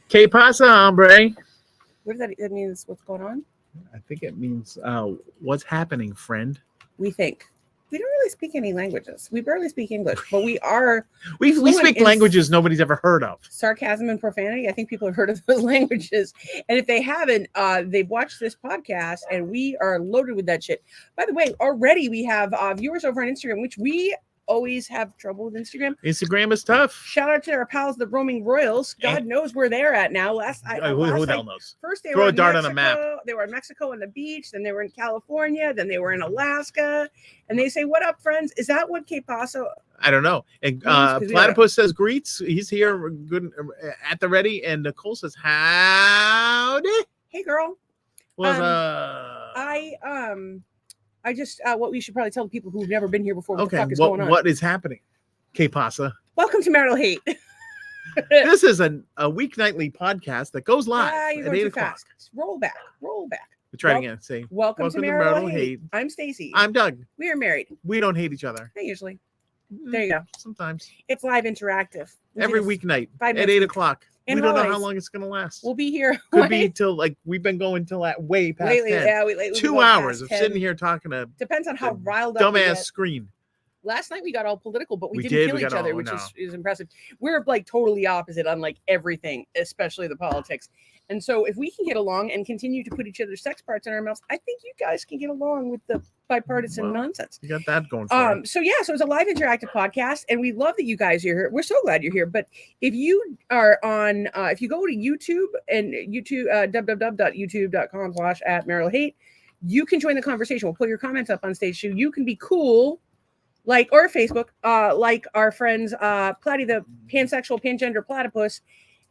Que pasa, hombre? What does that means? What's going on? I think it means what's happening, friend. We think. We don't really speak any languages. We barely speak English, but we are. We fluent speak in languages nobody's ever heard of. Sarcasm and profanity. I think people have heard of those languages. And if they haven't, they've watched this podcast and we are loaded with that shit. By the way, already we have viewers over on Instagram, which we always have trouble with Instagram. Instagram is tough. Shout out to our pals, the Roaming Royals. God knows where they're at now. Who the hell knows? First, they Throw were a dart on Mexico, a map. They were in Mexico on the beach. Then they were in California. Then they were in Alaska. And they say, "What up, friends?" Is that what Que Paso? I don't know. And Platypus says greets. He's here, good at the ready. And Nicole says howdy. Hey, girl. What's I just what we should probably tell the people who've never been here before. What the fuck is what, going on? what is happening? Que pasa? Welcome to Marital Hate. This is a weeknightly podcast that goes live You're at going 8 too o'clock. fast. Roll back. We try it again. Say welcome to Marital Hate. I'm Stacy. I'm Doug. We are married. We don't hate each other. Not usually. There you go. Sometimes. It's live interactive. Every weeknight 5 at minutes 8 o'clock. and we don't know how holidays. long it's going to last. We'll be here. Could be till we've been going till way past lately, 10. yeah, lately 2 hours of sitting here talking to depends on how riled up we dumbass get. screen. Last night we got all political, but we We didn't did, we kill each got other, all- which no. is impressive. We're like totally opposite on like everything, especially the politics. And so if we can get along and continue to put each other's sex parts in our mouths, I think you guys can get along with the bipartisan nonsense. You got that going for you. So it's a live interactive podcast, and we love that you guys are here. We're so glad you're here. But if you are on, if you go to YouTube and www.youtube.com/@maritalhate, you can join the conversation. We'll put your comments up on stage, so you can be cool, or Facebook, like our friends Platy, the pansexual pangender platypus,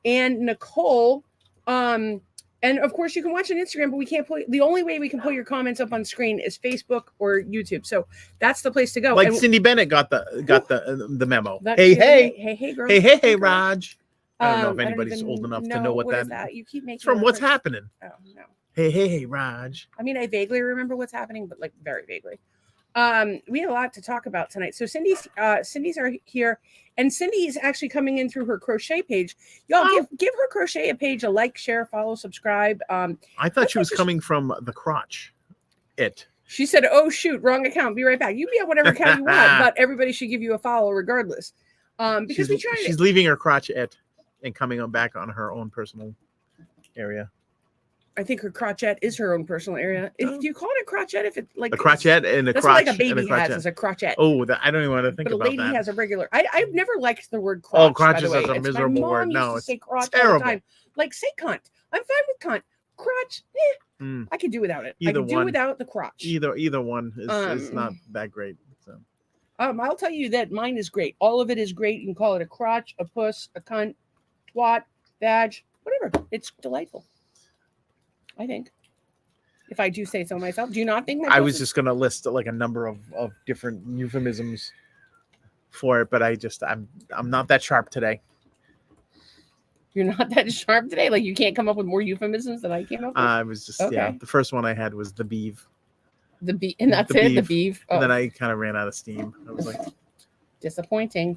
and Nicole. And of course, you can watch on Instagram, but we can't put. The only way we can put your comments up on screen is Facebook or YouTube. So that's the place to go. Like and Cindy Bennett got the memo. that- Hey, girl. hey, girl. Raj. I don't know if I anybody's even old enough to know what is that is. You keep making It's from What's reference- Happening. Oh no. Hey, Raj. I mean, I vaguely remember what's happening, but like very vaguely. We had a lot to talk about tonight. So Cindy's are here, and Cindy is actually coming in through her crochet page. Y'all give her crochet a page a like, share, follow, subscribe. I thought she was coming from the crotch. She said, "Oh shoot, wrong account. Be right back. You be on whatever account you want, but everybody should give you a follow regardless." Because she's leaving her crotch and coming on back on her own personal area. I think her crotchette is her own personal area. Do you call it a crotchette? If it's like a crotchette and a that's crotch, what, like a baby and a has as a crotchette. Oh, I don't even want to think but a about lady that. has a regular. I've never liked the word crotch. Oh, crotch by the is way. such a It's- miserable my mom word. used No, to it's say crotch all terrible. the time. Like say cunt. I'm fine with cunt. Crotch. I could do without it. I Either could do one. without the crotch. Either one is not that great. So. I'll tell you that mine is great. All of it is great. You can call it a crotch, a puss, a cunt, twat, vag, whatever. It's delightful. I think. If I do say so myself. Do you not think? I was just going to list like a number of different euphemisms for it, but I'm not that sharp today. You're not that sharp today? Like you can't come up with more euphemisms than I came up with? I was just, the first one I had was the beeve. The beef, and that's it, the beef. And then I kind of ran out of steam. I was like, disappointing.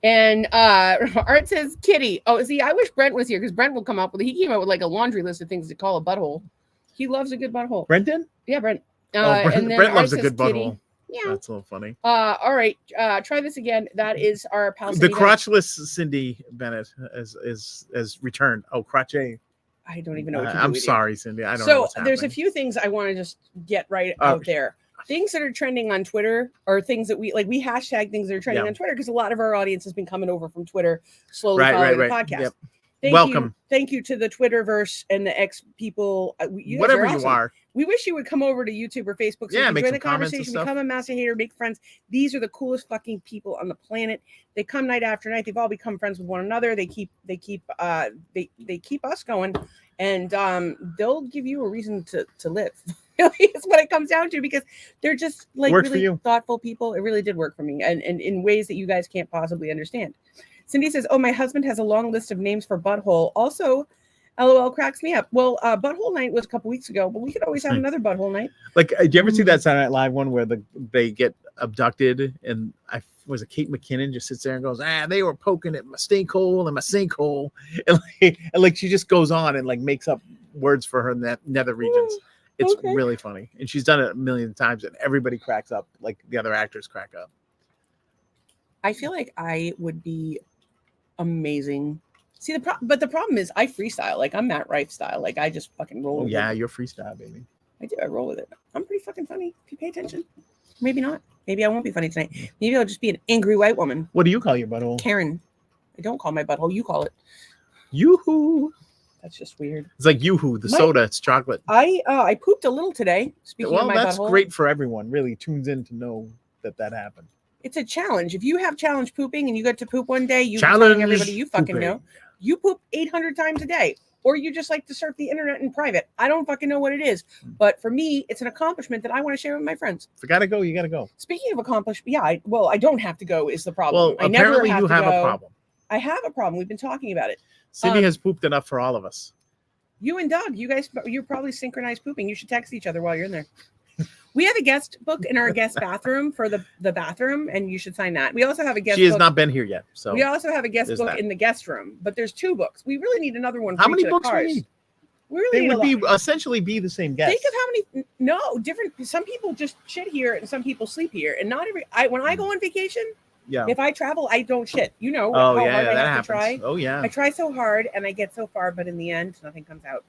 And Art says kitty. Oh, see, I wish Brent was here because Brent will come up with. He came up with like a laundry list of things to call a butthole. He loves a good butthole. Brenton? Yeah, Brent. Brent loves a good butthole. Yeah, that's a little funny. All right, try this again. That is our pal. The crotchless Cindy Bennett is returned. Oh, crotche. I don't even know what to do. I'm sorry, Cindy. I don't know. So there's a few things I want to just get right out there. Things that are trending on Twitter are things that we hashtag things that are trending on Twitter because a lot of our audience has been coming over from Twitter slowly following the podcast. Yep. Welcome. Thank you to the Twitterverse and the X people. Whatever you are. We wish you would come over to YouTube or Facebook. So make join some the conversation, become a master hater, make friends. These are the coolest fucking people on the planet. They come night after night. They've all become friends with one another. They keep us going, and they'll give you a reason to live. It's what it comes down to because they're just like really thoughtful people. It really did work for me, and in ways that you guys can't possibly understand. Cindy says, "Oh, my husband has a long list of names for butthole. Also, LOL cracks me up." Well, butthole night was a couple weeks ago, but we could always have another butthole night. Like, do you ever see that Saturday Night Live one where they get abducted, and I was it Kate McKinnon just sits there and goes, they were poking at my sinkhole and my sinkhole, and like she just goes on and like makes up words for her nether regions. It's really funny, and she's done it a million times, and everybody cracks up. Like the other actors crack up. I feel like I would be amazing. See, but the problem is I freestyle. Like I'm Matt Rife style. Like I just fucking roll. Oh yeah, you're freestyle, baby. I do. I roll with it. I'm pretty fucking funny if you pay attention. Maybe not. Maybe I won't be funny tonight. Maybe I'll just be an angry white woman. What do you call your butthole? Karen. I don't call my butthole. You call it. Yoo-hoo. That's just weird. It's like Yoo-hoo, the soda. It's chocolate. I pooped a little today. Speaking of my that's butthole. Great for everyone. Really tunes in to know that happened. It's a challenge. If you have challenge pooping and you get to poop one day, you telling everybody you fucking pooping. know. You poop 800 times a day. Or you just like to surf the internet in private. I don't fucking know what it is. But for me, it's an accomplishment that I want to share with my friends. If you gotta go, you gotta go. Speaking of accomplishment, yeah, I don't have to go is the problem. Well, I never apparently have you to have go. a problem. I have a problem. We've been talking about it. Cindy has pooped enough for all of us. You and Doug, you're probably synchronized pooping. You should text each other while you're in there. We have a guest book in our guest bathroom for the bathroom, and you should sign that. We also have a guest book. She has not been here yet. So we also have a guest book in the guest room, but there's 2 books. We really need another one. For how many each books of the do cars. we need? We really They need would essentially be the same guest. Think of how many different. Some people just shit here, and some people sleep here, and not every. When I go on vacation, if I travel, I don't shit. You know how hard I have to try. Oh yeah, I try so hard, and I get so far, but in the end, nothing comes out.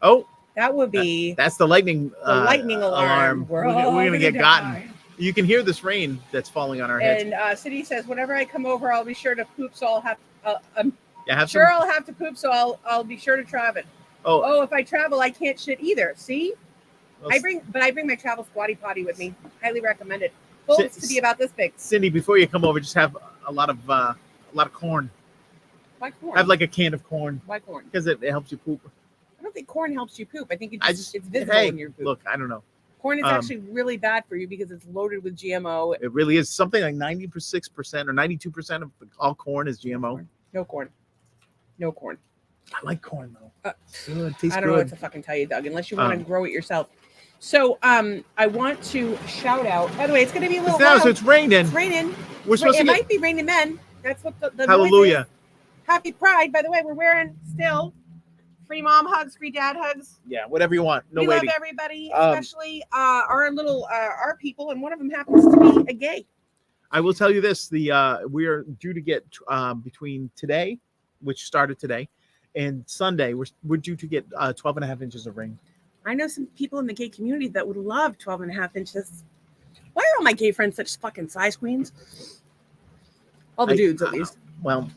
Oh, that would be. That's the lightning. Lightning alarm. We're gonna get gotten. You can hear this rain that's falling on our heads. And City says, whenever I come over, I'll be sure to poop. So I'll have. I'll have to poop. So I'll be sure to travel. Oh, if I travel, I can't shit either. See, well, I bring my travel squatty potty with me. Highly recommend it. Folds to be about this big. Cindy, before you come over, just have a lot of corn. Why corn? Have like a can of corn. Why corn? Because it helps you poop. I don't think corn helps you poop. I think it's visible in your poop. Look, I don't know. Corn is actually really bad for you because it's loaded with GMO. It really is. Something like 96% or 92% of all corn is GMO. No corn. I like corn though. Good. Tastes I don't know what to fucking tell you, Doug, unless you want to grow it yourself. So I want to shout out. By the way, it's going to be a little loud. So it's raining. It's raining. It might be raining men. That's what the Hallelujah. Noise is. Happy Pride. By the way, we're wearing still free mom hugs, free dad hugs. Yeah, whatever you want. No we waiting. love everybody, especially our people, and one of them happens to be a gay. I will tell you this: we are due to get between today, which started today, and Sunday, we're due to get 12 and a half inches of rain. I know some people in the gay community that would love 12 and a half inches. Why are all my gay friends such fucking size queens? All the dudes, at least. Well,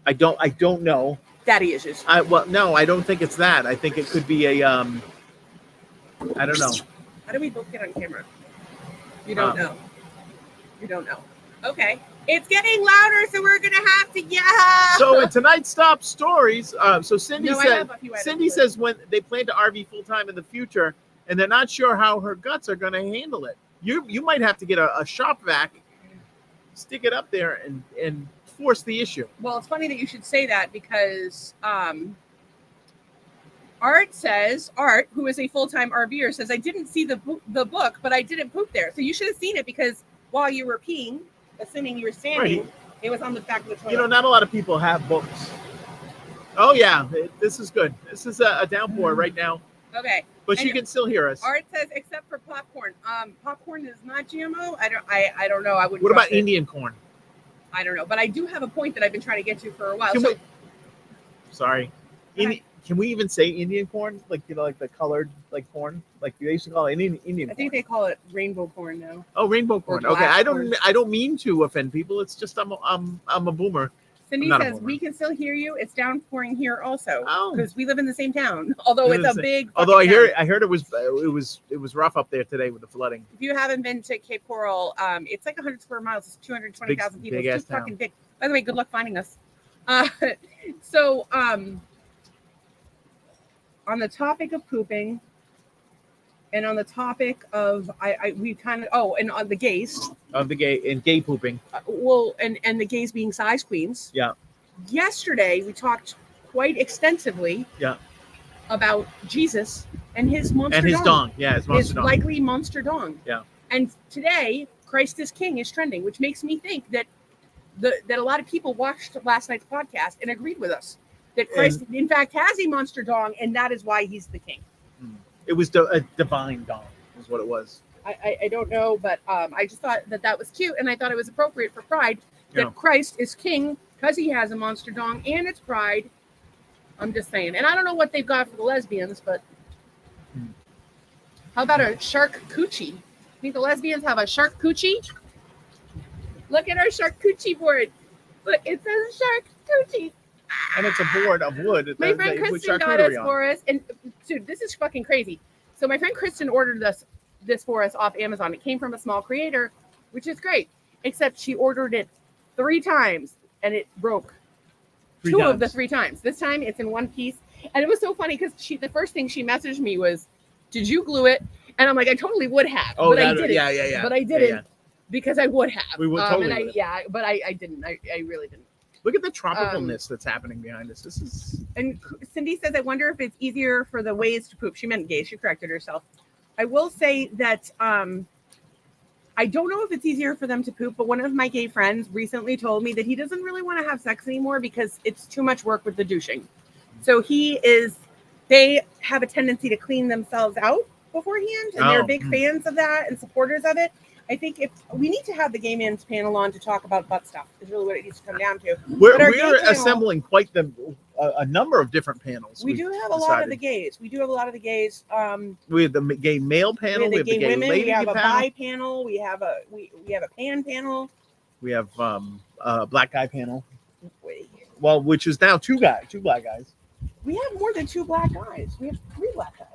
I don't know. Daddy issues. No, I don't think it's that. I think it could be a I don't know. How do we both get on camera? You don't know. You don't know. Okay. It's getting louder, so we're gonna have to So in tonight's top stories, so Cindy says when they plan to RV full time in the future, and they're not sure how her guts are gonna handle it. You might have to get a shop vac, stick it up there, and force the issue. Well, it's funny that you should say that because Art, who is a full-time RVer, says I didn't see the book, but I didn't poop there. So you should have seen it because while you were peeing, assuming you were standing, it was on the back of the toilet. Not a lot of people have books. Oh yeah, this is good. This is a downpour right now. Okay. But she can still hear us. Art says except for popcorn. Popcorn is not GMO. I don't know. I wouldn't. What about Indian corn? I don't know, but I do have a point that I've been trying to get to for a while. Can we even say Indian corn? Like like the colored like corn? Like they used to call it Indian. I think they call it rainbow corn now. Oh, rainbow corn. Okay, I don't mean to offend people. It's just I'm a boomer. Cindy says we can still hear you. It's downpouring here also because we live in the same town. Although it's a big. Although I heard it was rough up there today with the flooding. If you haven't been to Cape Coral, it's like 100 square miles. It's 220,000 people. It's just fucking big. By the way, good luck finding us. On the topic of pooping, and on the topic of and on the gays of the gay pooping. And the gays being size queens. Yeah. Yesterday we talked quite extensively. Yeah. About Jesus and his monster and his dong. Yeah, his monster dong. Likely monster dong. Yeah. And today, Christ is King is trending, which makes me think that that a lot of people watched last night's podcast and agreed with us that Christ, in fact, has a monster dong, and that is why he's the king. It was a divine dong, is what it was. I don't know, but I just thought that was cute, and I thought it was appropriate for Pride that Yeah. Christ is king because he has a monster dong, and it's Pride. I'm just saying. And I don't know what they've got for the lesbians, but how about a shark coochie? Think the lesbians have a shark coochie? Look at our shark coochie board. Look, it says shark coochie. And it's a board of wood. My friend Kristen got us for us, and dude, this is fucking crazy. So my friend Kristen ordered this for us off Amazon. It came from a small creator, which is great. Except she ordered it 3 times and it broke. 2 of the 3 times. This time it's in one piece, and it was so funny because the first thing she messaged me was, "Did you glue it?" And I'm like, "I totally would have, but I didn't." Yeah. But I didn't because I would have. We would totally. would. But I didn't. I really didn't. Look at the tropicalness that's happening behind us. This is. And Cindy says, "I wonder if it's easier for the ways to poop." She meant gay. She corrected herself. I will say that I don't know if it's easier for them to poop, but one of my gay friends recently told me that he doesn't really want to have sex anymore because it's too much work with the douching. So they have a tendency to clean themselves out beforehand, and they're big fans of that and supporters of it. I think if we need to have the gay man's panel on to talk about butt stuff is really what it needs to come down to. We're assembling quite a number of different panels. We do have a lot of the gays. We have the gay male panel. We have the gay women. We have a bi panel. We have a pan panel. We have a black guy panel. Wait. Well, which is now 2 black guys. We have more than 2 black guys. We have 3 black guys.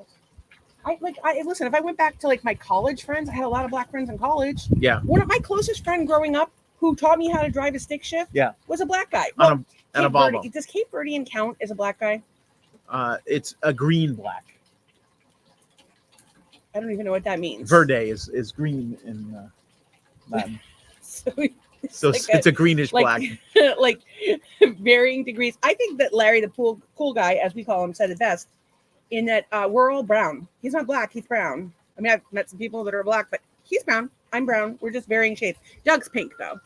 Listen, if I went back to like my college friends, I had a lot of black friends in college. Yeah. One of my closest friends growing up who taught me how to drive a stick shift was a black guy. On a Volvo. Does Cape Verdean count as a black guy? It's a green black. I don't even know what that means. Verde is green in Latin. So like it's a greenish black. Like varying degrees. I think that Larry, the cool guy, as we call him, said it best in that we're all brown. He's not black, he's brown. I mean, I've met some people that are black, but he's brown. I'm brown. We're just varying shades. Doug's pink, though.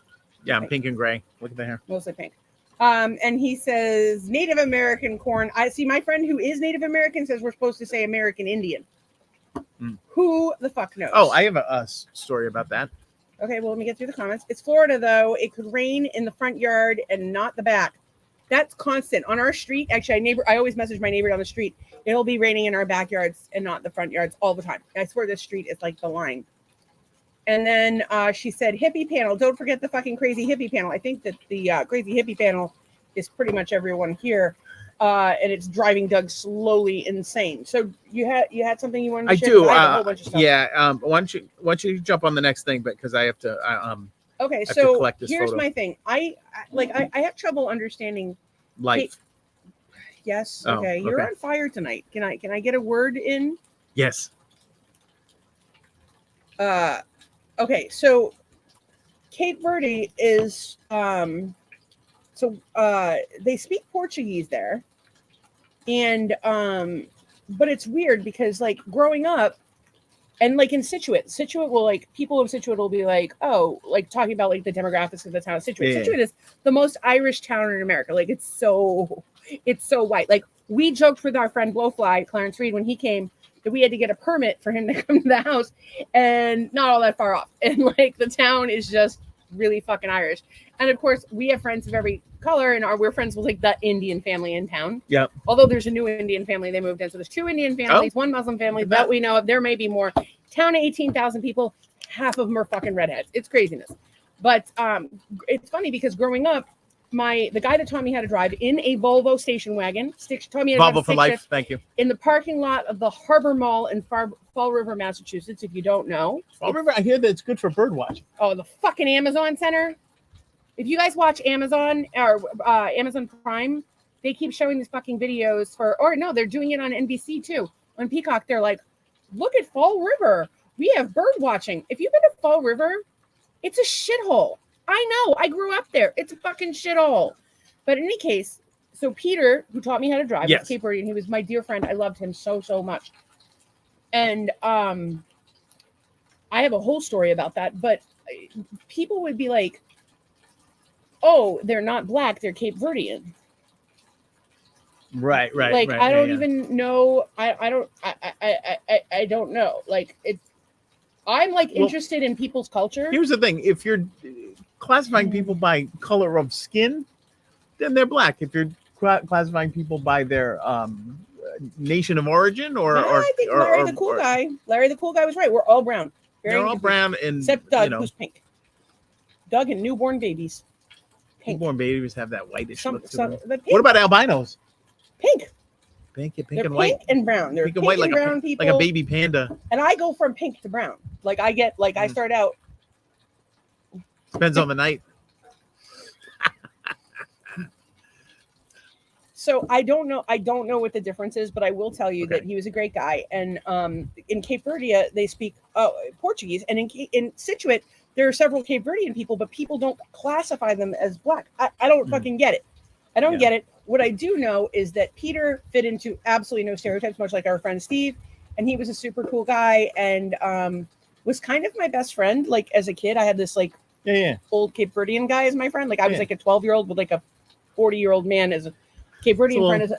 Yeah, I'm pink and gray. Look at the hair. Mostly pink. And he says Native American corn. I see my friend who is Native American says we're supposed to say American Indian. Who the fuck knows? Oh, I have a story about that. Okay, well, let me get through the comments. It's Florida, though. It could rain in the front yard and not the back. That's constant. On our street, actually, I always message my neighbor down the street. It'll be raining in our backyards and not the front yards all the time. I swear this street is like the line. And then she said, hippie panel. Don't forget the fucking crazy hippie panel. I think that the crazy hippie panel is pretty much everyone here. And it's driving Doug slowly insane. So you had something you wanted to share? I do. I have a whole bunch of stuff. Yeah. Why don't you jump on the next thing? Because I have to. Okay. to So collect this here's photo. my thing. I have trouble understanding Life. Yes. Oh, Okay. You're okay. on fire tonight. Can I get a word in? Yes. Okay. So Cape Verde is they speak Portuguese there, and but it's weird because like growing up, and like in Scituate will like people of Scituate will be like, oh, like talking about like the demographics of the town of Scituate. Yeah. Scituate is the most Irish town in America. Like it's so white. Like we joked with our friend Blowfly, Clarence Reed, when he came that we had to get a permit for him to come to the house, and not all that far off. And like the town is just really fucking Irish. And of course, we have friends of every color, and we're friends with like the Indian family in town. Yeah. Although there's a new Indian family they moved in, so there's 2 Indian families, 1 Muslim family that we know of. There may be more. Town of 18,000 people, half of them are fucking redheads. It's craziness. But it's funny because growing up, the guy that taught me how to drive in a Volvo station wagon, taught me how to drive Volvo a for stick life. shift Thank you. in the parking lot of the Harbor Mall in Fall River, Massachusetts. If you don't know, I hear that it's good for bird watching. oh, the fucking Amazon Center. If you guys watch Amazon or Amazon Prime, they keep showing these fucking videos they're doing it on NBC too. On Peacock, they're like, look at Fall River. We have bird watching. If you've been to Fall River, it's a shithole. I know. I grew up there. It's a fucking shithole. But in any case, so Peter, who taught me how to drive, Yes. was Cape Verdean. He was my dear friend. I loved him so, so much. And I have a whole story about that, but people would be like, "Oh, they're not black; they're Cape Verdean." Right. Like I don't even know. I don't know. Like it. I'm like Well, interested in people's culture. Here's the thing: if you're classifying people by color of skin, then they're black. If you're classifying people by their nation of origin, I think Larry the Cool Guy. Larry the Cool Guy was right. We're all brown. They're all brown, and except Doug, who's pink. Doug and newborn babies. Pink. Newborn babies have that whitish look to them. But What about albinos? Pink. Pink They're and white. Pink and brown. They're pink and white, like brown people. like a baby panda. And I go from pink to brown. Like I get, like I start out. Depends on the night. So I don't know what the difference is, but I will tell you that he was a great guy. And in Cape Verde, they speak Portuguese, and in Situate, there are several Cape Verdean people, but people don't classify them as black. I don't fucking get it. I don't get it. What I do know is that Peter fit into absolutely no stereotypes, much like our friend Steve, and he was a super cool guy and was kind of my best friend. Like as a kid, I had this like old Cape Verdean guy as my friend. Like I was like a 12-year-old with like a 40-year-old man as a Cape Verdean friend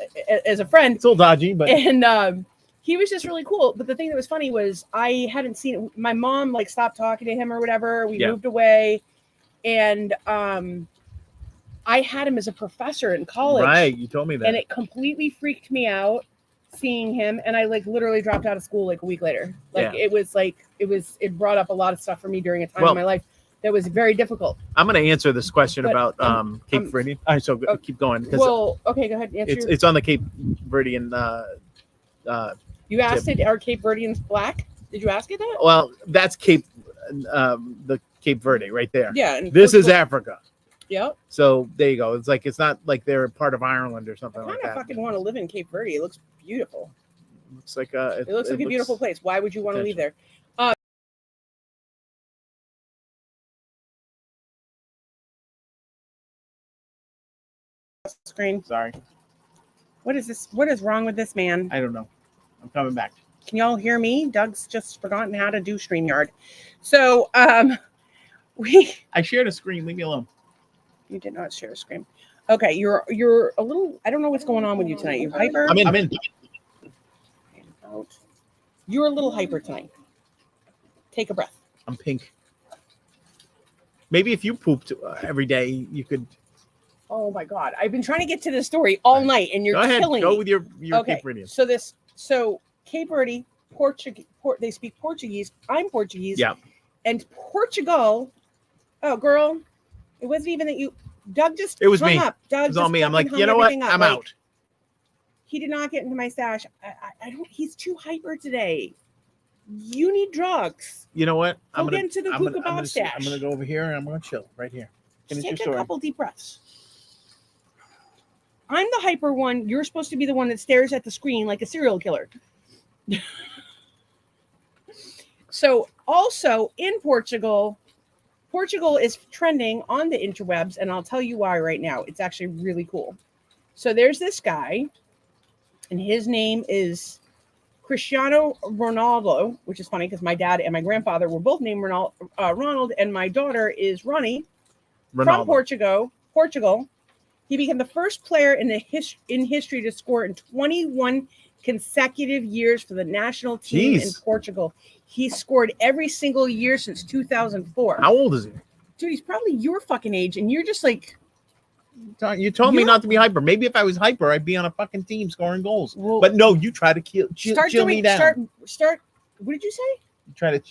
as a friend. It's a little dodgy, but and he was just really cool. But the thing that was funny was I hadn't seen my mom like stopped talking to him or whatever. We moved away, and I had him as a professor in college. Right, you told me that, and it completely freaked me out seeing him. And I like literally dropped out of school like a week later. Like it brought up a lot of stuff for me during a time in my life that was very difficult. I'm going to answer this question about Cape Verdean. All right, so keep going. Well, okay, go ahead. It's on the Cape Verdean. You asked it, are Cape Verdeans black? Did you ask it that? Well, that's Cape, the Cape Verde right there. Yeah. And this is Africa. Yep. So there you go. It's not like they're part of Ireland or something like that. I kind of fucking want to live in Cape Verde. It looks beautiful. Looks like it looks like a beautiful place. Why would you want to leave there? Screen. Sorry. What is this? What is wrong with this man? I don't know. I'm coming back. Can y'all hear me? Doug's just forgotten how to do StreamYard. So I shared a screen. Leave me alone. You did not share a screen. Okay, you're a little. I don't know what's going on with you tonight. You hyper? I'm in. You're a little hyper tonight. Take a breath. I'm pink. Maybe if you pooped every day, you could. Oh my God! I've been trying to get to this story all night, and you're killing me. Go with your Cape Verdean. So Cape Verde, Portuguese. They speak Portuguese. I'm Portuguese. Yeah. And Portugal. Oh, girl, it wasn't even that you. Doug just. It was me. Up. Doug it was on me. I'm like, you know what? I'm out. He did not get into my stash. I don't. He's too hyper today. You need drugs. You know what? Go get into the hookah bob stash. I'm gonna go over here and I'm gonna chill right here. Just take a couple deep breaths. I'm the hyper one. You're supposed to be the one that stares at the screen like a serial killer. So also in Portugal is trending on the interwebs, and I'll tell you why right now. It's actually really cool. So there's this guy, and his name is Cristiano Ronaldo, which is funny because my dad and my grandfather were both named Ronald, and my daughter is Ronnie from Portugal. He became the first player in history to score in 21 consecutive years for the national team in Portugal. He scored every single year since 2004. How old is he? Dude, he's probably your fucking age, and you're just like. You told me not to be hyper. Maybe if I was hyper, I'd be on a fucking team scoring goals. Well, but no, you try to chill me down. Start. What did you say? You try to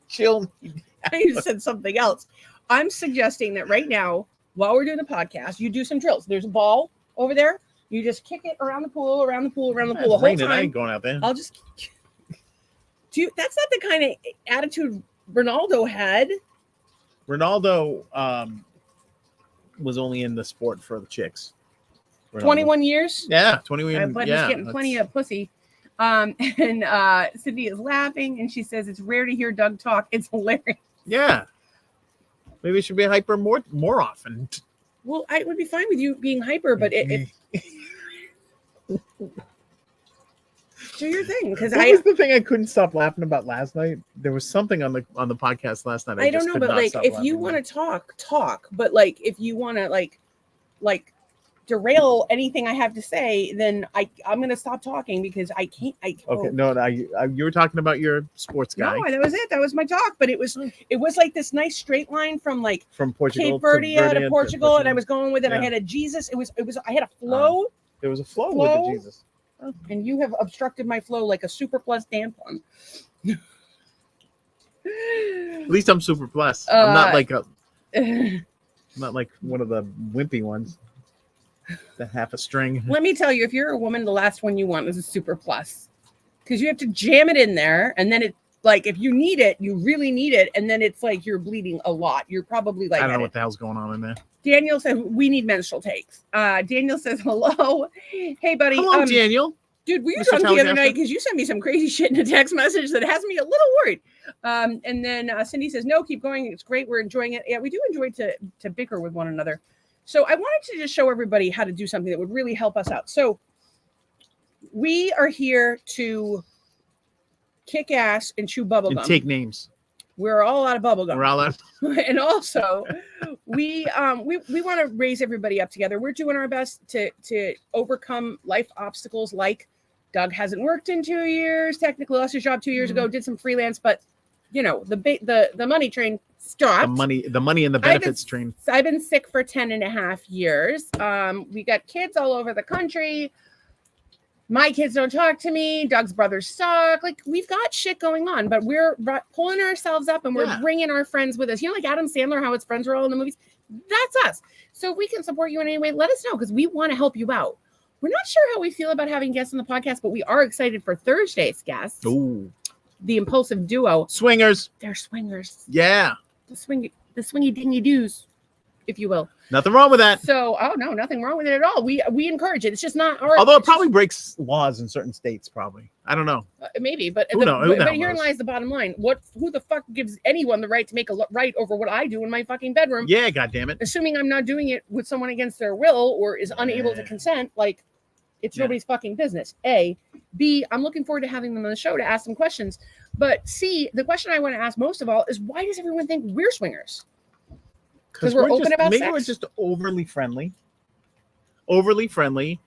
chill me down. You said something else. I'm suggesting that right now, while we're doing the podcast, you do some drills. There's a ball over there. You just kick it around the pool, the whole time. I ain't going out there. I'll just. That's not the kind of attitude Ronaldo had. Ronaldo was only in the sport for the chicks. Ronaldo. 21 years? Yeah, 21 years. But he's getting plenty of pussy. And Cindy is laughing, and she says it's rare to hear Doug talk. It's hilarious. Yeah. Maybe it should be hyper more often. Well, I would be fine with you being hyper, but do your thing, because What was the thing I couldn't stop laughing about last night? There was something on the podcast last night. I don't know, but like, if you want to talk, but like, if you want to like derail anything I have to say, then I'm gonna stop talking because I can't. Okay, no, you were talking about your sports guy. No, that was it. That was my talk. But it was like this nice straight line from Portugal Cape Verde to Portugal, and I was going with it. Yeah. I had a Jesus. It was. I had a flow. There was a flow with the Jesus. Oh, and you have obstructed my flow like a Super Plus tampon. At least I'm super plus. I'm not like one of the wimpy ones. The half a string. Let me tell you, if you're a woman, the last one you want is a Super Plus, because you have to jam it in there, and then it like if you need it, you really need it, and then it's like you're bleeding a lot. You're probably like, I don't know what the hell's going on in there. Daniel says we need menstrual takes. Daniel says hello. Hey buddy. Hello, Daniel. Dude, we were Mr. talking the other night because you sent me some crazy shit in a text message that has me a little worried. And then Cindy says, no, keep going. It's great. We're enjoying it. Yeah, we do enjoy to bicker with one another. So I wanted to just show everybody how to do something that would really help us out. So we are here to kick ass and chew bubblegum. And take names. We're all out of bubblegum. We're all out. And also, we want to raise everybody up together. We're doing our best to overcome life obstacles. Like Doug hasn't worked in 2 years. Technically lost his job 2 years ago. Did some freelance, but you know the money train stopped. The money and the benefits train. I've been sick for 10.5 years. We got kids all over the country. My kids don't talk to me. Doug's brothers suck. Like, we've got shit going on, but we're pulling ourselves up and we're bringing our friends with us. You know, like Adam Sandler, how his friends were all in the movies? That's us. So if we can support you in any way, let us know, because we want to help you out. We're not sure how we feel about having guests on the podcast, but we are excited for Thursday's guests. Ooh. The Impulsive Duo. Swingers. They're swingers. Yeah. The swingy dingy doos, if you will. Nothing wrong with that. So, no, nothing wrong with it at all. We encourage it. It's just not our. Although it probably breaks laws in certain states, probably. I don't know. Maybe, but Who knows? But herein lies the bottom line. Who the fuck gives anyone the right to make a right over what I do in my fucking bedroom? Yeah, goddammit. Assuming I'm not doing it with someone against their will or is unable to consent, like it's nobody's fucking business. A. B. I'm looking forward to having them on the show to ask them questions. But C. The question I want to ask most of all is, why does everyone think we're swingers? Because we're open about maybe sex. We're just overly friendly,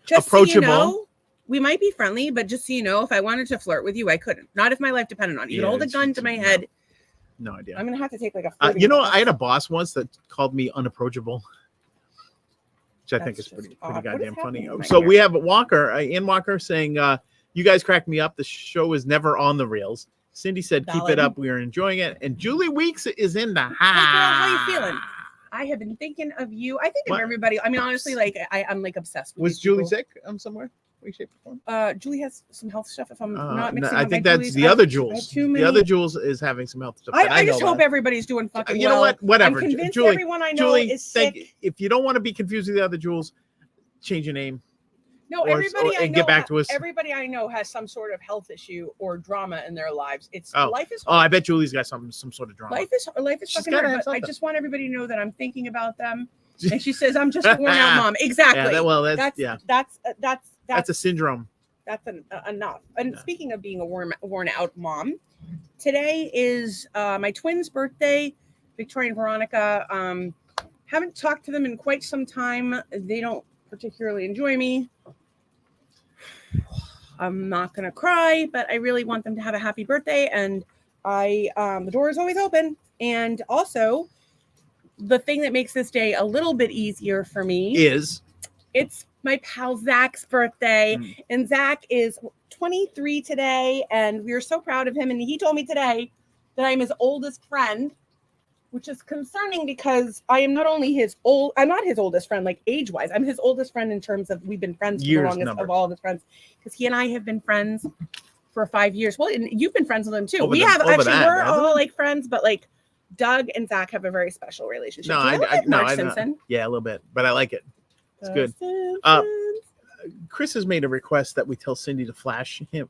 just approachable. So you know, we might be friendly, but just so you know, if I wanted to flirt with you, I couldn't. Not if my life depended on it. You could hold a gun to my head. No idea. I'm gonna have to take like a. I had a boss once that called me unapproachable, which I think is pretty goddamn funny. So we have Walker, Ian Walker, saying, "You guys crack me up. The show is never on the reels." Cindy said, "Keep it up. We are enjoying it." And Julie Weeks is in the house. Hey girl, how you feeling? I have been thinking of you. I think of everybody. I mean, honestly, like I'm like obsessed with. Was Julie sick somewhere? Way, shape, or form? Julie has some health stuff. If I'm not mixing, I think that's the other Jules. The other Jules is having some health stuff. I just hope everybody's doing fucking well. You know what? Whatever. I'm convinced Julie, everyone I know is sick. If you don't want to be confused with the other Jules, change your name. No, everybody I know. Get back to us. Everybody I know has some sort of health issue or drama in their lives. Life is. Oh, I bet Julie's got some sort of drama. Life is fucking hard. But I just want everybody to know that I'm thinking about them. And she says, "I'm just a worn out mom." Exactly. Yeah, that's a syndrome. That's enough. And speaking of being a worn out mom, today is my twins' birthday, Victoria and Veronica. Haven't talked to them in quite some time. They don't particularly enjoy me. I'm not gonna cry, but I really want them to have a happy birthday, and the door is always open. And also, the thing that makes this day a little bit easier for me is it's my pal Zach's birthday, and Zach is 23 today, and we are so proud of him. And he told me today that I'm his oldest friend, which is concerning because I am not only I'm not his oldest friend, like age-wise. I'm his oldest friend in terms of we've been friends for the longest of all of his friends, because he and I have been friends for 5 years. Well, and you've been friends with him too. We're all like friends, but like Doug and Zach have a very special relationship. No, Marge Simpson? Yeah, a little bit, but I like it. It's good. Chris has made a request that we tell Cindy to flash him.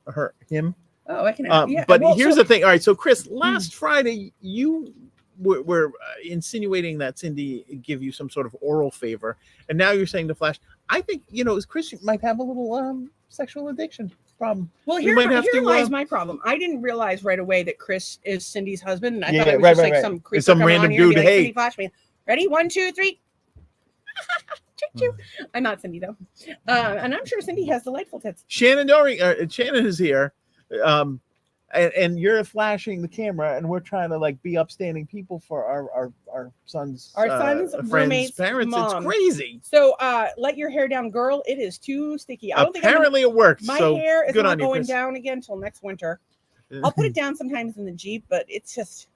Oh, I can. But here's the thing. All right, so Chris, last Friday you were insinuating that Cindy give you some sort of oral favor, and now you're saying to flash. I think Chris might have a little sexual addiction. problem. Well, We here, might have here to, lies my problem. I didn't realize right away that Chris is Cindy's husband, and I Yeah, thought it was right, just right, like right. some It's creeper some coming random on here and be dude, like, hey. Cindy, flash me. Ready? 1, 2, 3. Choo-choo. I'm not Cindy though, and I'm sure Cindy has delightful tits. Shannon Shannon is here, and you're flashing the camera, and we're trying to like be upstanding people for our son's friends' roommate's parents. mom. It's crazy. So let your hair down, girl. It is too sticky. I don't think Apparently it worked. my so hair is good not on you, going Chris. down again until next winter. I'll put it down sometimes in the Jeep, but it's just,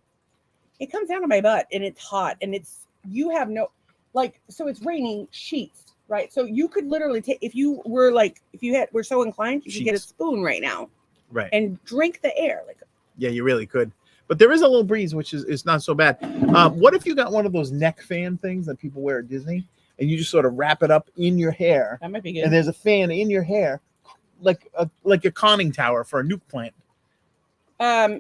it comes down to my butt and it's hot and it's, you have no, like, so it's raining sheets, right? So you could literally take, if you were like, if you had, were so inclined, you could get a Sheets. spoon right now Right. and drink the air. Like, Yeah, you really could. But there is a little breeze, which is not so bad. What if you got one of those neck fan things that people wear at Disney, and you just sort of wrap it up in your hair, that might be good. and there's a fan in your hair, like a conning tower for a nuke plant.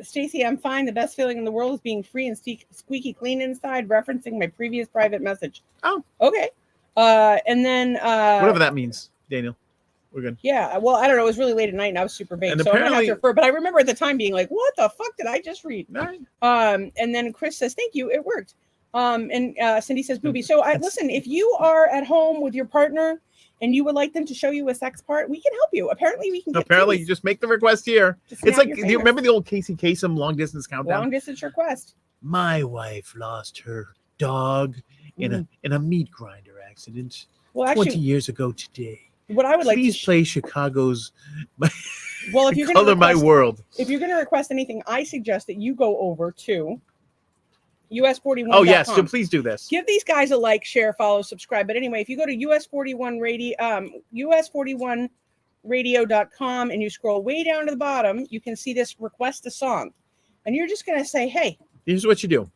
Stacy, I'm fine. The best feeling in the world is being free and squeaky clean inside, referencing my previous private message. Oh. Okay. And then Whatever that means, Daniel. We're good. Yeah, well, I don't know. It was really late at night and I was super baked. And So I'm gonna have apparently- to refer, but I remember at the time being like, what the fuck did I just read? All right. And then Chris says, thank you, it worked. And Cindy says, booby. So listen, if you are at home with your partner and you would like them to show you a sex part, we can help you. Apparently we can get Apparently, titties. you just make the request here. Just It's snap like, your do you fingers. remember the old Casey Kasem long distance countdown? Long distance request. My wife lost her dog in a meat grinder accident Well, 20 actually, years ago today. what I would like Please to play Chicago's well, if you're gonna Color My request, World. if you're gonna request anything, I suggest that you go over to us41.com. Oh yes, so please do this. Give these guys a like, share, follow, subscribe. But anyway, if you go to US41 radio, us41radio.com and you scroll way down to the bottom, you can see this request a song. And you're just gonna say, hey, Here's what you do.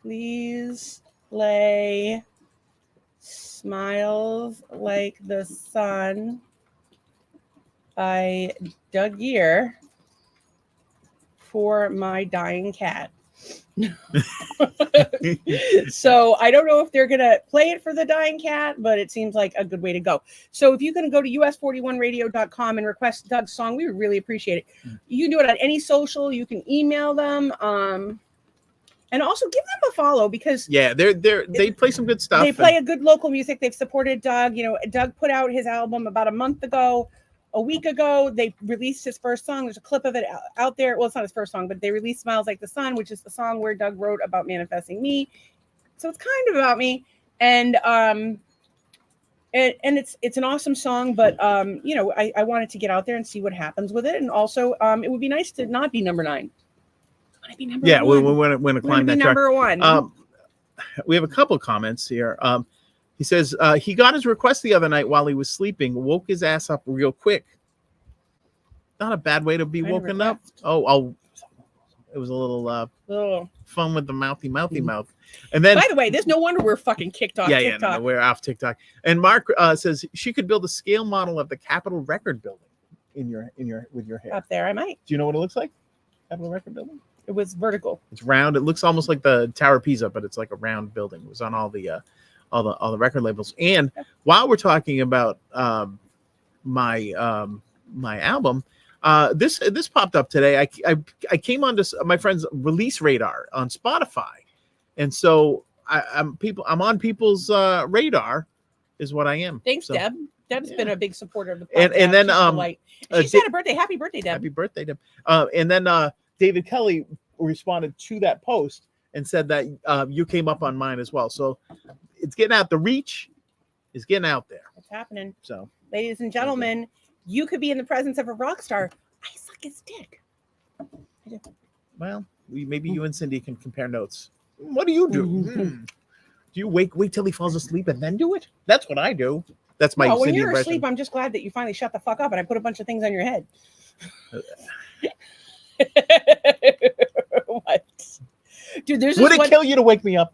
please play Smiles Like the Sun by Doug Gear for my dying cat. So I don't know if they're gonna play it for the dying cat, but it seems like a good way to go. So if you can go to us41radio.com and request Doug's song, we would really appreciate it. You can do it on any social, you can email them, and also give them a follow because Yeah, they play some good stuff. they play a good local music. They've supported Doug. You know, Doug put out his album about a week ago. They released his first song. There's a clip of it out there. Well, it's not his first song, but they released Smiles Like the Sun, which is the song where Doug wrote about manifesting me. So it's kind of about me. And it's an awesome song, but you know, I wanted to get out there and see what happens with it. And also it would be nice to not be number 9. I want to be number Yeah, we 1. want to I wanna climb be that chart. number 1. We have a couple comments here. He says he got his request the other night while he was sleeping, woke his ass up real quick. Not a bad way to be Kind of woken up. request. Oh, it was a little Little. fun with the mouthy mouth. And then By the way, there's no wonder we're fucking kicked off no, TikTok. we're off TikTok. And Mark says she could build a scale model of the Capitol Record Building with your hair. Up there, I might. Do you know what it looks like? Capitol Record Building. It was vertical. It's round. It looks almost like the Tower of Pisa, but it's like a round building. It was on all the record labels. And while we're talking about my album, this popped up today. I came onto my friend's release radar on Spotify, and so I'm on people's radar, is what I am. Thanks, So, Deb. Deb's yeah. been a big supporter of the podcast. And then, She's a delight. And she said a birthday. Happy birthday, Deb. Happy birthday, Deb. And then David Kelly responded to that post and said that you came up on mine as well. So it's getting out. The reach is getting out there. It's happening. So Ladies and gentlemen, you could be in the presence of a rock star. I suck his dick. well, maybe you and Cindy can compare notes. What do you do? Do you wait till he falls asleep and then do it? That's what I do. That's my No, when Cindy you're impression. asleep, I'm just glad that you finally shut the fuck up and I put a bunch of things on your head. What? Dude, there's Would this it one. kill you to wake me up?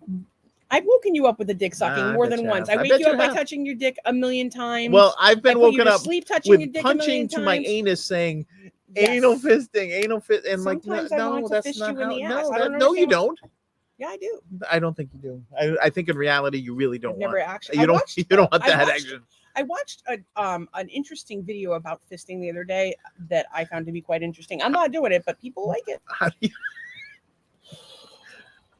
I've woken you up with the dick sucking I more bet than you once. have. I I wake bet you you up by have. touching your dick a million times. Well, I've been I put you woken to up sleep touching your with dick a million punching to my times. anus, saying Yes. anal fisting, and like Sometimes I no, want to that's fist not you in how. the ass. No, I don't no, you understand. don't. Yeah, I do. I don't think you do. I think in reality you really don't I've never want. actually. You don't want that action. I watched an interesting video about fisting the other day that I found to be quite interesting. I'm not doing it, but people like it. How do you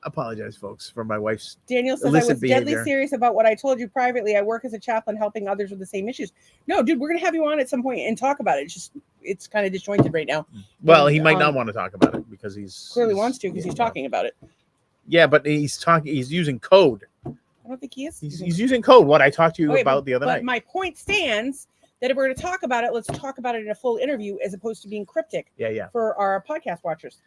apologize, folks, for my wife's Daniel says, I illicit was deadly behavior. serious about what I told you privately. I work as a chaplain helping others with the same issues. No, dude, we're going to have you on at some point and talk about it. It's kind of disjointed right now. Well, he might not want to talk about it because Clearly wants to because he's talking about it. Yeah, but he's using code. I don't think he is. He's using code. What I talked to you Okay, about the other but night. my point stands that if we're going to talk about it, let's talk about it in a full interview as opposed to being cryptic Yeah. for our podcast watchers.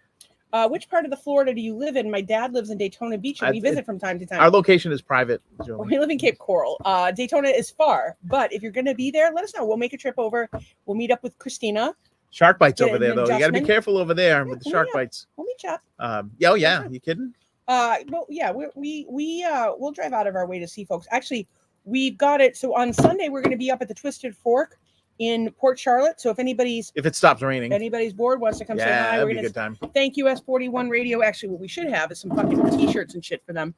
Which part of the Florida do you live in? My dad lives in Daytona Beach, and we visit from time to time. Our location is private. Julie. We live in Cape Coral. Daytona is far, but if you're going to be there, let us know. We'll make a trip over. We'll meet up with Christina. Shark bites Get over an there, though. You got to be adjustment. careful over there with the Yeah, shark yeah. bites. We'll meet you up. Yeah. You kidding? Well, yeah, we'll drive out of our way to see folks. Actually, we've got it. So on Sunday, we're going to be up at the Twisted Fork in Port Charlotte. So if If it stops raining. anybody's bored, wants to come say hi, Yeah, that'd we're be a going good time. to thank US 41 Radio. Actually, what we should have is some fucking t-shirts and shit for them.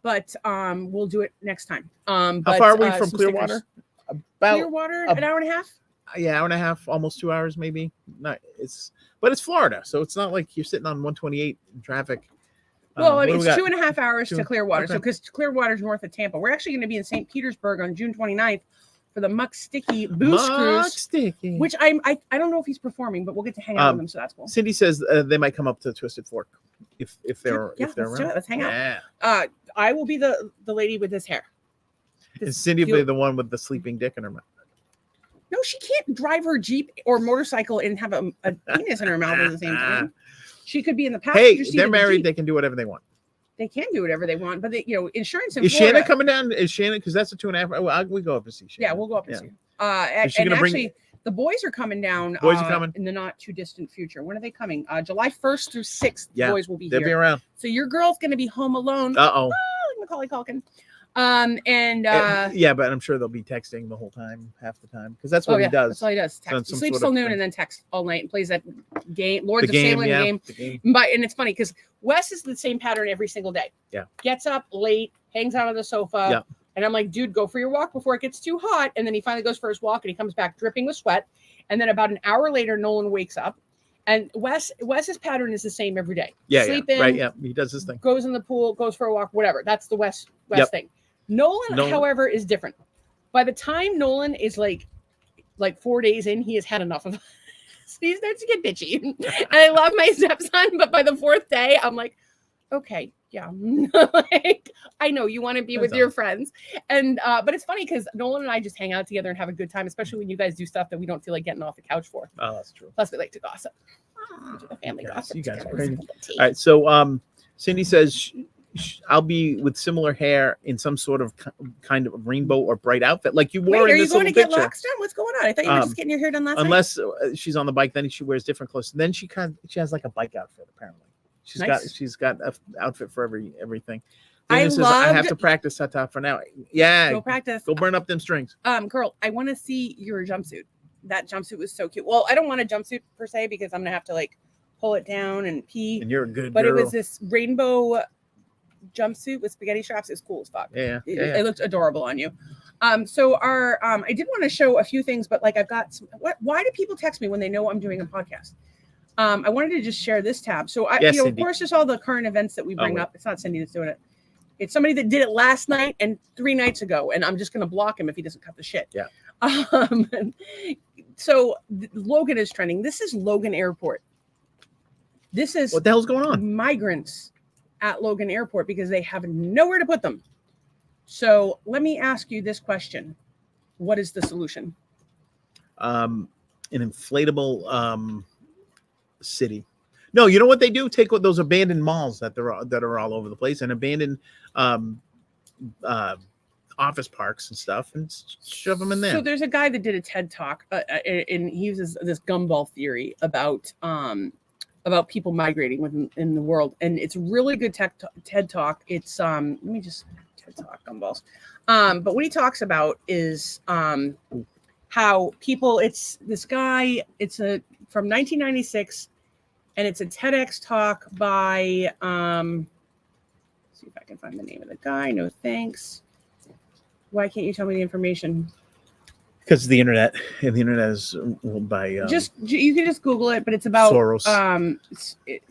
But we'll do it next time. How far are we from some Clearwater? stickers. About Clearwater, an hour and a half. hour and a half, almost 2 hours, maybe. But it's Florida, so it's not like you're sitting on 128 in traffic. Well, what do we it's got? 2.5 hours to Clearwater. Okay. So because Clearwater's north of Tampa, we're actually going to be in St. Petersburg on June 29th for the Muck Sticky Booze Cruise. Sticky. Which I don't know if he's performing, but we'll get to hang out with him, so that's cool. Cindy says they might come up to Twisted Fork if they're Yeah, if they're let's do around. it. Let's hang out. Yeah. I will be the lady with this hair. And Cindy will be the one with the sleeping dick in her mouth. No, she can't drive her Jeep or motorcycle and have a penis in her mouth at the same time. She could be in the passenger Hey, seat. they're of the married. Jeep. They can do whatever they want. They can do whatever they want, but insurance in Is Florida. Shannon coming down? Is Shannon because that's a 2.5 hour? Well, we go up and see Shannon. Yeah, we'll go up and see. Is she And gonna bring- actually, the boys are coming down. Boys are coming? in the not too distant future. When are they coming? July 1st through 6th. Yeah, The boys will be They'll here. be around. So your girl's going to be home alone. Uh-oh. Like Macaulay Culkin. And Yeah, but I'm sure they'll be texting the whole time, half the time, because that's what he does. That's all he does. So Text. He some sleeps sort till of noon thing. and then texts all night and plays that game, Lords The game, of Salem yeah. game. The game. And it's funny because Wes is the same pattern every single day. Yeah. Gets up late, hangs out on the sofa. Yeah. And I'm like, dude, go for your walk before it gets too hot. And then he finally goes for his walk and he comes back dripping with sweat. And then about an hour later, Nolan wakes up. And Wes's pattern is the same every day. Yeah, Sleep yeah. in, Right, yeah. He does his thing. goes in the pool, goes for a walk, whatever. That's the Wes Yep. thing. Nolan, however, is different. By the time Nolan is like 4 days in, he has had enough of it. So he starts to get bitchy. And I love my stepson, but by the fourth day, I'm like, okay, yeah. Like, I know you want to be with That's your all. friends. And but it's funny because Nolan and I just hang out together and have a good time, especially when you guys do stuff that we don't feel like getting off the couch for. Oh, that's true. Plus, we like to gossip. We do the family Yes, gossip. you guys are together. crazy. Sip a cup of tea. All right, so Cindy says I'll be with similar hair in some sort of kind of rainbow or bright outfit, like you Wait, wore are in you this going little to get picture. locks done? What's going on? I thought you were just getting your hair done last night. Unless she's on the bike, then she wears different clothes. Then she has like a bike outfit apparently. Nice. She's got an outfit for everything. I Dana says, I have loved- to practice tata for now. Yeah, Go practice. go burn up them strings. Girl, I want to see your jumpsuit. That jumpsuit was so cute. Well, I don't want a jumpsuit per se because I'm gonna have to like pull it down and pee. And you're a good But girl. it was this rainbow jumpsuit with spaghetti straps. It's cool as fuck. Yeah, It looked adorable on you. So our I did want to show a few things, but like I've got some, why do people text me when they know I'm doing a podcast? I wanted to just share this tab. So I, Yes, of Cindy. course, there's all the current events that we bring wait. up. It's not Cindy that's doing it. It's somebody that did it last night and 3 nights ago, and I'm just gonna block him if he doesn't cut the shit. Yeah. So Logan is trending. This is Logan Airport. This is What the hell's going on? migrants at Logan Airport because they have nowhere to put them. So let me ask you this question. What is the solution? An inflatable city. No, you know what they do? Take those abandoned malls that are all over the place and abandoned office parks and stuff and shove them in there. So there's a guy that did a TED talk and he uses this gumball theory about people migrating in the world. And it's really good TED talk. It's let me just TED talk gumballs. But what he talks about is how people, it's this guy, from 1996 and it's a TEDx talk by see if I can find the name of the guy. No thanks. Why can't you tell me the information? because the internet is ruled by you can just Google it, but it's about Soros.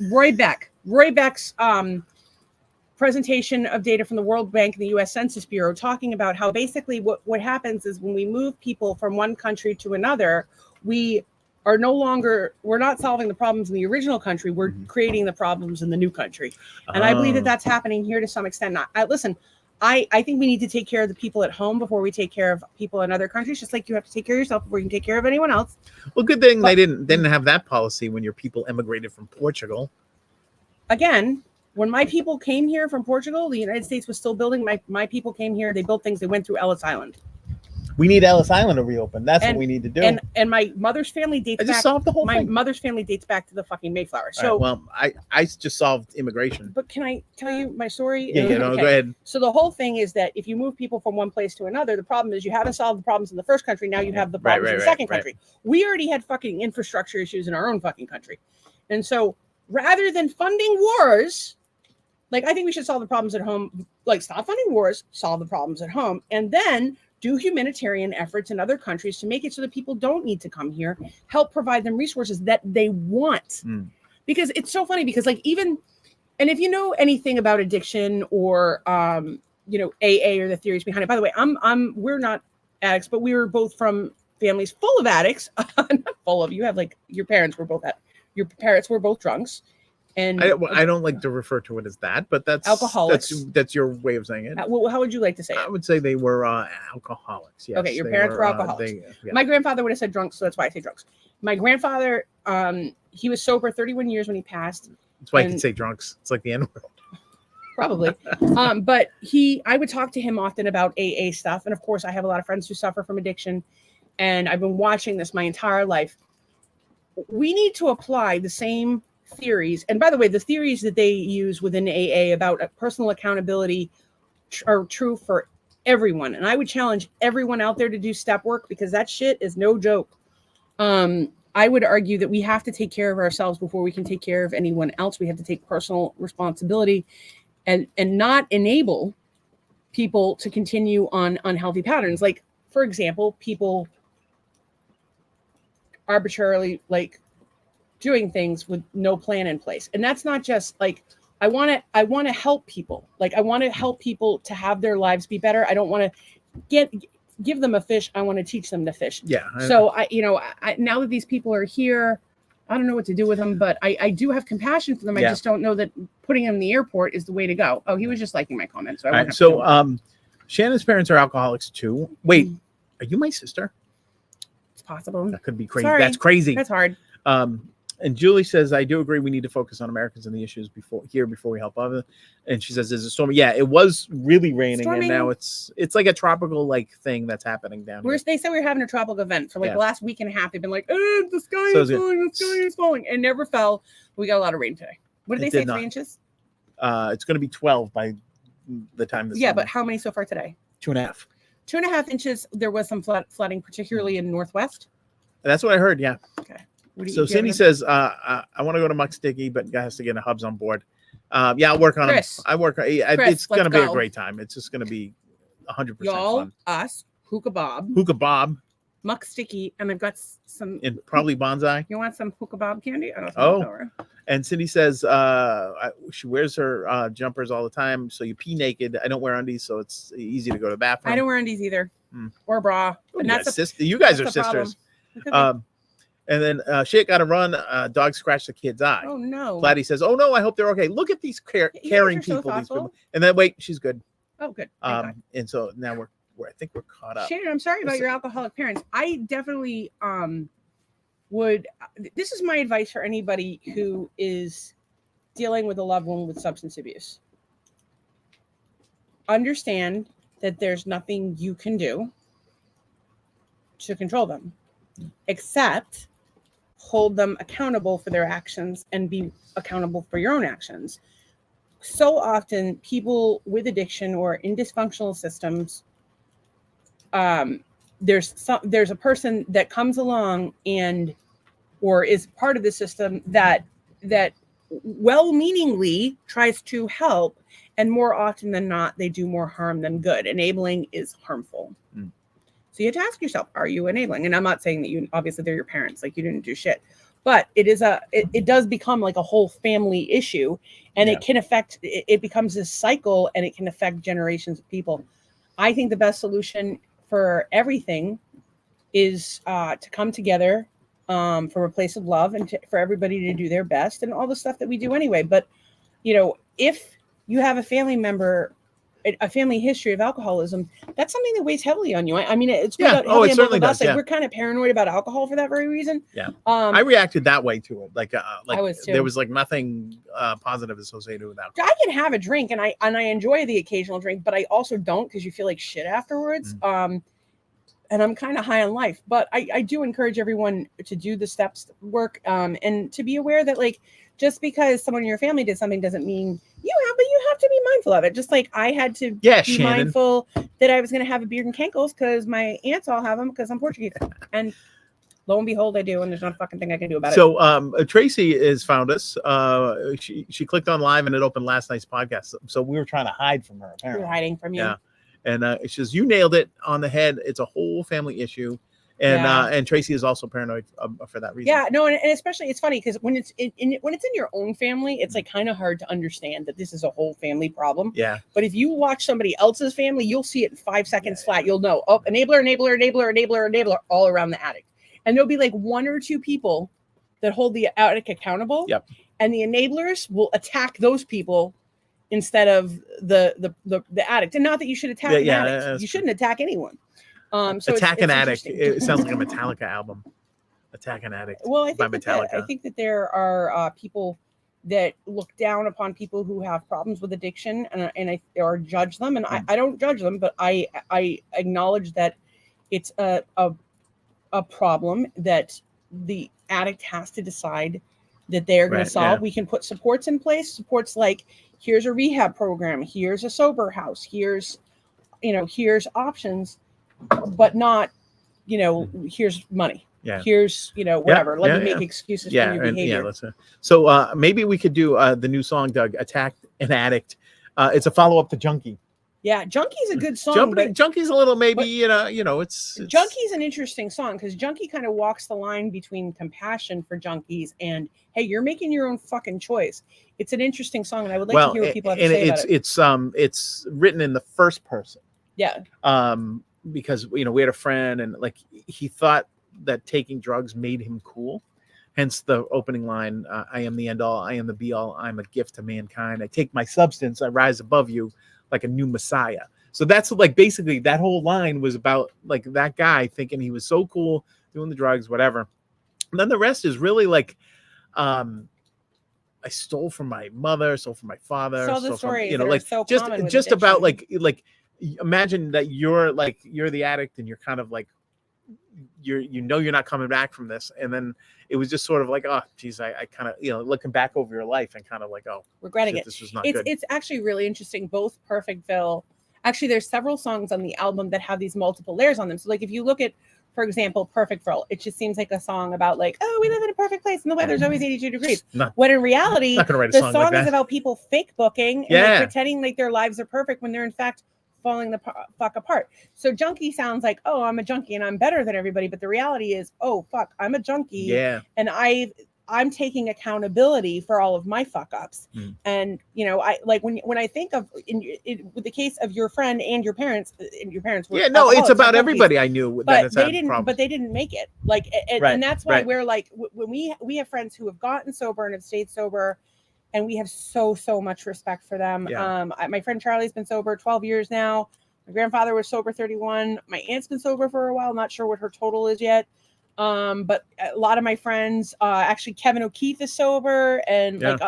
Roy Beck's presentation of data from the World Bank and the U.S. Census Bureau, talking about how basically what happens is when we move people from one country to another, we're not solving the problems in the original country. We're creating the problems in the new country. And I believe that that's happening here to some extent. I think we need to take care of the people at home before we take care of people in other countries, just like you have to take care of yourself before you can take care of anyone else. Well, good thing they didn't have that policy when your people emigrated from Portugal. Again, when my people came here from Portugal, the United States was still building. My people came here. They built things. They went through Ellis Island. We need Ellis Island to reopen. That's what we need to do. And my mother's family dates back. Solved the whole thing. My mother's family dates back to the fucking Mayflower. So, right, well, I just solved immigration. But can I tell you my story? Yeah, okay. Go ahead. So the whole thing is that if you move people from one place to another, the problem is you haven't solved the problems in the first country. Now you have the problems in the second country. We already had fucking infrastructure issues in our own fucking country. And so rather than funding wars, like, I think we should solve the problems at home. Like, stop funding wars, solve the problems at home, and then do humanitarian efforts in other countries to make it so that people don't need to come here, help provide them resources that they want. Because it's so funny because, like, and if you know anything about addiction or, AA or the theories behind it, by the way, we're not addicts, but we were both from families full of addicts. Not full of, you have like, your parents were both drunks. And I don't like to refer to it as that, but that's alcoholics. That's your way of saying it. How would you like to say it? I would say they were alcoholics. Yes. Okay, your parents were alcoholics. My grandfather would have said drunks, so that's why I say drunks. My grandfather, he was sober 31 years when he passed. That's why I can say drunks. It's like the N-word. Probably. But I would talk to him often about AA stuff. And of course, I have a lot of friends who suffer from addiction. And I've been watching this my entire life. We need to apply the same theories. And by the way, the theories that they use within AA about personal accountability are true for everyone. And I would challenge everyone out there to do step work because that shit is no joke. I would argue that we have to take care of ourselves before we can take care of anyone else. We have to take personal responsibility and not enable people to continue on unhealthy patterns. Like, for example, people arbitrarily doing things with no plan in place. And that's not just like, I want to help people. Like, I want to help people to have their lives be better. I don't want to give them a fish. I want to teach them to fish. Yeah. So I now that these people are here, I don't know what to do with them, but I do have compassion for them. Yeah. I just don't know that putting them in the airport is the way to go. Oh, he was just liking my comment. So Shannon's parents are alcoholics too. Wait, are you my sister? It's possible. That could be crazy. Sorry. That's crazy. That's hard. And Julie says, I do agree we need to focus on Americans and the issues before we help others. And she says, there's a storm. Yeah, it was really raining, and now it's like a tropical thing that's happening down here. They said we were having a tropical event for the last week and a half. They've been like, the sky is falling, the sky is falling. It never fell. We got a lot of rain today. What did they say, 3 inches? It's going to be 12 by the time this but how many so far today? 2.5. 2.5 inches. There was some flooding, particularly in Northwest. That's what I heard, yeah. Okay. So Cindy says, I want to go to Muck Sticky, but has to get a Hubs on board. I'll work on it. It's going to be a great time. It's just going to be 100% Y'all, fun. Us, Hookah Bob, Muck Sticky, and I've got some. And probably Bonsai. You want some Hookah Bob candy? I don't know. And Cindy says she wears her jumpers all the time, so you pee naked. I don't wear undies, so it's easy to go to the bathroom. I don't wear undies either, or bra. And you guys are sisters. And then shit got to run. Dog scratched the kid's eye. Oh no! Platy says, "Oh no, I hope they're okay. Look at these caring people. So these people." And then wait, she's good. Oh, good. And so now I think we're caught up. Shannon, I'm sorry about your alcoholic parents. I definitely would. This is my advice for anybody who is dealing with a loved one with substance abuse. Understand that there's nothing you can do to control them, except hold them accountable for their actions and be accountable for your own actions. So often people with addiction or in dysfunctional systems, there's a person that comes along or is part of the system that well-meaningly tries to help, and more often than not, they do more harm than good. Enabling is harmful. So you have to ask yourself, are you enabling? And I'm not saying that you, obviously they're your parents, like you didn't do shit, but it does become like a whole family issue, and Yeah. it can affect, it becomes this cycle, and it can affect generations of people. I think the best solution for everything is to come together from a place of love, and for everybody to do their best, and all the stuff that we do anyway. But, if you have a family member, a family history of alcoholism, that's something that weighs heavily on you. I mean, it's Yeah. heavily Oh, it on both certainly of us. does. Like, Yeah. we're kind of paranoid about alcohol for that very reason. Yeah. I I reacted that way to it. Like I was too. there was like nothing positive associated with alcohol. can have a drink, and I enjoy the occasional drink, but I also don't, because you feel like shit afterwards. And I'm kind of high on life, but I do encourage everyone to do the steps work, and to be aware that, like, just because someone in your family did something doesn't mean but you have to be mindful of it. Just like I had to be Shannon. mindful that I was going to have a beard and cankles because my aunts all have them because I'm Portuguese. And lo and behold, I do, and there's not a fucking thing I can do about it. So Tracy has found us. She clicked on live and it opened last night's podcast. So we were trying to hide from her. We're Apparently. hiding from you. Yeah. And she says, you nailed it on the head. It's a whole family issue. And Tracy is also paranoid for that reason. Yeah, no, and especially it's funny because when it's in your own family, it's like kind of hard to understand that this is a whole family problem. Yeah. But if you watch somebody else's family, you'll see it in 5 seconds flat. You'll know, oh, enabler, all around the addict. And there'll be like 1 or 2 people that hold the addict accountable. Yep. And the enablers will attack those people instead of the addict. And not that you should attack an addict. You shouldn't attack anyone. So Attack an Addict. It sounds like a Metallica album. Attack an Addict. Well, I by think Metallica. I think that there are people that look down upon people who have problems with addiction, or judge them. And I don't judge them, but I acknowledge that it's a problem that the addict has to decide that they're going to solve. Yeah. We can put supports in place. Supports like, here's a rehab program, here's a sober house, here's options, but not, here's money. Yeah. Here's, whatever. Let me make excuses for your and, behavior. So maybe we could do the new song, Doug, Attack an Addict. It's a follow-up to Junkie. Yeah, Junkie's a good song. Junkie's a little maybe, it's Junkie's an interesting song because Junkie kind of walks the line between compassion for junkies and, hey, you're making your own fucking choice. It's an interesting song, and I would like to hear what people have to say about it. It's written in the first person. Yeah. Because we had a friend, and like he thought that taking drugs made him cool. Hence the opening line, I am the end all, I am the be all, I'm a gift to mankind. I take my substance, I rise above you like a new Messiah. So that's like basically that whole line was about like that guy thinking he was so cool doing the drugs, whatever. And then the rest is really like, I stole from my mother, stole from my father. So the story, just about like imagine that you're the addict and you're kind of like, you're not coming back from this. And then it was just sort of like, oh geez, I kind of, looking back over your life and kind of like, oh, regretting it. This was not good. It's actually really interesting. Both Perfectville, actually there's several songs on the album that have these multiple layers on them. So like if you look at, for example, Perfectville, it just seems like a song about like, oh, we live in a perfect place and the weather's always 82 degrees. When in reality, the song is about people fake booking and like pretending like their lives are perfect when they're in fact falling the fuck apart. So Junkie sounds like, oh, I'm a junkie and I'm better than everybody, but the reality is, oh fuck, I'm a junkie, and I'm taking accountability for all of my fuck ups. And I like when I think of with the case of your friend and your parents were it's about everybody I knew, but they didn't make it, like, and that's why we're like, when we have friends who have gotten sober and have stayed sober, and we have so much respect for them. My friend Charlie's been sober 12 years now. My grandfather was sober 31. My aunt's been sober for a while. I'm not sure what her total is yet. But a lot of my friends, actually Kevin O'Keefe is sober, and I'm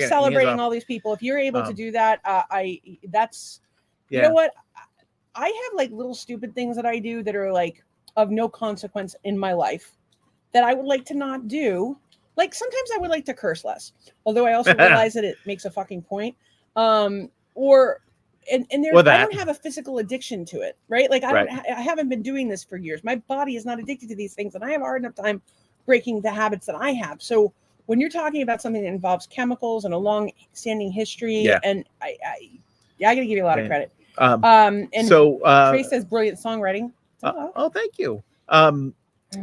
celebrating all these people. If you're able to do that, you know what? I have like little stupid things that I do that are like of no consequence in my life that I would like to not do. Like sometimes I would like to curse less, although I also realize that it makes a fucking point. I don't have a physical addiction to it, right? Like I haven't been doing this for years. My body is not addicted to these things, and I have a hard enough time breaking the habits that I have. So when you're talking about something that involves chemicals and a long-standing history, and I got to give you a lot of credit. And So Trace says brilliant songwriting. oh, thank you.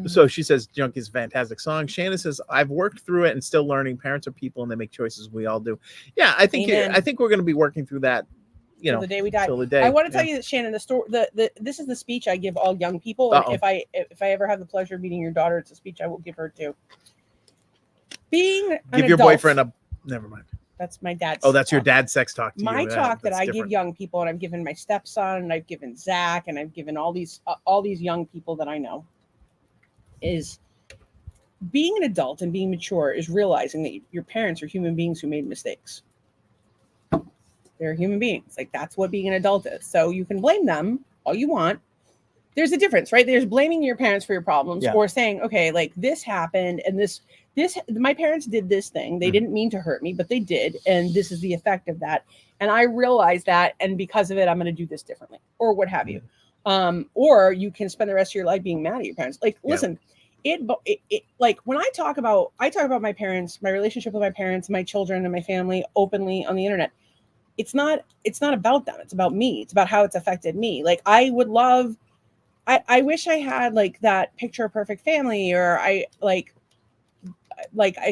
So she says Junkie is a fantastic song. Shannon says I've worked through it and still learning. Parents are people and they make choices. We all do. Yeah, I think Amen. I think we're going to be working through that. You Till know, the day we die. till the day. I want to tell you that, Shannon, the story, this is the speech I give all young people. And if I ever have the pleasure of meeting your daughter, it's a speech I will give her too. Being give your boyfriend a. Never mind. That's my dad's. Oh, that's your dad's sex talk to my you. talk that I different. give young people, and I've given my stepson, and I've given Zach, and I've given all these young people that I know, is being an adult and being mature is realizing that your parents are human beings who made mistakes. They're human beings. Like, that's what being an adult is. So you can blame them all you want. There's a difference, right? There's blaming your parents for your problems, or saying, okay, like this happened and this my parents did this thing. They didn't mean to hurt me, but they did. And this is the effect of that. And I realize that. And because of it, I'm going to do this differently, or what have you. Or you can spend the rest of your life being mad at your parents. Like, listen, it like when I talk about my parents, my relationship with my parents, my children, and my family openly on the internet. It's not about them. It's about me. It's about how it's affected me. Like, I wish I had like that picture perfect family, or I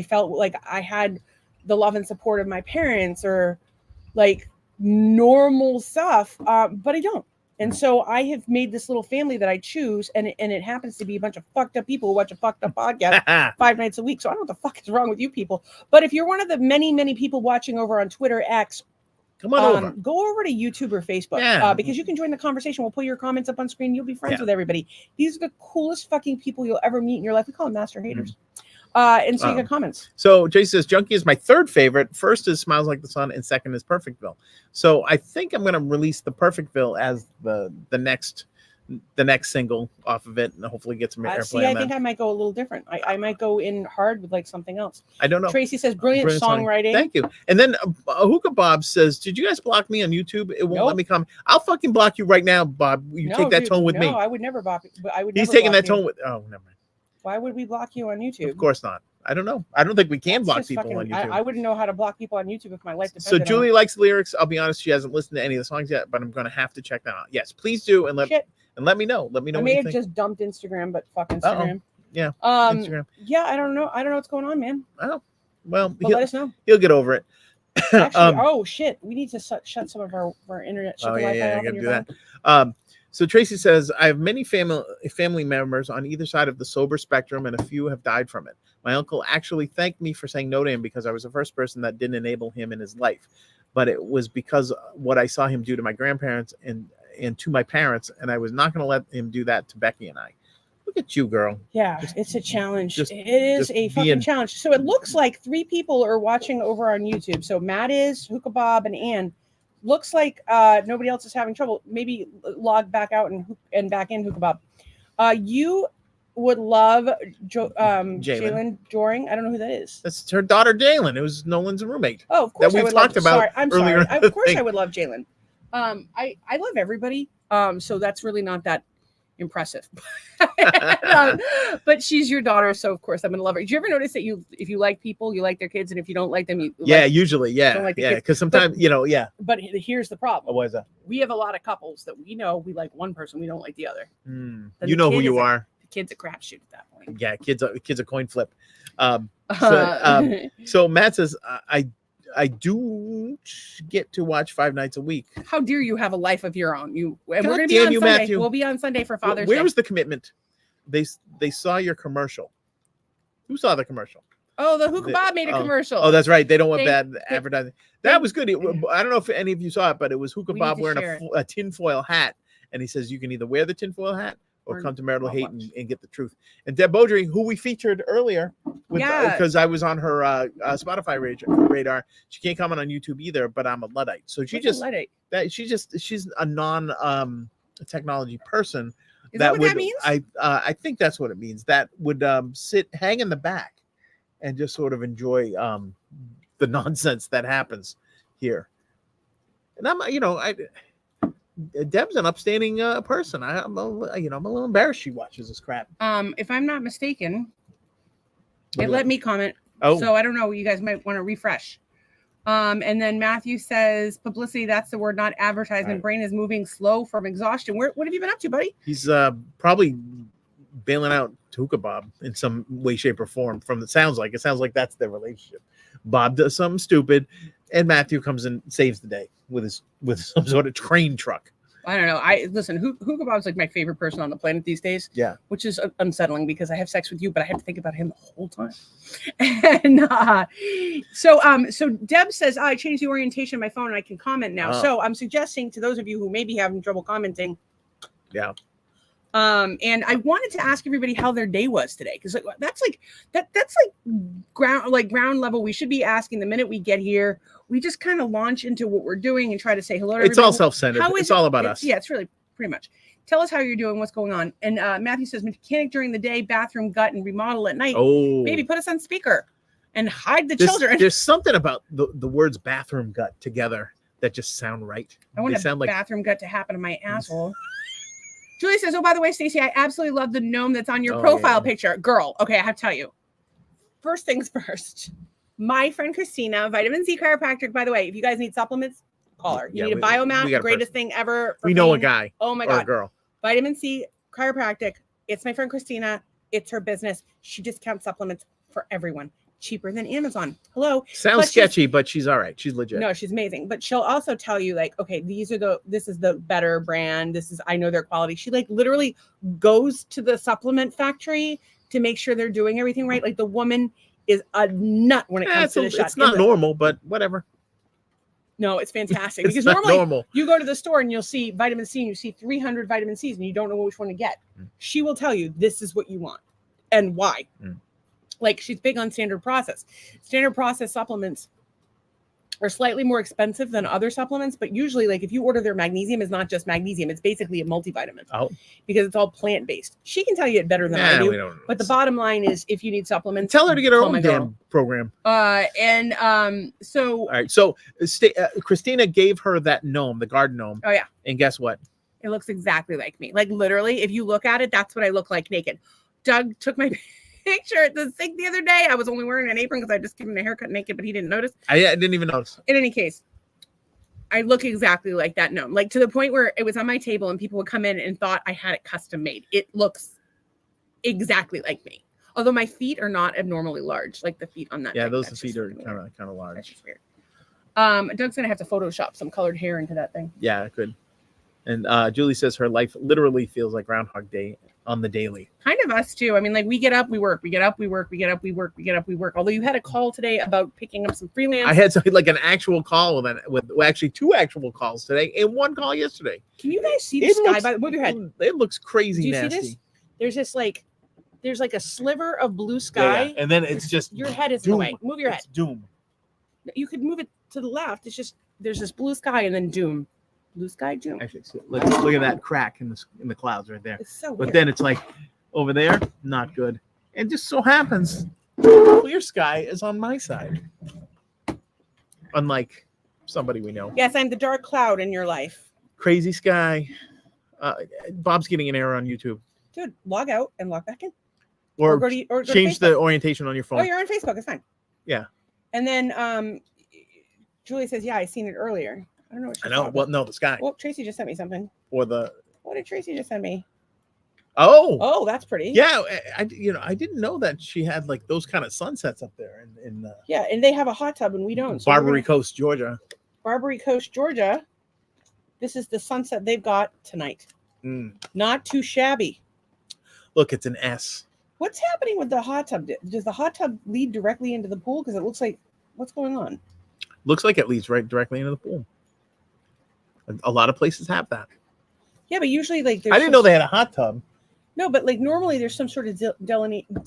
felt like I had the love and support of my parents, or like normal stuff. But I don't. And so I have made this little family that I choose, and it happens to be a bunch of fucked up people who watch a fucked up podcast 5 nights a week. So I don't know what the fuck is wrong with you people. But if you're one of the many, many people watching over on Twitter, X, come on over. Go over to YouTube or Facebook, because you can join the conversation. We'll put your comments up on screen. You'll be friends with everybody. These are the coolest fucking people you'll ever meet in your life. We call them master haters. And so you get comments. So Jay says Junkie is my third favorite. First is Smiles Like the Sun, and second is Perfectville. So I think I'm going to release the Perfectville as the next single off of it, and hopefully get some airplay. I think I might go a little different. I might go in hard with like something else. I don't know. Tracy says brilliant songwriting. Thank you. And then Hookah Bob says, did you guys block me on YouTube? It won't let me come. I'll fucking block you right now, Bob. You take that tone with me. No, I would never block. He's taking that tone with. Oh, never mind. Why would we block you on YouTube? Of course not. I don't know. I don't think we can block people on YouTube. I wouldn't know how to block people on YouTube if my life depended on it. So Julie on likes the lyrics. I'll be honest, she hasn't listened to any of the songs yet, but I'm going to have to check them out. Yes, please do, and let me know. Let me know. I may have just dumped Instagram, but fuck Instagram. Yeah. Instagram. Yeah, I don't know. I don't know what's going on, man. Oh, well, let us know. He'll get over it. Actually, oh shit, we need to shut some of our internet. Oh yeah, I gotta do that. So Tracy says, I have many family members on either side of the sober spectrum, and a few have died from it. My uncle actually thanked me for saying no to him because I was the first person that didn't enable him in his life. But it was because what I saw him do to my grandparents and to my parents, and I was not going to let him do that to Becky and I. Look at you, girl. Yeah, it's a challenge. It is a fucking challenge. So it looks like 3 people are watching over on YouTube. So Matt is, Hookah Bob, and Ann. Looks like nobody else is having trouble. Maybe log back out and back in, Hookah Bob. You would love Jalen Joring. I don't know who that is. That's her daughter, Jalen. It was Nolan's roommate. Oh, of course. That we talked about earlier. Sorry. Of course, I would love Jalen. I love everybody. So that's really not that impressive. But she's your daughter, so of course I'm gonna love her. Did you ever notice that if you like people, you like their kids, and if you don't like them, usually because sometimes But here's the problem. What is that? We have a lot of couples that we know we like one person, we don't like the other. You know who you are. The kid's a crapshoot at that point. Yeah, kids a coin flip. So Matt says I do get to watch 5 nights a week. How dare you have a life of your own? We're going to be on Sunday. Matthew. We'll be on Sunday for Father's Day. Where was the commitment? They saw your commercial. Who saw the commercial? Oh, the Hookah Bob made a commercial. Oh, that's right. They don't want bad advertising. That was good. I don't know if any of you saw it, but it was Hookah Bob wearing a tinfoil hat. And he says you can either wear the tinfoil hat or come to Marital Hate and get the truth. And Deb Beaudry, who we featured earlier, because I was on her Spotify radar. She can't comment on YouTube either, but I'm a Luddite. So she's a non technology person. Is that what that means? I think that's what it means. That would hang in the back and just sort of enjoy the nonsense that happens here. And Deb's an upstanding person. I'm a little embarrassed she watches this crap. If I'm not mistaken, it let me comment. Oh, so I don't know. You guys might want to refresh. And then Matthew says, publicity, that's the word, not advertisement. Right. Brain is moving slow from exhaustion. What have you been up to, buddy? He's probably bailing out Hookah Bob in some way, shape, or form. From it sounds like that's their relationship. Bob does something stupid, and Matthew comes and saves the day with some sort of train truck. I don't know. Listen, Hookah Bob's like my favorite person on the planet these days. Yeah. Which is unsettling because I have sex with you, but I have to think about him the whole time. And so Deb says, I changed the orientation of my phone and I can comment now. Oh. So I'm suggesting to those of you who may be having trouble commenting. Yeah. And I wanted to ask everybody how their day was today, because that's ground level. We should be asking the minute we get here. We just kind of launch into what we're doing and try to say hello to everybody. It's all self-centered. It's all about us. Yeah, it's really pretty much. Tell us how you're doing, what's going on. And Matthew says, mechanic during the day, bathroom gut, and remodel at night. Oh, Maybe put us on speaker and hide the children. There's something about the words bathroom gut together that just sound right. I want sound like bathroom gut to happen to my asshole. Julie says, oh, by the way, Stacey, I absolutely love the gnome that's on your profile picture. Girl, okay, I have to tell you. First things first. My friend Christina, Vitamin C Chiropractic, by the way, if you guys need supplements, call her. You need a Biomat, greatest thing ever. We know a guy. Oh my or God. a girl. Vitamin C Chiropractic. It's my friend Christina. It's her business. She discounts supplements for everyone. Cheaper than Amazon. Hello. Sounds sketchy, but she's all right. She's legit. No, she's amazing. But she'll also tell you, like, okay, this is the better brand. I know their quality. She like literally goes to the supplement factory to make sure they're doing everything right. Like the woman is a nut when it comes to this. It's not normal, but whatever. No, it's fantastic. It's because not normally you go to the store and you'll see vitamin C and you see 300 vitamin C's and you don't know which one to get. She will tell you this is what you want and why. Like she's big on standard process. Standard process supplements are slightly more expensive than other supplements, but usually like if you order their magnesium, it's not just magnesium, it's basically a multivitamin. Oh. Because it's all plant-based. She can tell you it better than I do. But the bottom line is if you need supplements, tell her to get her own damn program. So all right. So Christina gave her that gnome, the garden gnome. Oh yeah. And guess what? It looks exactly like me. Like literally, if you look at it, that's what I look like naked. Doug took my picture at the sink the other day. I was only wearing an apron because I just given him a haircut naked, but he didn't notice. I didn't even notice. In any case, I look exactly like that gnome, like to the point where it was on my table and people would come in and thought I had it custom made. It looks exactly like me. Although my feet are not abnormally large, like the feet on that. Yeah, those feet are kind of large. That's just weird. Doug's gonna have to Photoshop some colored hair into that thing. Yeah, I could. And Julie says her life literally feels like Groundhog Day on the daily. Kind of us too. I mean, like we get up, we work, we get up, we work, we get up, we work, we get up, we work. Although you had a call today about picking up some freelance. I had like an actual call with actually 2 actual calls today and 1 call yesterday. Can you guys see the sky? Move your head. It looks crazy. Do you nasty. see this? There's like a sliver of blue sky. Yeah. And then it's just your head is in the way. Move your head. It's doom. You could move it to the left. It's just there's this blue sky and then doom. Blue sky doom. Actually, look at that crack in the clouds right there. It's so weird. But then it's like over there, not good. And just so happens, clear sky is on my side. Unlike somebody we know. Yes, I'm the dark cloud in your life. Crazy sky. Bob's getting an error on YouTube. Dude, log out and log back in. Or change the orientation on your phone. Oh, you're on Facebook. It's fine. Yeah. And then Julie says, yeah, I seen it earlier. I don't know what I know. Well, no, the sky. Well, Tracy just sent me something. Or the. What did Tracy just send me? Oh, that's pretty. Yeah, I didn't know that she had like those kind of sunsets up there in yeah, and they have a hot tub and we don't. So Barbary Coast, Georgia. Barbary Coast, Georgia. This is the sunset they've got tonight. Not too shabby. Look, it's an S. What's happening with the hot tub? Does the hot tub lead directly into the pool? Because it looks like what's going on? Looks like it leads right directly into the pool. A lot of places have that. Yeah, but usually like I didn't know they had a hot tub. No, but like normally there's some sort of delineation.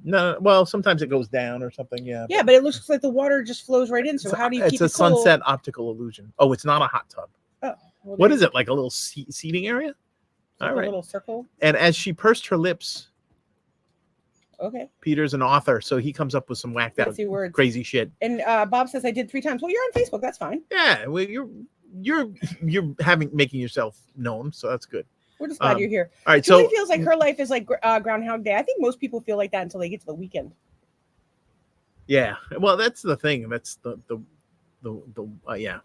No, well, sometimes it goes down or something. Yeah. Yeah, but it looks like the water just flows right in. So how do you keep it cool? It's a sunset optical illusion. Oh, it's not a hot tub. Oh. Well, what is it? Like a little seating area? All right. A little circle. And as she pursed her lips. Okay. Peter's an author, so he comes up with some whacked out crazy shit. And Bob says I did 3 times. Well, you're on Facebook. That's fine. Yeah, well, you're making yourself known, so that's good. We're just glad you're here. All right, Julie feels like her life is like Groundhog Day. I think most people feel like that until they get to the weekend. Yeah. Well, that's the thing. That's the yeah.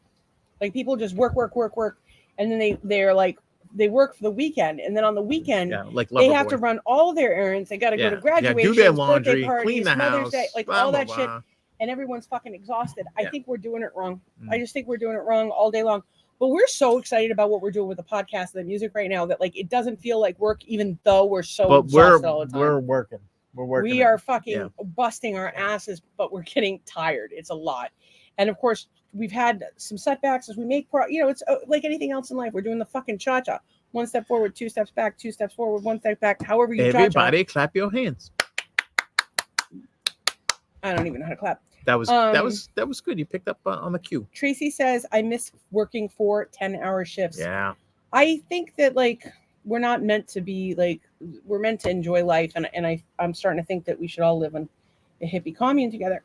Like people just work, and then they're like they work for the weekend, and then on the weekend Yeah, like they Loverboy. have to run all their errands. They got to go to do graduations, their birthday laundry, parties, clean the Mother's house, Day, like blah, all blah, that shit, blah. and everyone's fucking exhausted. I Yeah. think we're doing it wrong. Mm. I just think we're doing it wrong all day long. But we're so excited about what we're doing with the podcast and the music right now that like it doesn't feel like work, even though we're so But exhausted all the time. we're working. We're working. We are fucking Yeah. busting our asses, but we're getting tired. It's a lot. And of course, we've had some setbacks as we make it's like anything else in life. We're doing the fucking cha-cha. 1 step forward, 2 steps back, 2 steps forward, 1 step back. However you cha-cha. Everybody clap your hands. I don't even know how to clap. That was good. You picked up on the cue. Tracy says, I miss working 4 10-hour shifts. Yeah. I think that like we're not meant to be like we're meant to enjoy life, and I'm starting to think that we should all live in a hippie commune together.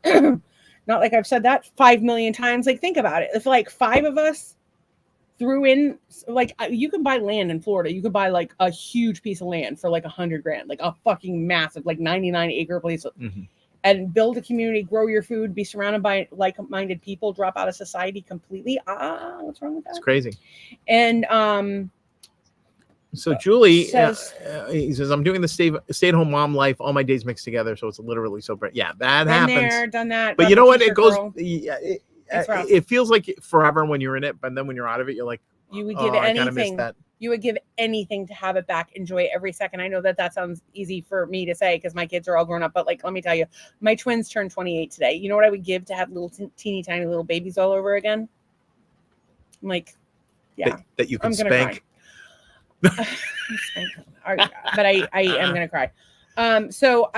Not like I've said that 5 million times. Like think about it. If like 5 of us threw in like you can buy land in Florida, you could buy like a huge piece of land for like $100,000, like a fucking massive like 99-acre place. Mm-hmm. And build a community, grow your food, be surrounded by like-minded people, drop out of society completely. What's wrong with that? It's crazy. And so Julie says, he says, I'm doing the stay-at-home mom life, all my days mixed together, so it's literally so bright. Yeah, that happens. Been there, done that. But you know what? It goes. Girl. Yeah, it feels like forever when you're in it, but then when you're out of it, you're like, you would give I kind of miss anything. that. You would give anything to have it back. Enjoy every second. I know that sounds easy for me to say because my kids are all grown up, but like, let me tell you, my twins turned 28 today. You know what I would give to have little teeny tiny little babies all over again? I'm like, yeah, that you can I'm gonna spank. Cry. But I am gonna cry. So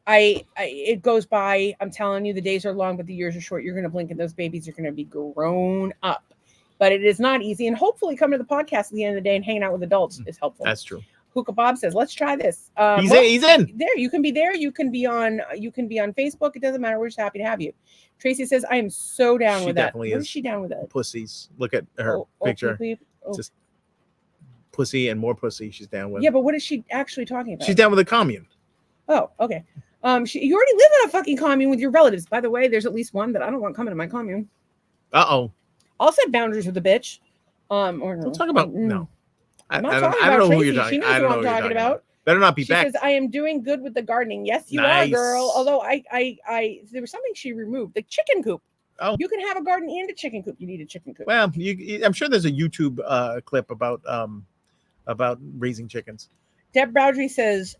it goes by. I'm telling you, the days are long, but the years are short. You're gonna blink, and those babies are gonna be grown up. But it is not easy, and hopefully, coming to the podcast at the end of the day and hanging out with adults is helpful. That's true. Hookah Bob says, "Let's try this." He's in. There, you can be there. You can be on. You can be on Facebook. It doesn't matter. We're just happy to have you. Tracy says, "I am so down with that." What is she down with that? Pussies. Look at her picture. Just pussy and more pussy. She's down with. Yeah, but what is she actually talking about? She's down with the commune. Oh, okay. You already live in a fucking commune with your relatives. By the way, there's at least one that I don't want coming to my commune. Uh-oh. I'll set boundaries with the bitch. Or no. Don't talk about no. I don't know who you're talking. She knows what I'm talking about. Better not be back. She says, I am doing good with the gardening. Yes, you are, girl. Although there was something she removed, the chicken coop. Oh, you can have a garden and a chicken coop. You need a chicken coop. Well, I'm sure there's a YouTube clip about raising chickens. Deb Bowdry says,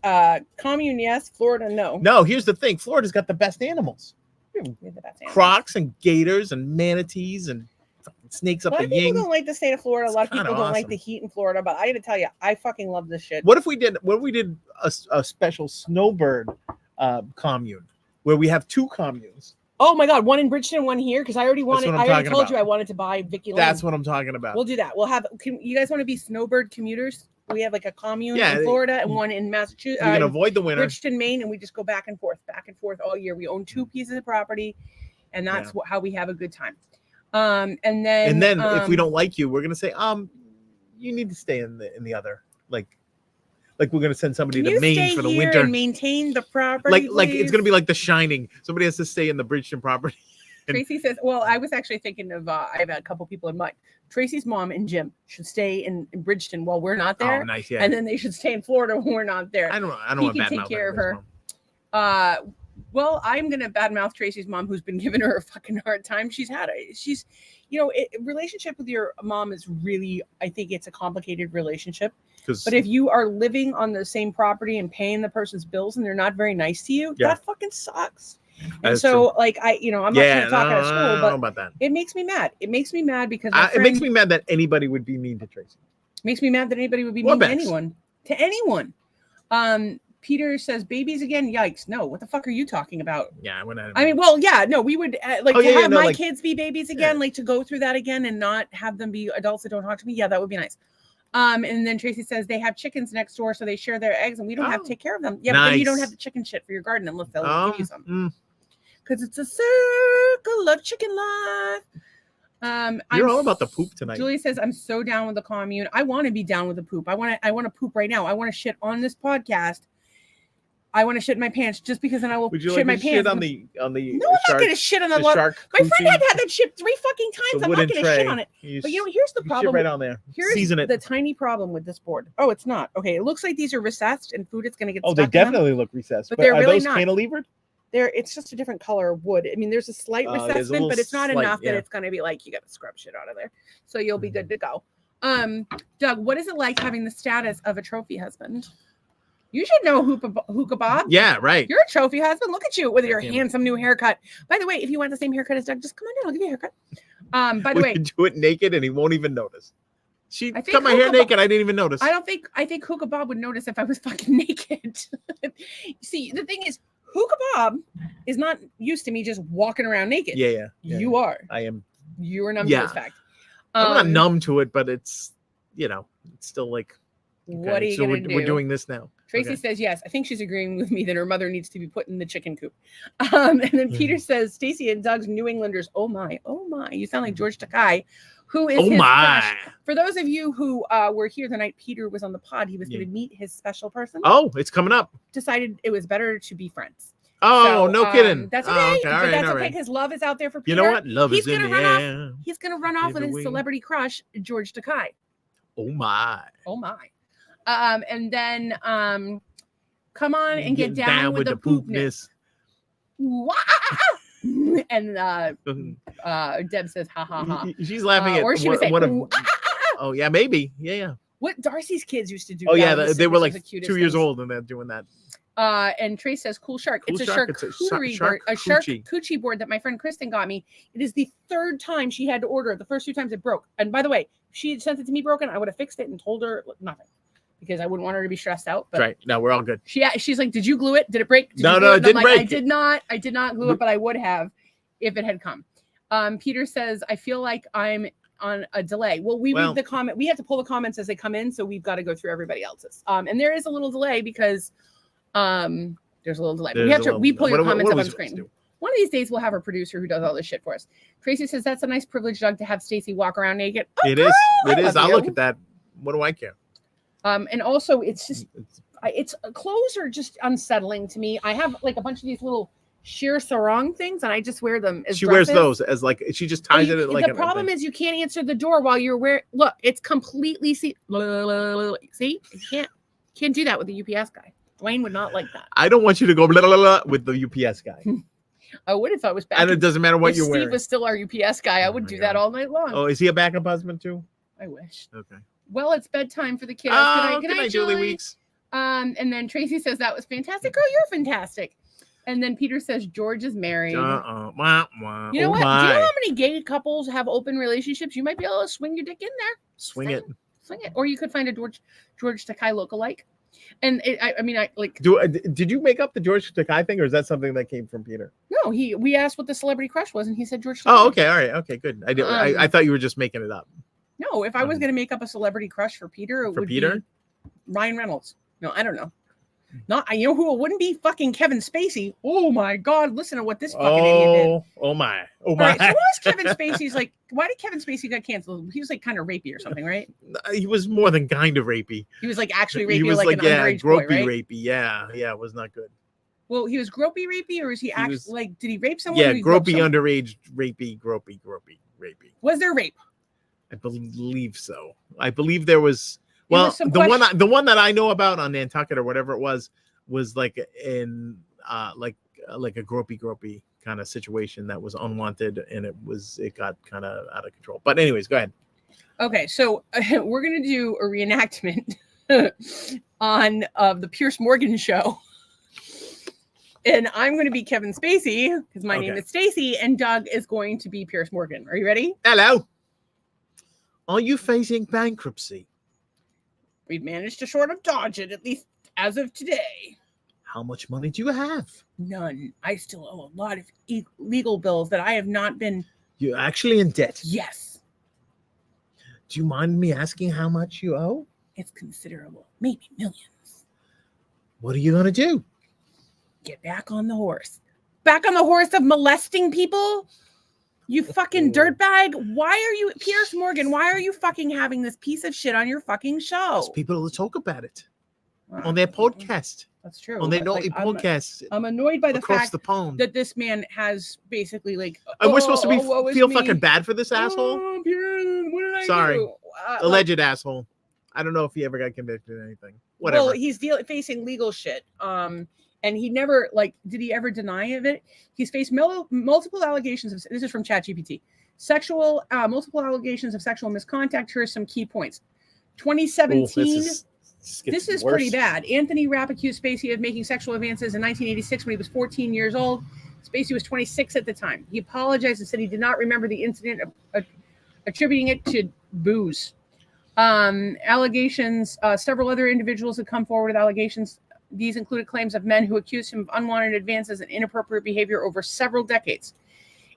commune, yes, Florida, no. No, here's the thing. Florida's got the best animals. Crocs and gators and manatees and snakes up the ying. A lot of people don't like the state of Florida. A lot of people don't like the heat in Florida, but I got to tell you, I fucking love this shit. What if we did a special snowbird commune where we have 2 communes? Oh my God, one in Bridgeton, one here, because I already wanted. I already told you I wanted to buy Vicky Lane. That's what I'm talking about. We'll do that. We'll have. You guys want to be snowbird commuters? We have like a commune in Florida and one in Massachusetts. You can avoid the winter. Bridgeton, Maine, and we just go back and forth all year. We own 2 pieces of property, and that's how we have a good time. And then if we don't like you, we're gonna say, you need to stay in the other, like we're gonna send somebody to Maine for the winter and maintain the property. Like it's gonna be like The Shining. Somebody has to stay in the Bridgeton property. Tracy says, well, I was actually thinking of I have a couple people in mind. Tracy's mom and Jim should stay in Bridgeton while we're not there. Oh, nice, yeah. And then they should stay in Florida when we're not there. I don't he want can bad take care of her. Well, I'm gonna badmouth Tracy's mom, who's been giving her a fucking hard time. Relationship with your mom is really, I think it's a complicated relationship. But if you are living on the same property and paying the person's bills and they're not very nice to you, that fucking sucks. And so, true. I'm not trying to talk out of school, but about that. It makes me mad. It makes me mad because it makes me mad that anybody would be mean to Tracy. Makes me mad that anybody would be mean to anyone. To anyone. Peter says, babies again, yikes. No, what the fuck are you talking about? Yeah, we would have my kids be babies again, like to go through that again and not have them be adults that don't talk to me. Yeah, that would be nice. And then Tracy says they have chickens next door, so they share their eggs and we don't have to take care of them. Yeah, but then you don't have the chicken shit for your garden unless they'll give you some. Because it's a circle of chicken life. You're all about the poop tonight. Julie says, I'm so down with the commune. I want to be down with the poop. I want to poop right now. I want to shit on this podcast I want to shit in my pants just because then I will Would you shit like my to pants. shit on the No, I'm shark? not gonna shit on the, shark? My friend coochie? had that shit 3 fucking times. The I'm not wooden gonna tray. shit on it. But you know, here's the you problem. shit right on there. Here's Season it. the tiny problem with this board. Oh, it's not. Okay, it looks like these are recessed and food is gonna get Oh, stuck they in them. definitely look recessed. But they're are really those not. cantilevered? It's just a different color of wood. I mean, there's a slight There's a recessment, little but it's not slight, enough yeah. that it's gonna be like you gotta scrub shit out of there. So you'll be good to go. Doug, what is it like having the status of a trophy husband? You should know Hookah Bob. Yeah, right. You're a trophy husband. Look at you with your Damn. handsome new haircut. By the way, if you want the same haircut as Doug, just come on down. I'll give you a haircut. By the we way, can do it naked and he won't even notice. She I think cut my hair Hookah naked. I didn't even notice. I think Hookah Bob would notice if I was fucking naked. See, the thing is, Hookah Bob is not used to me just walking around naked. Yeah. You are. I am. You are numb Yeah. to this fact. I'm not numb to it, but it's it's still like. What are you so gonna do? we're doing this now. Tracy Okay. says yes. I think she's agreeing with me that her mother needs to be put in the chicken coop. And then Peter says, Stacy and Doug's New Englanders. Oh my. You sound like George Takei, who is his crush. For those of you who were here the night Peter was on the pod, he was going to meet his special person. Oh, it's coming up. Decided it was better to be friends. Oh, So, no kidding. That's okay. Oh, okay. But All right, that's all okay right. because love is out there for Peter. You know what? Love He's is in gonna the run air. He's going to run off with his Everywhere. celebrity crush, George Takei. Oh my. Oh my. And then come on and get down with the poopness. Wah! And Deb says, ha ha ha. She's laughing at or she would say, what "Ooh, ah, ah, ah." Oh yeah, maybe. Yeah. What Darcy's kids used to do. Oh yeah, that was they were the like cutest 2 years things. old and they're doing that. And Trace says, cool shark. Cool It's a shark. It's a charcuterie shark board, a coochie. charcuterie board that my friend Kristen got me. It is the 3rd time she had to order it. The first 2 times it broke. And by the way, if she had sent it to me broken, I would have fixed it and told her nothing because I wouldn't want her to be stressed out. But Right. No, we're all good. she's like, did you glue it? Did it break? Did No, you glue no, it? it And didn't I'm like, break. I did not glue it, but I would have if it had come. Peter says, I feel like I'm on a delay. Well, we read the comment. We have to pull the comments as they come in, so we've got to go through everybody else's. And there is a little delay because there's a little delay. But we pull your comments up on screen. One of these days we'll have a producer who does all this shit for us. Tracy says that's a nice privilege, Doug, to have Stacy walk around naked. Oh, It girl, is. It I is. love I'll you. look at that. What do I care? And also it's just it's clothes are just unsettling to me. I have like a bunch of these little sheer sarong things, and I just wear them as She dresses. wears those as like she just ties it like. The problem is you can't answer the door while you're wearing. Look, it's completely see. You can't do that with the UPS guy. Dwayne would not like that. I don't want you to go blah, blah, blah, with the UPS guy. I would if I was back. And it doesn't matter what if you're Steve wearing. was still our UPS guy, I would my do God. that all night long. Oh, is he a backup husband too? I wish. Okay. Well, it's bedtime for the kiddos. Oh, Good night, Julie Julie. Weeks. And then Tracy says that was fantastic. Girl, you're fantastic. And then Peter says George is married. Wah, wah. You know Oh, what? Do you my. know how many gay couples have open relationships? You might be able to swing your dick in there. Swing it. Swing it. Or you could find a George Takei lookalike. And I like. Did you make up the George Takei thing, or is that something that came from Peter? No, we asked what the celebrity crush was, and he said George Takei. Oh, okay, all right, okay, good. I thought you were just making it up. No, if I was going to make up a celebrity crush for Peter, it would be Ryan Reynolds. No, I don't know. Not you know who it wouldn't be? Fucking Kevin Spacey. Oh my God! Listen to what this fucking idiot did. Oh my! Oh All my! right, so what was Kevin Spacey's like? Why did Kevin Spacey get canceled? He was like kind of rapey or something, right? He was more than kind of rapey. He was like actually rapey, He was like an underage boy, gropey right? rapey. Yeah, it was not good. Well, he was gropey rapey, or was he actually was- like? Did he rape someone? Yeah, or he groped gropey, someone? underage, rapey. Was there rape? I believe so. I believe there was. There Well, was some the one that I know about on Nantucket or whatever it was like in like a gropey kind of situation that was unwanted, and it got kind of out of control. But anyways, go ahead. Okay, so we're gonna do a reenactment on the Pierce Morgan show. And I'm going to be Kevin Spacey because my name is Stacy, and Doug is going to be Pierce Morgan. Are you ready? Hello. Are you facing bankruptcy? We've managed to sort of dodge it, at least as of today. How much money do you have? None. I still owe a lot of legal bills that I have not been. You're actually in debt. Yes, Do you mind me asking how much you owe? it's considerable, maybe millions. What are you going to do? Get back on the horse. Back on the horse of molesting people? You fucking dirtbag. Why are you, Pierce Morgan, why are you fucking having this piece of shit on your fucking show? There's people who talk about it on their podcast. That's true. Well, they but, don't like, eat podcasts I'm annoyed by the across fact the pond. that this man has basically like. And we're supposed to be woe is feel me. fucking bad for this asshole. Oh, Bjorn, what did I Sorry. do? Alleged asshole. I don't know if he ever got convicted of anything. Whatever. Well, he's facing legal shit. And he never did he ever deny of it? He's faced multiple allegations of this is from ChatGPT. Multiple allegations of sexual misconduct. Here are some key points. 2017. This is pretty bad. Anthony Rapp accused Spacey of making sexual advances in 1986 when he was 14 years old. Spacey was 26 at the time. He apologized and said he did not remember the incident, attributing it to booze. Allegations, several other individuals have come forward with allegations. These included claims of men who accused him of unwanted advances and inappropriate behavior over several decades.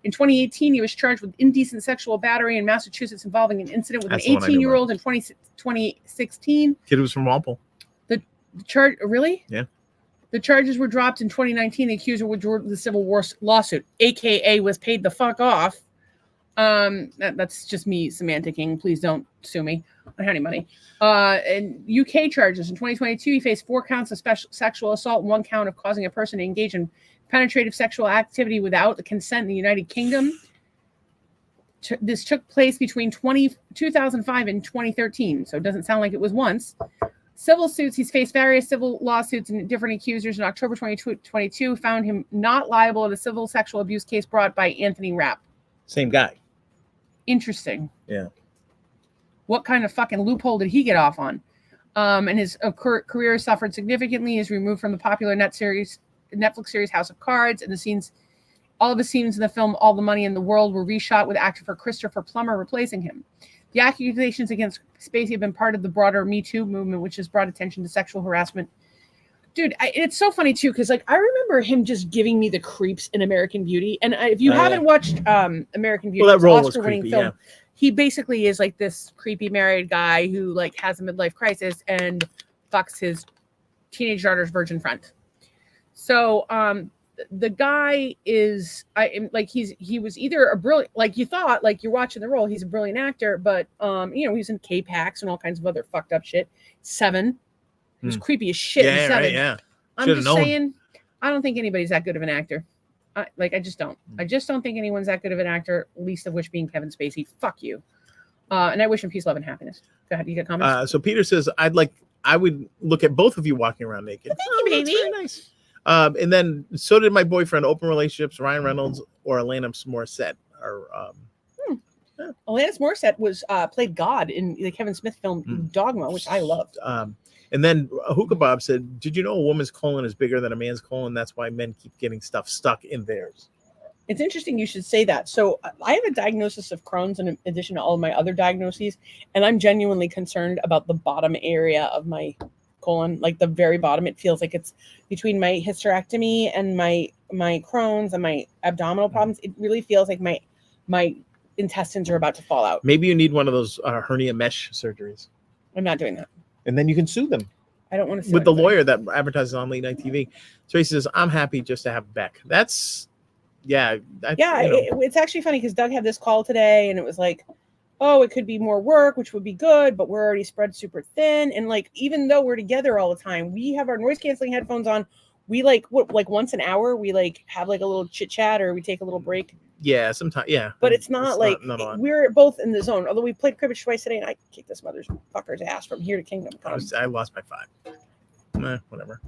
In 2018, he was charged with indecent sexual battery in Massachusetts involving an incident with That's an the one I knew 18-year-old in 2016. Kid was from Walpole. The charge, really? Yeah. The charges were dropped in 2019. The accuser withdrew the civil war lawsuit, aka was paid the fuck off. That's just me semanticing. Please don't sue me. I don't have any money. And UK charges in 2022, he faced 4 counts of sexual assault and 1 count of causing a person to engage in penetrative sexual activity without the consent in the United Kingdom. This took place between 2005 and 2013, so it doesn't sound like it was once. Civil suits, he's faced various civil lawsuits and different accusers. In October 2022, found him not liable in a civil sexual abuse case brought by Anthony Rapp. Same guy. Interesting. Yeah. What kind of fucking loophole did he get off on? And his career suffered significantly. He's removed from the popular Netflix series House of Cards, and all of the scenes in the film All the Money in the World were reshot with actor Christopher Plummer replacing him. The accusations against Spacey have been part of the broader Me Too movement, which has brought attention to sexual harassment. Dude, it's so funny too, because I remember him just giving me the creeps in American Beauty. And if you haven't watched American Beauty, well, that role was Oscar-winning creepy, film. yeah. He basically is like this creepy married guy who has a midlife crisis and fucks his teenage daughter's virgin friend. So the guy is he was either a brilliant, you thought, you're watching the role, he's a brilliant actor, but he's in K-Pax and all kinds of other fucked up shit. Seven. He was creepy as shit in Seven. Right, yeah. I'm just saying, I don't think anybody's that good of an actor. I just don't. I just don't think anyone's that good of an actor, least of which being Kevin Spacey. Fuck you. And I wish him peace, love, and happiness. Go ahead. You got comments? So Peter says, I would look at both of you walking around naked. Thank you, baby. That's very nice. And then so did my boyfriend. Open relationships, Ryan Reynolds or Alanis Morissette. Alanis Morissette was played God in the Kevin Smith film Dogma, which I loved. And then Hookah Bob said, did you know a woman's colon is bigger than a man's colon? That's why men keep getting stuff stuck in theirs. It's interesting you should say that. So I have a diagnosis of Crohn's in addition to all of my other diagnoses, and I'm genuinely concerned about the bottom area of my colon, the very bottom. It feels like it's between my hysterectomy and my Crohn's and my abdominal problems. It really feels like my intestines are about to fall out. Maybe you need one of those hernia mesh surgeries. I'm not doing that. And then you can sue them. I don't want to sue with anybody. The lawyer that advertises on late night TV. Tracy says, I'm happy just to have Beck. That's, it's actually funny because Doug had this call today and it was like, oh, it could be more work, which would be good, but we're already spread super thin. And even though we're together all the time, we have our noise canceling headphones on. We once an hour, we have a little chit chat or we take a little break. Yeah, sometimes, yeah. But it's not we're both in the zone. Although we played cribbage twice today and I kicked this motherfucker's ass from here to Kingdom Come. I lost by 5. Whatever.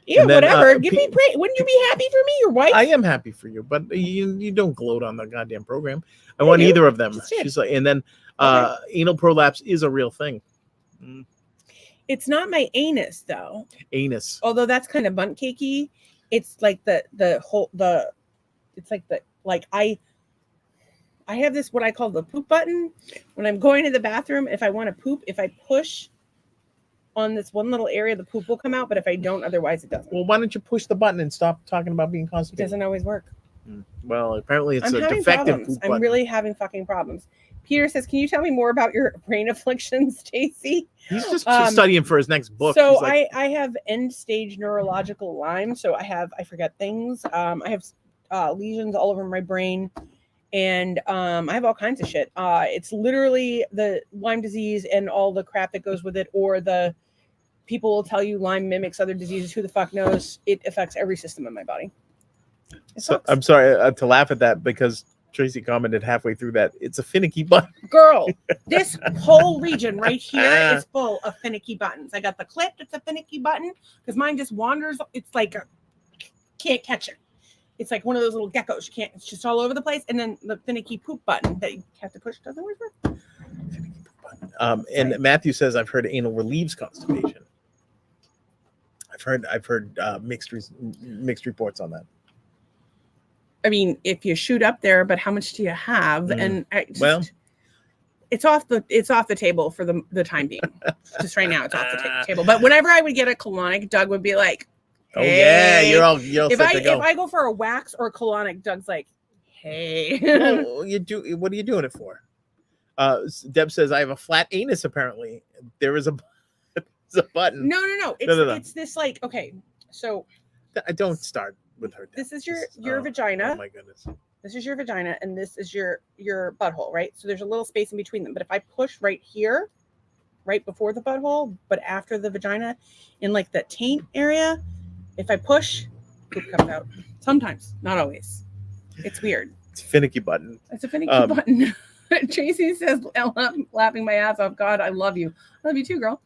Whatever. Give me break. Wouldn't you be happy for me, your wife? I am happy for you, but you don't gloat on the goddamn program. I want either of them. She's like, and then anal prolapse is a real thing. It's not my anus though. Anus. Although that's kind of bunt cakey. It's I have this what I call the poop button. When I'm going to the bathroom, if I want to poop, if I push on this one little area, the poop will come out. But if I don't, otherwise it doesn't. Well, why don't you push the button and stop talking about being constipated? It doesn't always work. Well, apparently it's a defective poop button. I'm really having fucking problems. Peter says, can you tell me more about your brain afflictions, Stacy? He's just studying for his next book. So I have end-stage neurological Lyme. So I forget things. I have lesions all over my brain. And I have all kinds of shit. It's literally the Lyme disease and all the crap that goes with it, or the people will tell you Lyme mimics other diseases. Who the fuck knows? It affects every system in my body. It So sucks. I'm sorry to laugh at that because Tracy commented halfway through that it's a finicky button. Girl, this whole region right here is full of finicky buttons. I got the clip that's a finicky button because mine just wanders. It's like can't catch it. It's like one of those little geckos. You can't. It's just all over the place. And then the finicky poop button that you have to push doesn't work. And Matthew says I've heard anal relieves constipation. I've heard mixed reports on that. I mean, if you shoot up there, but how much do you have? And it's off the table for the time being. Just right now, it's off the table. But whenever I would get a colonic, Doug would be like, "Oh yeah, you're all if I go for a wax or a colonic, Doug's like, hey." Well, what are you doing it for? Deb says I have a flat anus. Apparently, there is a button. No. It's this like, okay, so I don't start with her. This is your vagina. Oh my goodness. This is your vagina, and this is your butthole, right? So there's a little space in between them. But if I push right here, right before the butthole, but after the vagina, in like the taint area, if I push, poop comes out. Sometimes, not always. It's weird. It's a finicky button. It's a finicky button. Tracy says, laughing my ass off. God, I love you. I love you too, girl.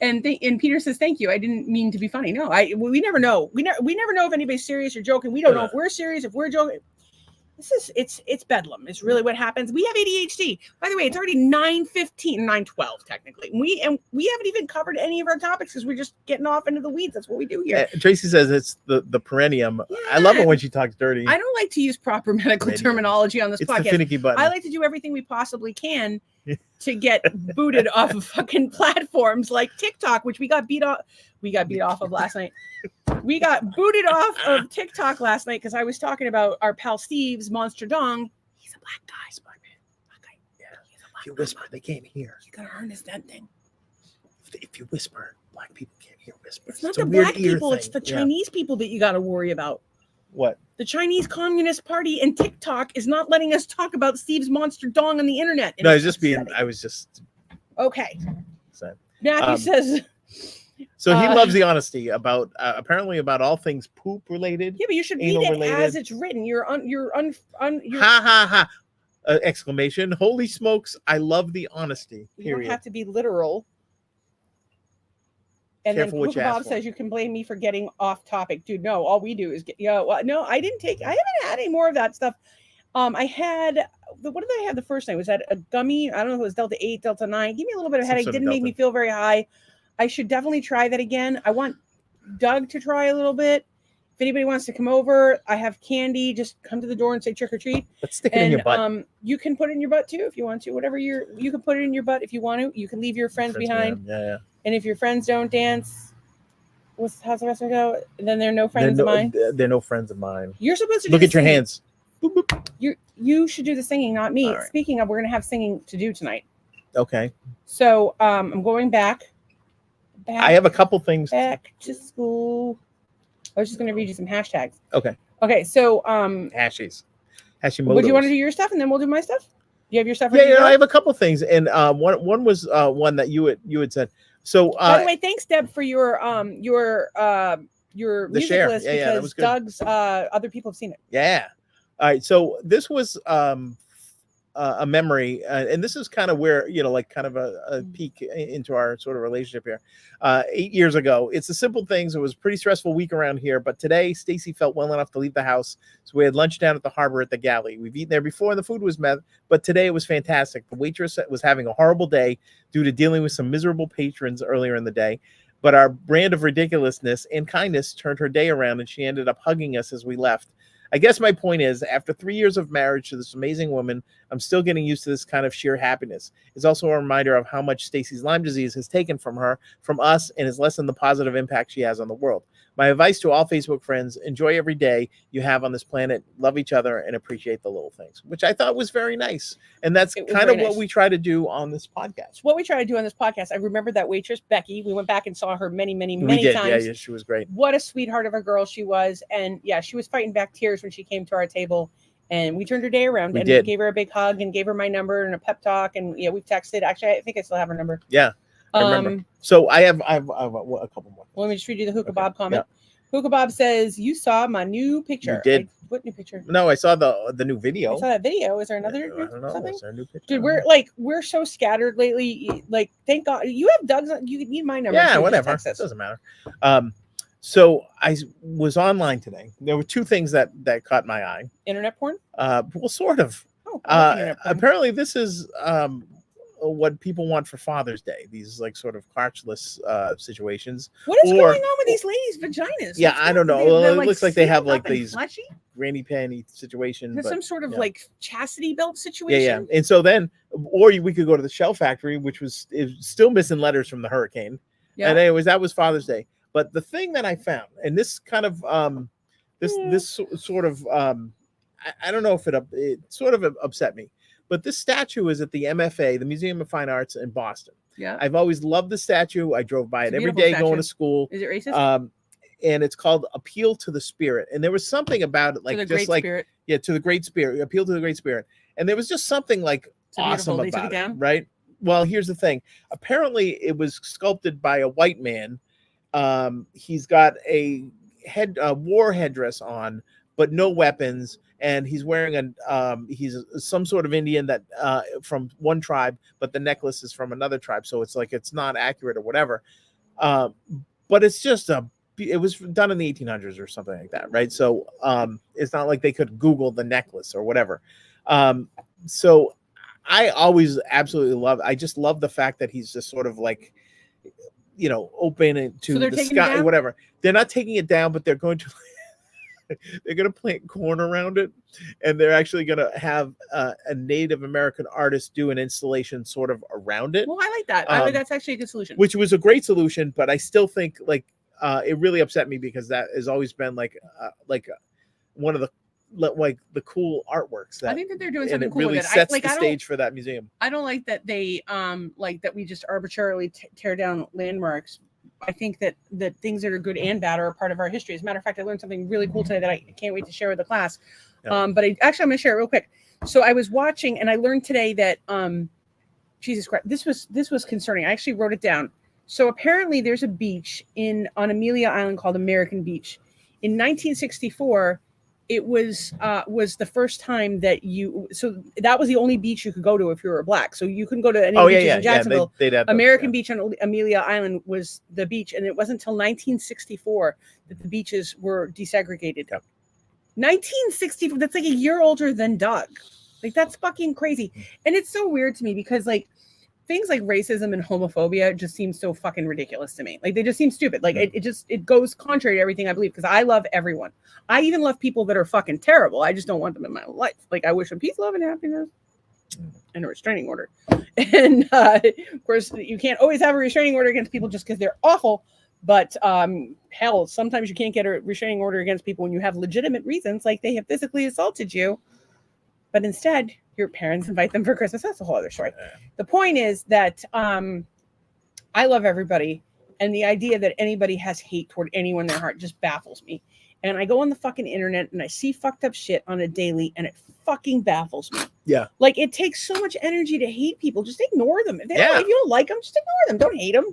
And Peter says, thank you. I didn't mean to be funny. No, we never know. We never know if anybody's serious or joking. We don't know if we're serious, if we're joking. It's bedlam. It's really what happens. We have ADHD. By the way, it's already 9:15, 9:12 technically. We haven't even covered any of our topics because we're just getting off into the weeds. That's what we do here. Tracy says it's the perineum. Yeah. I love it when she talks dirty. I don't like to use proper medical terminology on this podcast. It's the finicky button. I like to do everything we possibly can to get booted off of fucking platforms like TikTok, which we got beat off of last night. We got booted off of TikTok last night because I was talking about our pal Steve's Monster Dong. He's a black guy. He's a black man. Black guy. Yeah. If you whisper, they can't hear. You gotta harness that thing. If you whisper, black people can't hear whispers. It's not the black people, it's the Chinese people that you gotta worry about. What? The Chinese Communist Party and TikTok is not letting us talk about Steve's Monster Dong on the internet. No, I was just okay. So, Matthew says. So he loves the honesty about apparently about all things poop related. Yeah, but you should read it as it's written. You're ha ha ha! Exclamation! Holy smokes! I love the honesty. You don't have to be literal. And Careful then Bob says you can blame me for getting off topic, dude. No, all we do is get. Yeah, well, no, I haven't had any more of that stuff. I had what did I have the first night? Was that a gummy? I don't know if it was Delta 8, Delta 9. Give me a little bit of headache. Didn't make me feel very high. I should definitely try that again. I want Doug to try a little bit. If anybody wants to come over, I have candy. Just come to the door and say trick or treat. Let's stick it in your butt. You can put it in your butt too if you want to. Whatever you can put it in your butt if you want to. You can leave your friends behind. Yeah. And if your friends don't dance, how's the rest of it go? Then they're no friends of mine. They're no friends of mine. You're supposed to look at your hands. Boop, boop. You should do the singing, not me. Right. Speaking of, we're gonna have singing to do tonight. Okay. So I'm going back. I have a couple things. Back to school. I was just going to read you some hashtags. Okay. So Hashimoto's. Would you want to do your stuff and then we'll do my stuff? Do you have your stuff? Yeah, I have a couple things, and one was one that you had said. So by the way, thanks Deb for your music share. list because that was good. Doug's other people have seen it. Yeah. All right. So this was a memory, and this is kind of where kind of a peek into our sort of relationship here. 8 years ago, it's the simple things. It was a pretty stressful week around here, but today Stacy felt well enough to leave the house, so we had lunch down at the harbor at the galley. We've eaten there before, and the food was but today it was fantastic. The waitress was having a horrible day due to dealing with some miserable patrons earlier in the day, but our brand of ridiculousness and kindness turned her day around, and she ended up hugging us as we left. I guess my point is, after 3 years of marriage to this amazing woman, I'm still getting used to this kind of sheer happiness. It's also a reminder of how much Stacy's Lyme disease has taken from her, from us, and has lessened the positive impact she has on the world. My advice to all Facebook friends: enjoy every day you have on this planet, love each other, and appreciate the little things, which I thought was very nice. And that's kind of what we try to do on this podcast. What we try to do on this podcast. I remember that waitress, Becky. We went back and saw her many times. Yeah, she was great. What a sweetheart of a girl she was. And yeah, she was fighting back tears when she came to our table. And we turned her day around. We gave her a big hug and gave her my number and a pep talk. And yeah, we've texted. Actually, I think I still have her number. Yeah. I remember. So I have a couple more. Let me just read you the Hookah Okay, Bob comment. Hookah Bob says, "You saw my new picture." You did. What new picture? No, I saw the new video. I saw that video. Is there another I don't know. something? Is there a new picture? Dude, we're so scattered lately. Like, thank God you have Doug's. You need my number. Yeah, too, just whatever. text It us. doesn't matter. So I was online today. There were two things that caught my eye. Internet porn. Well, sort of. Oh, I like internet porn. Apparently, this is what people want for Father's Day. These like sort of crotchless situations. What is going on with these ladies' vaginas? Yeah, I don't know. It looks like they have like sealed up and these fleshy? granny panty situation. There's but- some sort of yeah. like chastity belt situation. Yeah. And so then, we could go to the Shell Factory, which is still missing letters from the hurricane. Yeah. And anyways, that was Father's Day. But the thing that I found, and this kind of this sort of I don't know if it sort of upset me, but this statue is at the MFA, the Museum of Fine Arts in Boston. Yeah. I've always loved the statue. I drove by It's it a every beautiful day going statue. to school. Is it racist? And it's called Appeal to the Spirit. And there was something about it, like to the just Great like Spirit. yeah, to the Great Spirit, Appeal to the Great Spirit. And there was just something like So awesome beautiful. They took about it it, down? right? Well, here's the thing. Apparently, it was sculpted by a white man. He's got a war headdress on, but no weapons, and he's wearing he's some sort of Indian that from one tribe, but the necklace is from another tribe, so it's like it's not accurate or whatever. But it's just it was done in the 1800s or something like that, right? So it's not like they could Google the necklace or whatever. So I always absolutely I just love the fact that he's just sort of like, open to So they're the taking it sky, down? whatever. They're not taking it down, but they're going to they're going to plant corn around it, and they're actually going to have a Native American artist do an installation sort of around it, Well, I like that. I think that's actually a good solution. which was a great solution. But I still think it really upset me because that has always been like one of the cool artworks that I think that they're doing and something it cool really with it. sets I the don't stage for that museum. I don't like that they like that we just arbitrarily tear down landmarks. I think that things that are good and bad are a part of our history. As a matter of fact, I learned something really cool today that I can't wait to share with the class. Yeah. But I'm going to share it real quick. So I was watching and I learned today that Jesus Christ, this was concerning. I actually wrote it down. So apparently there's a beach on Amelia Island called American Beach. In 1964, it was the first time that that was the only beach you could go to if you were black. So you couldn't go to any beaches in Jacksonville. They'd have American Beach on Amelia Island was the beach, and it wasn't until 1964 that the beaches were desegregated. Yep. 1964, that's like a year older than Doug. Like, that's fucking crazy. And it's so weird to me because like things like racism and homophobia just seem so fucking ridiculous to me. Like, they just seem stupid. Like, it goes contrary to everything I believe, because I love everyone. I even love people that are fucking terrible. I just don't want them in my life. Like, I wish them peace, love, and happiness, and a restraining order. And of course, you can't always have a restraining order against people just because they're awful. But hell, sometimes you can't get a restraining order against people when you have legitimate reasons, like they have physically assaulted you. But instead, your parents invite them for Christmas. That's a whole other story. The point is that I love everybody. And the idea that anybody has hate toward anyone in their heart just baffles me. And I go on the fucking internet and I see fucked up shit on a daily, and it fucking baffles me. Yeah. Like, it takes so much energy to hate people. Just ignore them. If you don't like them, just ignore them. Don't hate them.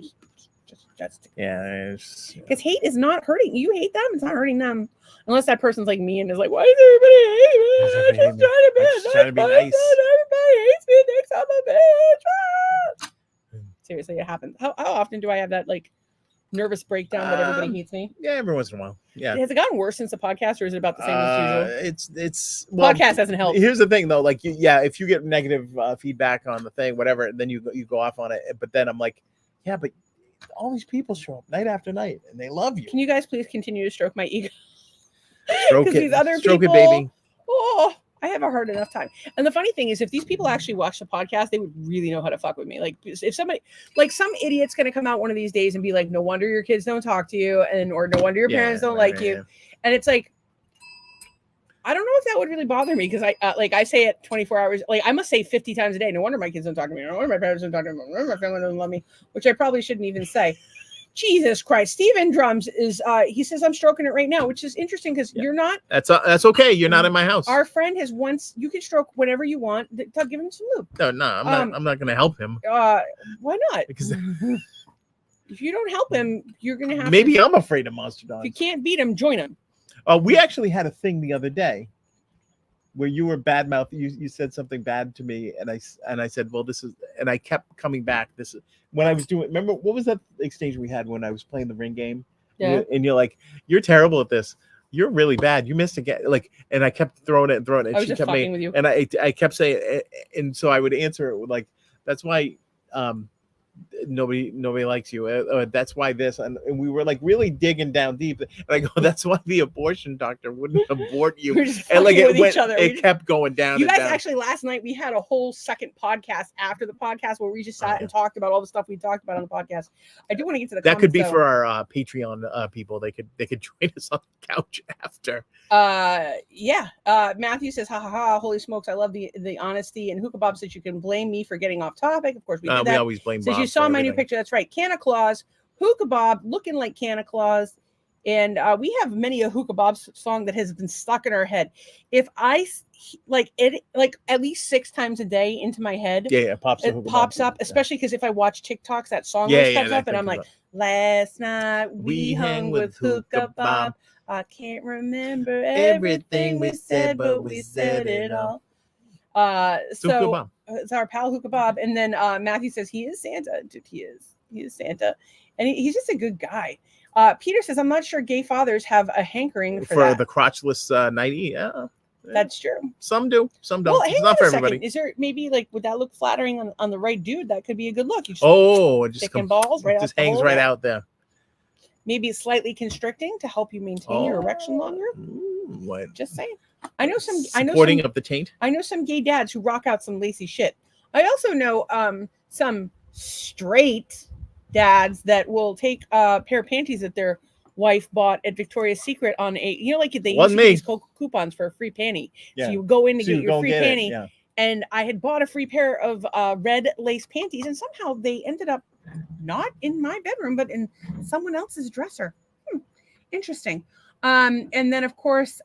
Just because hate is not hurting you. Hate them, it's not hurting them. Unless that person's like me and is like, why does everybody hate me? I'm just trying to be nice. Everybody hates me. Thinks I'm a bitch. Ah! Seriously, it happens. How often do I have that like nervous breakdown that everybody hates me? Yeah, every once in a while. Yeah. Has it gotten worse since the podcast, or is it about the same as usual? It's well, podcast hasn't helped. Here's the thing though, like if you get negative feedback on the thing, whatever, then you go off on it. But then I'm like, yeah, but all these people show up night after night and they love you. Can you guys please continue to stroke my ego? Stroke it, these other stroke people, it, baby. Oh, I have a hard enough time. And the funny thing is, if these people actually watch the podcast, they would really know how to fuck with me. Like, if somebody, like some idiot's going to come out one of these days and be like, no wonder your kids don't talk to you, or no wonder your parents don't like you. And it's like, I don't know if that would really bother me, because I say it 24 hours. Like, I must say 50 times a day, no wonder my kids don't talk to me. No wonder my parents don't talk to me. No wonder my family doesn't love me, which I probably shouldn't even say. Jesus Christ. Steven Drums is he says I'm stroking it right now, which is interesting because you're not. That's okay. You're not in my house. Our friend has once. You can stroke whenever you want. Give him some lube. No, I'm not gonna help him. Why not? Because if you don't help him, you're gonna have. Maybe I'm afraid of monster dogs. If you can't beat him, join him. We actually had a thing the other day where you were badmouth. You said something bad to me, and I said, well, this is, and I kept coming back. This is when I was doing. Remember what was that exchange we had when I was playing the ring game? Yeah. And you're like, you're terrible at this. You're really bad. You missed again. Like, and I kept throwing it and throwing it. And I was she just kept fucking with you. And I kept saying, and so I would answer it with like, that's why nobody likes you. That's why this, and we were like really digging down deep. And I go, that's why the abortion doctor wouldn't abort you. We're just And like fucking it with each other. it kept going down. You and guys down. actually last night we had a whole second podcast after the podcast where we just sat and talked about all the stuff we talked about on the podcast. I do want to get to the that could be comments, for our Patreon people. They could join us on the couch after. Matthew says, ha ha ha, holy smokes, I love the honesty. And Hookah Bob says you can blame me for getting off topic. Of course we did that. We always blame Says Bob you saw for my new everything. picture. That's right. Canna Claus, Hookah Bob looking like Canna Claus. And we have many a Hookah Bob song that has been stuck in our head. If I like it, like at least 6 times a day into my head, it pops up, especially because if I watch TikToks, that song comes up, and I'm like, last night we hung with Hookah Bob. I can't remember everything we said, but we said it all. So it's our pal Hookah Bob. And then Matthew says he is Santa. Dude, he is Santa. And he's just a good guy. Peter says, I'm not sure gay fathers have a hankering for the crotchless nightie. Yeah, that's true. Some do, some don't. Well, it's not for everybody. Second. Is there maybe like, would that look flattering on the right dude? That could be a good look. You just sticking balls right just hangs right out there. Maybe it's slightly constricting to help you maintain your erection longer. What? Just saying. I know some of the taint. I know some gay dads who rock out some lacy shit. I also know some straight dads that will take a pair of panties that their wife bought at Victoria's Secret on like they used to get these coupons for a free panty. Yeah. So you go in to get your free panty. Yeah. And I had bought a free pair of red lace panties, and somehow they ended up not in my bedroom, but in someone else's dresser. Interesting. And then of course,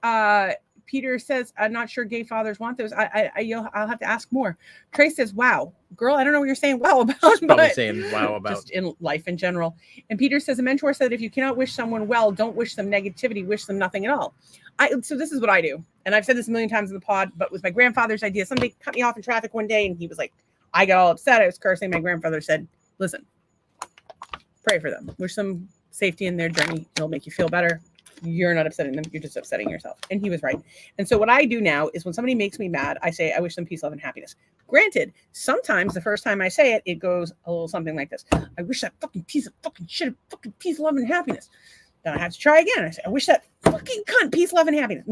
Peter says, I'm not sure gay fathers want those. I'll have to ask more. Trey says, wow, girl, I don't know what you're saying wow about. She's probably saying wow about. Just in life in general. And Peter says, a mentor said, if you cannot wish someone well, don't wish them negativity, wish them nothing at all. So this is what I do. And I've said this a million times in the pod, but with my grandfather's idea, somebody cut me off in traffic one day and he was like, I got all upset. I was cursing. My grandfather said, listen, pray for them. Wish them safety in their journey. It'll make you feel better. You're not upsetting them. You're just upsetting yourself. And he was right. And so what I do now is when somebody makes me mad, I say, I wish them peace, love, and happiness. Granted, sometimes the first time I say it, it goes a little something like this. I wish that fucking piece of fucking shit, fucking peace, love, and happiness. Then I have to try again. I say, I wish that fucking cunt, peace, love, and happiness.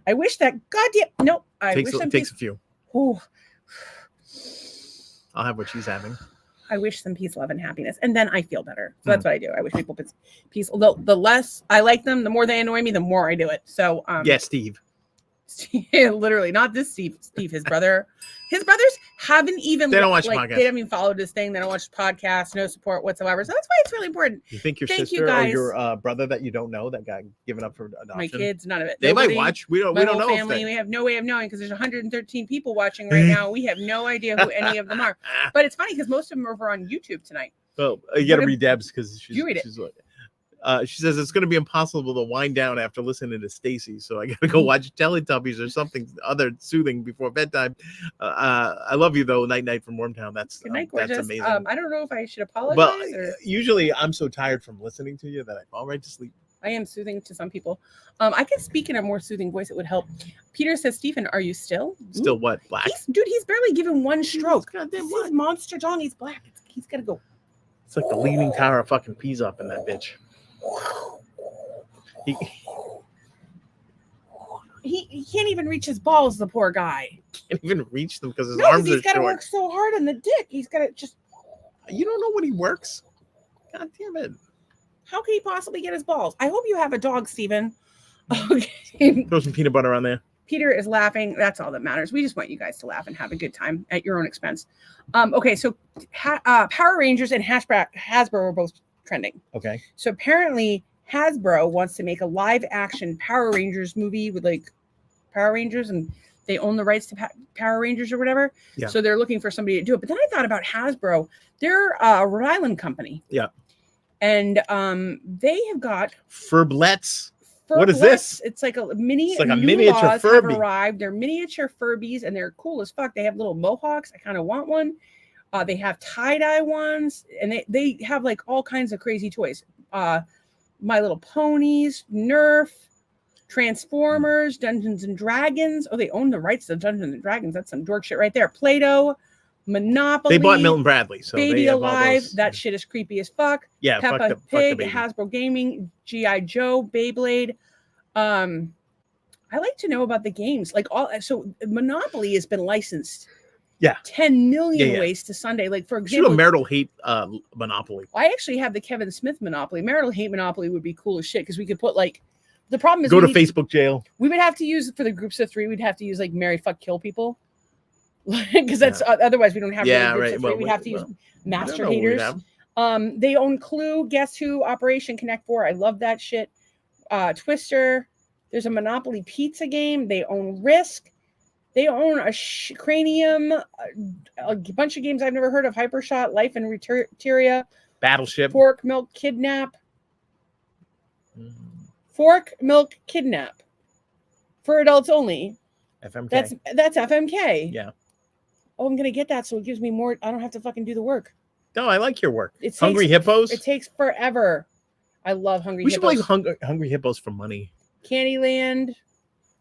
I wish that goddamn, nope. Takes a few. Oh. I'll have what she's having. I wish them peace, love, and happiness. And then I feel better. So that's what I do. I wish people peace. The less I like them, the more they annoy me, the more I do it. So Steve. Literally, not this Steve, his brother. His brothers haven't even they don't watch podcasts. They haven't even followed this thing. They don't watch podcasts, no support whatsoever. So that's why it's really important. You think your sister or your brother that you don't know that got given up for adoption? My kids, none of it. They might watch. We don't know. Family, we have no way of knowing because there's 113 people watching right now. We have no idea who any of them are. But it's funny because most of them are over on YouTube tonight. Well, you got to read Deb's because she's. You read it. She says it's going to be impossible to wind down after listening to Stacy, so I got to go watch Teletubbies or something other soothing before bedtime. I love you though. Night from Wormtown. That's good night, that's amazing. I don't know if I should apologize. Well, usually I'm so tired from listening to you that I fall right to sleep. I am soothing to some people. I can speak in a more soothing voice. It would help. Peter says, Stephen, are you still? Still what? Black? He's barely given one stroke. This is monster dog. He's black. He's got to go. It's like the Leaning Tower of fucking peas up in that bitch. He can't even reach his balls, the poor guy. Can't even reach them because his arms are short. He's got to work so hard on the dick. He's got to just... You don't know what he works? God damn it. How can he possibly get his balls? I hope you have a dog, Steven. Okay. Throw some peanut butter on there. Peter is laughing. That's all that matters. We just want you guys to laugh and have a good time at your own expense. Okay, so Power Rangers and Hasbro were both trending. Okay. So apparently Hasbro wants to make a live action Power Rangers movie with like Power Rangers, and they own the rights to Power Rangers or whatever. Yeah. So they're looking for somebody to do it. But then I thought about Hasbro. They're a Rhode Island company. Yeah. And they have got Furblets. What is this? It's like a mini. It's like a new miniature laws Furby. have arrived. They're miniature Furbies, and they're cool as fuck. They have little mohawks. I kind of want one. They have tie-dye ones, and they have like all kinds of crazy toys. My Little Ponies, Nerf, Transformers, Dungeons and Dragons. Oh, they own the rights to Dungeons and Dragons. That's some dork shit right there. Play-Doh, Monopoly. They bought Milton Bradley, so Baby they have all Alive. those. That shit is creepy as fuck. Yeah, fuck Peppa the Pig, baby. Hasbro Gaming, G.I. Joe, Beyblade. I like to know about the games. Like so Monopoly has been licensed. Yeah. 10 million Yeah. ways to Sunday. Like for You should have example, marital hate Monopoly. I actually have the Kevin Smith Monopoly. Marital hate Monopoly would be cool as shit because we could put like the problem is Go to we need- Facebook jail. we would have to use for the groups of 3. We'd have to use like marry, fuck, kill people, because that's otherwise we don't have Yeah, really groups right. of 3. Well, we'd have to use I don't master know what we'd haters. have. They own Clue, Guess Who, Operation Connect 4. I love that shit. Twister. There's a Monopoly pizza game. They own Risk. They own a Cranium, a bunch of games I've never heard of. Hypershot, Life and Reteria, Battleship. Fork, Milk, Kidnap. Mm, Fork, Milk, Kidnap. For adults only. FMK. That's FMK. Yeah. Oh, I'm gonna get that so it gives me more. I don't have to fucking do the work. No, I like your work. It Hungry takes, Hippos. It takes forever. I love Hungry We should play Hippos. Hungry Hippos for money. Candyland.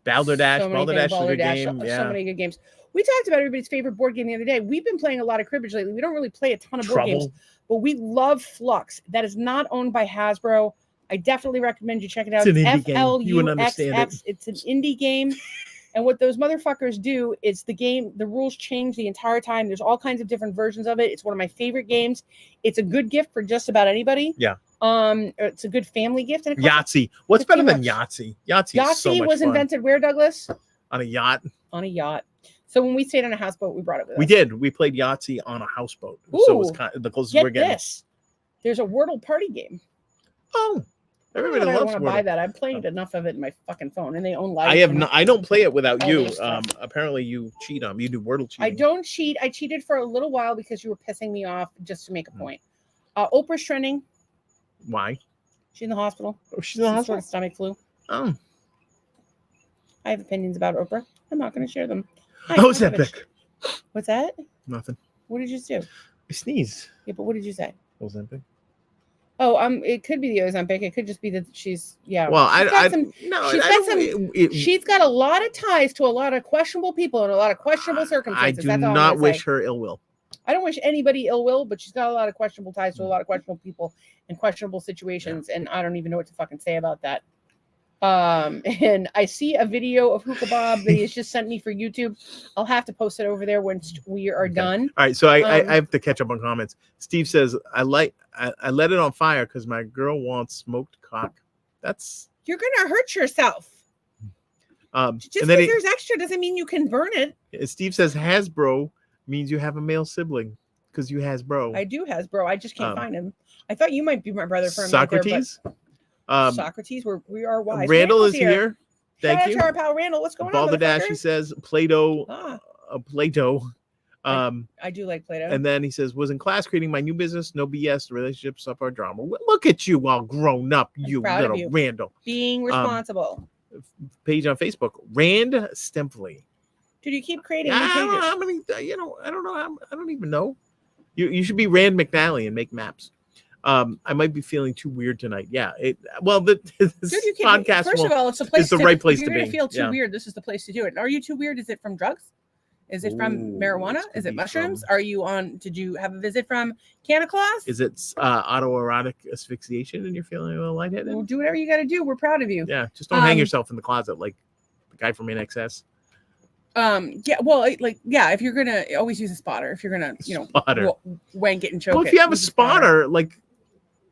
Balderdash. So many Balderdash things, is a good Balderdash, game. so Yeah. many good games. We talked about everybody's favorite board game the other day. We've been playing a lot of cribbage lately. We don't really play a ton of board games, Trouble. but we love Flux. That is not owned by Hasbro. I definitely recommend you check it out. It's an indie game. You wouldn't understand FLUXX. It's an indie game. And what those motherfuckers do is the rules change the entire time. There's all kinds of different versions of it. It's one of my favorite games. It's a good gift for just about anybody. Yeah. It's a good family gift. And it costs Yahtzee. What's better than $15. Yahtzee? Yahtzee is so Yahtzee much was fun. invented where, Douglas? On a yacht. On a yacht. So when we stayed on a houseboat, we brought it with We us. did. We played Yahtzee on a houseboat. So it was Ooh. kind of the closest Get we're getting. this. There's a Wordle party game. Oh, everybody I loves want to buy Wordle. that. I've played enough of it in my fucking phone, and they own live. I have no, I don't play it without all you. their stuff. Apparently you cheat on me. You do Wordle cheating. I don't cheat. I cheated for a little while because you were pissing me off just to make a point. Oprah's trending. Why? She's in the hospital. Oh, she's in the Some sort hospital. of stomach flu. Oh, I have opinions about Oprah. I'm not going to share them. Hi, how's son that of a bitch. pick? What's that? Nothing. What did you do? I sneezed. Yeah, but what did you say? Ozempic. Oh, it could be the Ozempic. It could just be that she's Well, She's got I some- no, she's I got don't- she's got a lot of ties to a lot of questionable people and a lot of questionable I circumstances. do That's all I'm not gonna wish say. her ill will. I don't wish anybody ill will, but she's got a lot of questionable ties to a lot of questionable people and questionable situations, and I don't even know what to fucking say about that. And I see a video of Hookah Bob that he has just sent me for YouTube. I'll have to post it over there once we are done. All right, so I Um, have to catch up on comments. Steve says I let it on fire because my girl wants smoked cock. That's You're gonna hurt yourself. Just and then because there's extra doesn't mean you can burn it. Steve says Hasbro means you have a male sibling because you Hasbro. I do Hasbro. I just can't Um, find him. I thought you might be my brother for a minute there, but Socrates. Socrates, we are wise. Randall Randall's is here. Shout Thank out you. to our pal Randall. What's going on? Balderdash, he motherfucker? says Play-Doh, Ah, Play-Doh. I do like Play-Doh. And then he says, was in class creating my new business, no BS, relationships up our drama. Look at you all grown up, you proud of little you. Randall. Being responsible. Page on Facebook, Rand Stempfley. Dude, you keep creating I new don't know pages. how many, I don't know. I don't even know. You should be Rand McNally and make maps. I might be feeling too weird tonight. Yeah. This Dude, you can't. podcast First will- of all, it's a place. is the right place if you're to gonna be. feel too Yeah. weird, this is the place to do it. Are you too weird? Is it from drugs? Is it from Ooh, marijuana? this could Is it be mushrooms? from- Are you on? Did you have a visit from Santa Claus? Is it autoerotic asphyxiation and you're feeling a little lightheaded? Well, do whatever you got to do. We're proud of you. Yeah. Just don't hang Um, yourself in the closet like the guy from NXS. Yeah. Well, if you're gonna always use a spotter. If you're gonna, Spotter. wank it and choke it. Well, if you have a use spotter, like,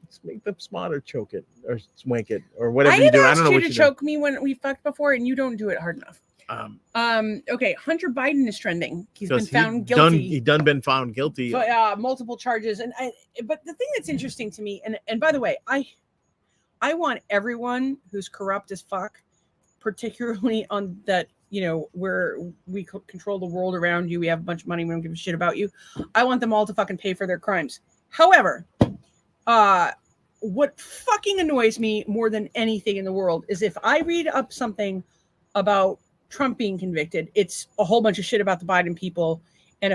let's make the spotter choke it or swank it or whatever I you have do. I asked don't know you what to you do. choke me when we fucked before, and you don't do it hard enough. Okay, Hunter Biden is trending. He's been because found guilty. He done been found guilty. But multiple charges. But the thing that's interesting to me, and by the way, I want everyone who's corrupt as fuck, particularly on that, where we control the world around you, we have a bunch of money, we don't give a shit about you. I want them all to fucking pay for their crimes. However, what fucking annoys me more than anything in the world is if I read up something about Trump being convicted, it's a whole bunch of shit about the Biden people. And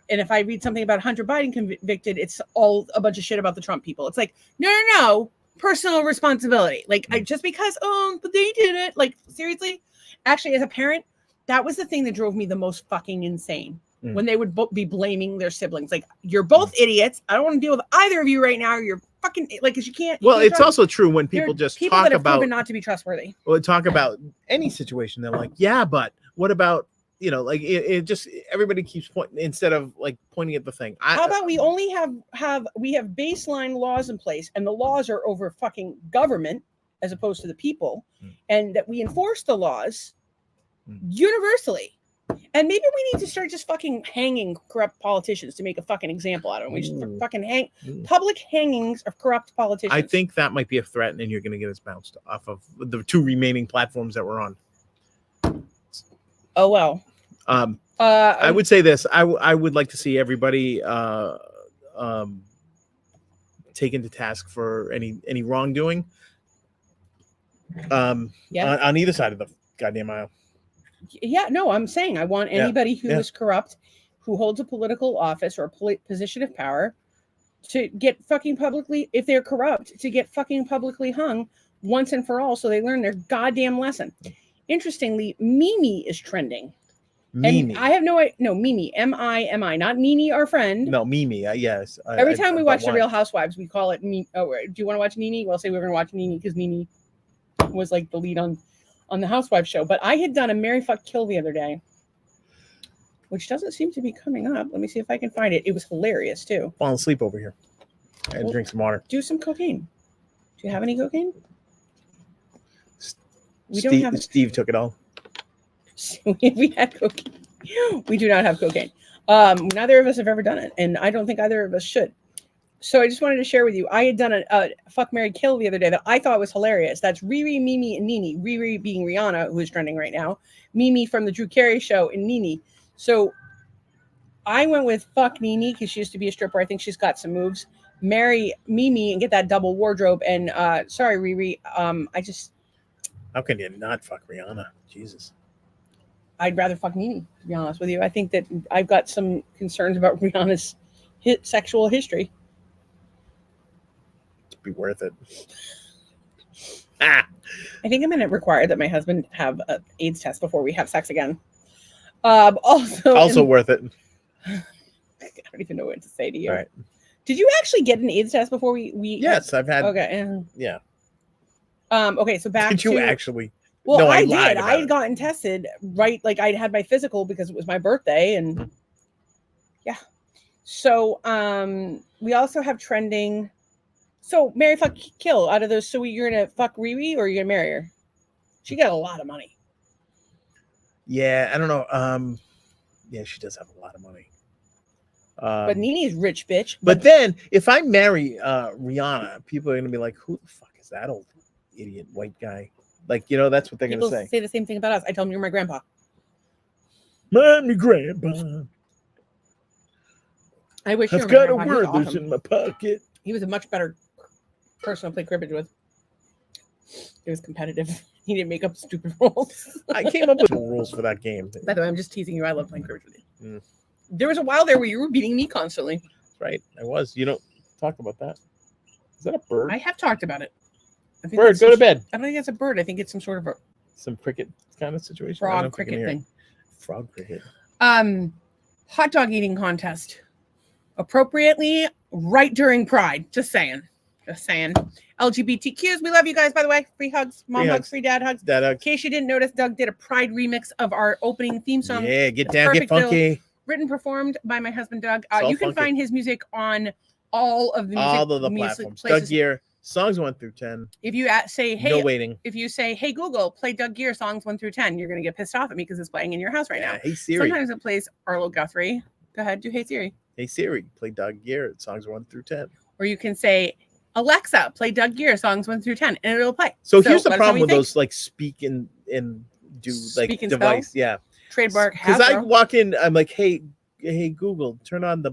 if I read something about Hunter Biden convicted, it's all a bunch of shit about the Trump people. It's like, no, personal responsibility. Like, just because, but they did it. Like, seriously? Actually, as a parent, that was the thing that drove me the most fucking insane. When they would be blaming their siblings. Like, you're both idiots. I don't want to deal with either of you right now. You're fucking, like, because you can't. Well, it's also true when people just people talk that have about proven not to be trustworthy. Well, talk about any situation. They're like, yeah, but what about, like it just, everybody keeps pointing instead of like pointing at the thing. How about we only have baseline laws in place, and the laws are over fucking government as opposed to the people, and that we enforce the laws universally. And maybe we need to start just fucking hanging corrupt politicians to make a fucking example out of them. We should fucking hang public hangings of corrupt politicians. I think that might be a threat, and you're going to get us bounced off of the 2 remaining platforms that we're on. Oh, well. I would say this. I would like to see everybody taken to task for any wrongdoing on either side of the goddamn aisle. Yeah, no, I'm saying I want anybody who is corrupt, who holds a political office or a position of power, to get fucking publicly, if they're corrupt, to get fucking publicly hung once and for all, so they learn their goddamn lesson. Interestingly, Mimi is trending. Mimi. And I have Mimi, M-I-M-I, not Nene, our friend. No, Mimi. Yes. Every time we watch The Real Housewives, we call it Mimi. Oh, do you want to watch Nene? We'll say we're going to watch Nene because Nene was like the lead on the Housewives show. But I had done a Marry, Fuck, Kill the other day, which doesn't seem to be coming up. Let me see if I can find it. It was hilarious too. Falling asleep over here. And drink some water. Do some cocaine. Do you have any cocaine? Steve took it all. We had cocaine. We do not have cocaine. Neither of us have ever done it, and I don't think either of us should. So I just wanted to share with you. I had done a Fuck, Marry, Kill the other day that I thought was hilarious. That's Riri, Mimi, and Nene. Riri being Rihanna, who is trending right now. Mimi from the Drew Carey Show, and Nene. So I went with Fuck Nene because she used to be a stripper. I think she's got some moves. Marry Mimi and get that double wardrobe. And sorry, Riri. How can you not fuck Rihanna? Jesus. I'd rather fuck Nene, to be honest with you. I think that I've got some concerns about Rihanna's sexual history. It'd be worth it. I think I'm going to require that my husband have an AIDS test before we have sex again. Also worth it. I don't even know what to say to you. All right. Did you actually get an AIDS test before we? Yes, I've had. Okay. Yeah. Okay, so back Did to... you actually? Well, no, I did. I had gotten tested, right? Like I'd had my physical because it was my birthday, and yeah. So we also have trending. So Marry, Fuck, Kill. Out of those, so you're gonna fuck Riri or you're gonna marry her? She got a lot of money. Yeah, I don't know. Yeah, she does have a lot of money. But Nene's rich, bitch. But then, if I marry Rihanna, people are gonna be like, "Who the fuck is that old idiot white guy?" Like, that's what they're People gonna say the same thing about us. I tell them you're my grandpa. My grandpa. I wish I've got a word in my pocket. He was a much better person to play cribbage with. It was competitive. He didn't make up stupid rules. I came up with rules for that game. By the way, I'm just teasing you. I love playing cribbage with you. Mm. There was a while there where you were beating me constantly. Right, I was. You don't talk about that. Is that a bird? I have talked about it. Bird, go to bed. I don't think it's a bird. I think it's some sort of some cricket kind of situation. Frog cricket thing. Frog cricket. Hot dog eating contest. Appropriately right during Pride. Just saying. LGBTQs, we love you guys, by the way. Free hugs, mom hugs, free dad hugs. In case you didn't notice, Doug did a Pride remix of our opening theme song. Yeah, get down, get funky. Written, performed by my husband, Doug. You can find his music on all of the platforms. Doug Gear, Songs 1 through 10. If you say, hey, No waiting. if you say, hey, Google, play Doug Gear songs 1 through 10, you're going to get pissed off at me because it's playing in your house right now. Hey Siri. Sometimes it plays Arlo Guthrie. Go ahead, do Hey Siri. Hey Siri, play Doug Gear songs 1 through 10. Or you can say, Alexa, play Doug Gear songs 1 through 10, and it'll play. So here's the let us know problem what you with think. those like speak and do like Speak and device. spell? Yeah. Trademark Because I Hasbro. walk in, I'm like, hey Google, turn on the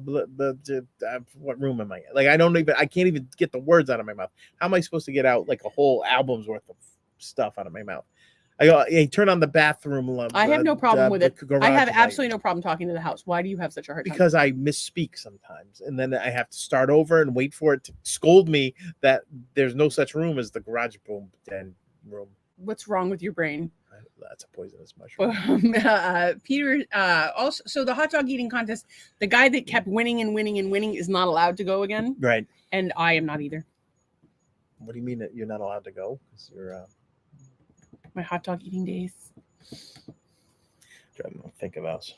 what room am I in? Like I can't even get the words out of my mouth. How am I supposed to get out like a whole album's worth of stuff out of my mouth? I go, hey, turn on the bathroom. I have no problem with it. I have garage absolutely light. no problem talking to the house. Why do you have such a hard time? Because I misspeak sometimes, and then I have to start over and wait for it to scold me that there's no such room as the garage boom den room. What's wrong with your brain? That's a poisonous mushroom. Peter, also, so the hot dog eating contest, the guy that kept winning and winning and winning is not allowed to go again, Right. and I am not either. What do you mean that you're not allowed to go? 'Cause you're My hot dog eating days. trying to think of us.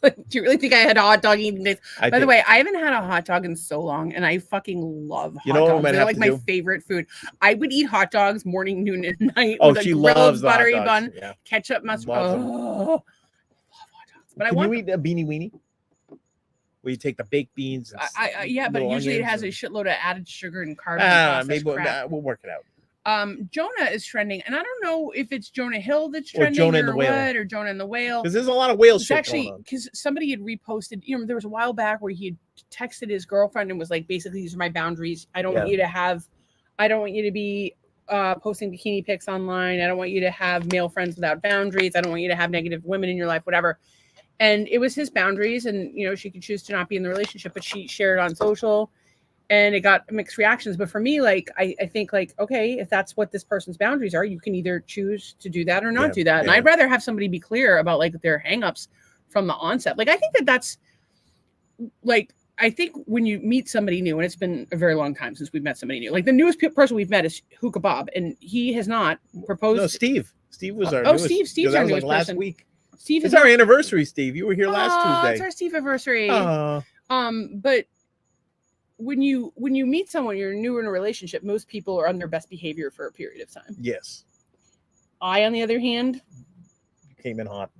Do you really think I had a hot dog eating days? By the think- way, I haven't had a hot dog in so long, and I fucking love hot You know what we dogs. might They're have like to my do? favorite food. I would eat hot dogs morning, noon, and night. Oh, with a she grilled loves the hot buttery dogs. bun, Yeah. ketchup, mustard. Loves them. Oh, I love hot dogs. But I Can want you eat a beanie weenie? Where you take the baked beans? And yeah, but little usually it onions has a and- shitload of added sugar and carbs. And maybe crap. we'll work it out. Jonah is trending, and I don't know if it's Jonah Hill that's Or trending Jonah and the or Whale. what, or Jonah and the Whale. Because there's a lot of whale It's shit actually going on. because somebody had reposted. You know, there was a while back where he had texted his girlfriend and was like, basically, these are my boundaries. I don't want you to have. I don't want you to be posting bikini pics online. I don't want you to have male friends without boundaries. I don't want you to have negative women in your life, whatever. And it was his boundaries, and you know, she could choose to not be in the relationship, but she shared it on social. And it got mixed reactions. But for me, like, I think, like, okay, if that's what this person's boundaries are, you can either choose to do that or not do that. And I'd rather have somebody be clear about, like, their hangups from the onset. Like, I think that's, like, I think when you meet somebody new, and it's been a very long time since we've met somebody new, like, the newest person we've met is Hookah Bob, and he has not proposed. No, Steve. Steve was our Oh, newest. Steve's that our was newest last person. week. Steve It's is our anniversary, Steve. You were here last It's Tuesday. our Steve anniversary. Oh, But when you meet someone, you're new in a relationship, most people are on their best behavior for a period of time. yes. I, on the other hand, Came in hot.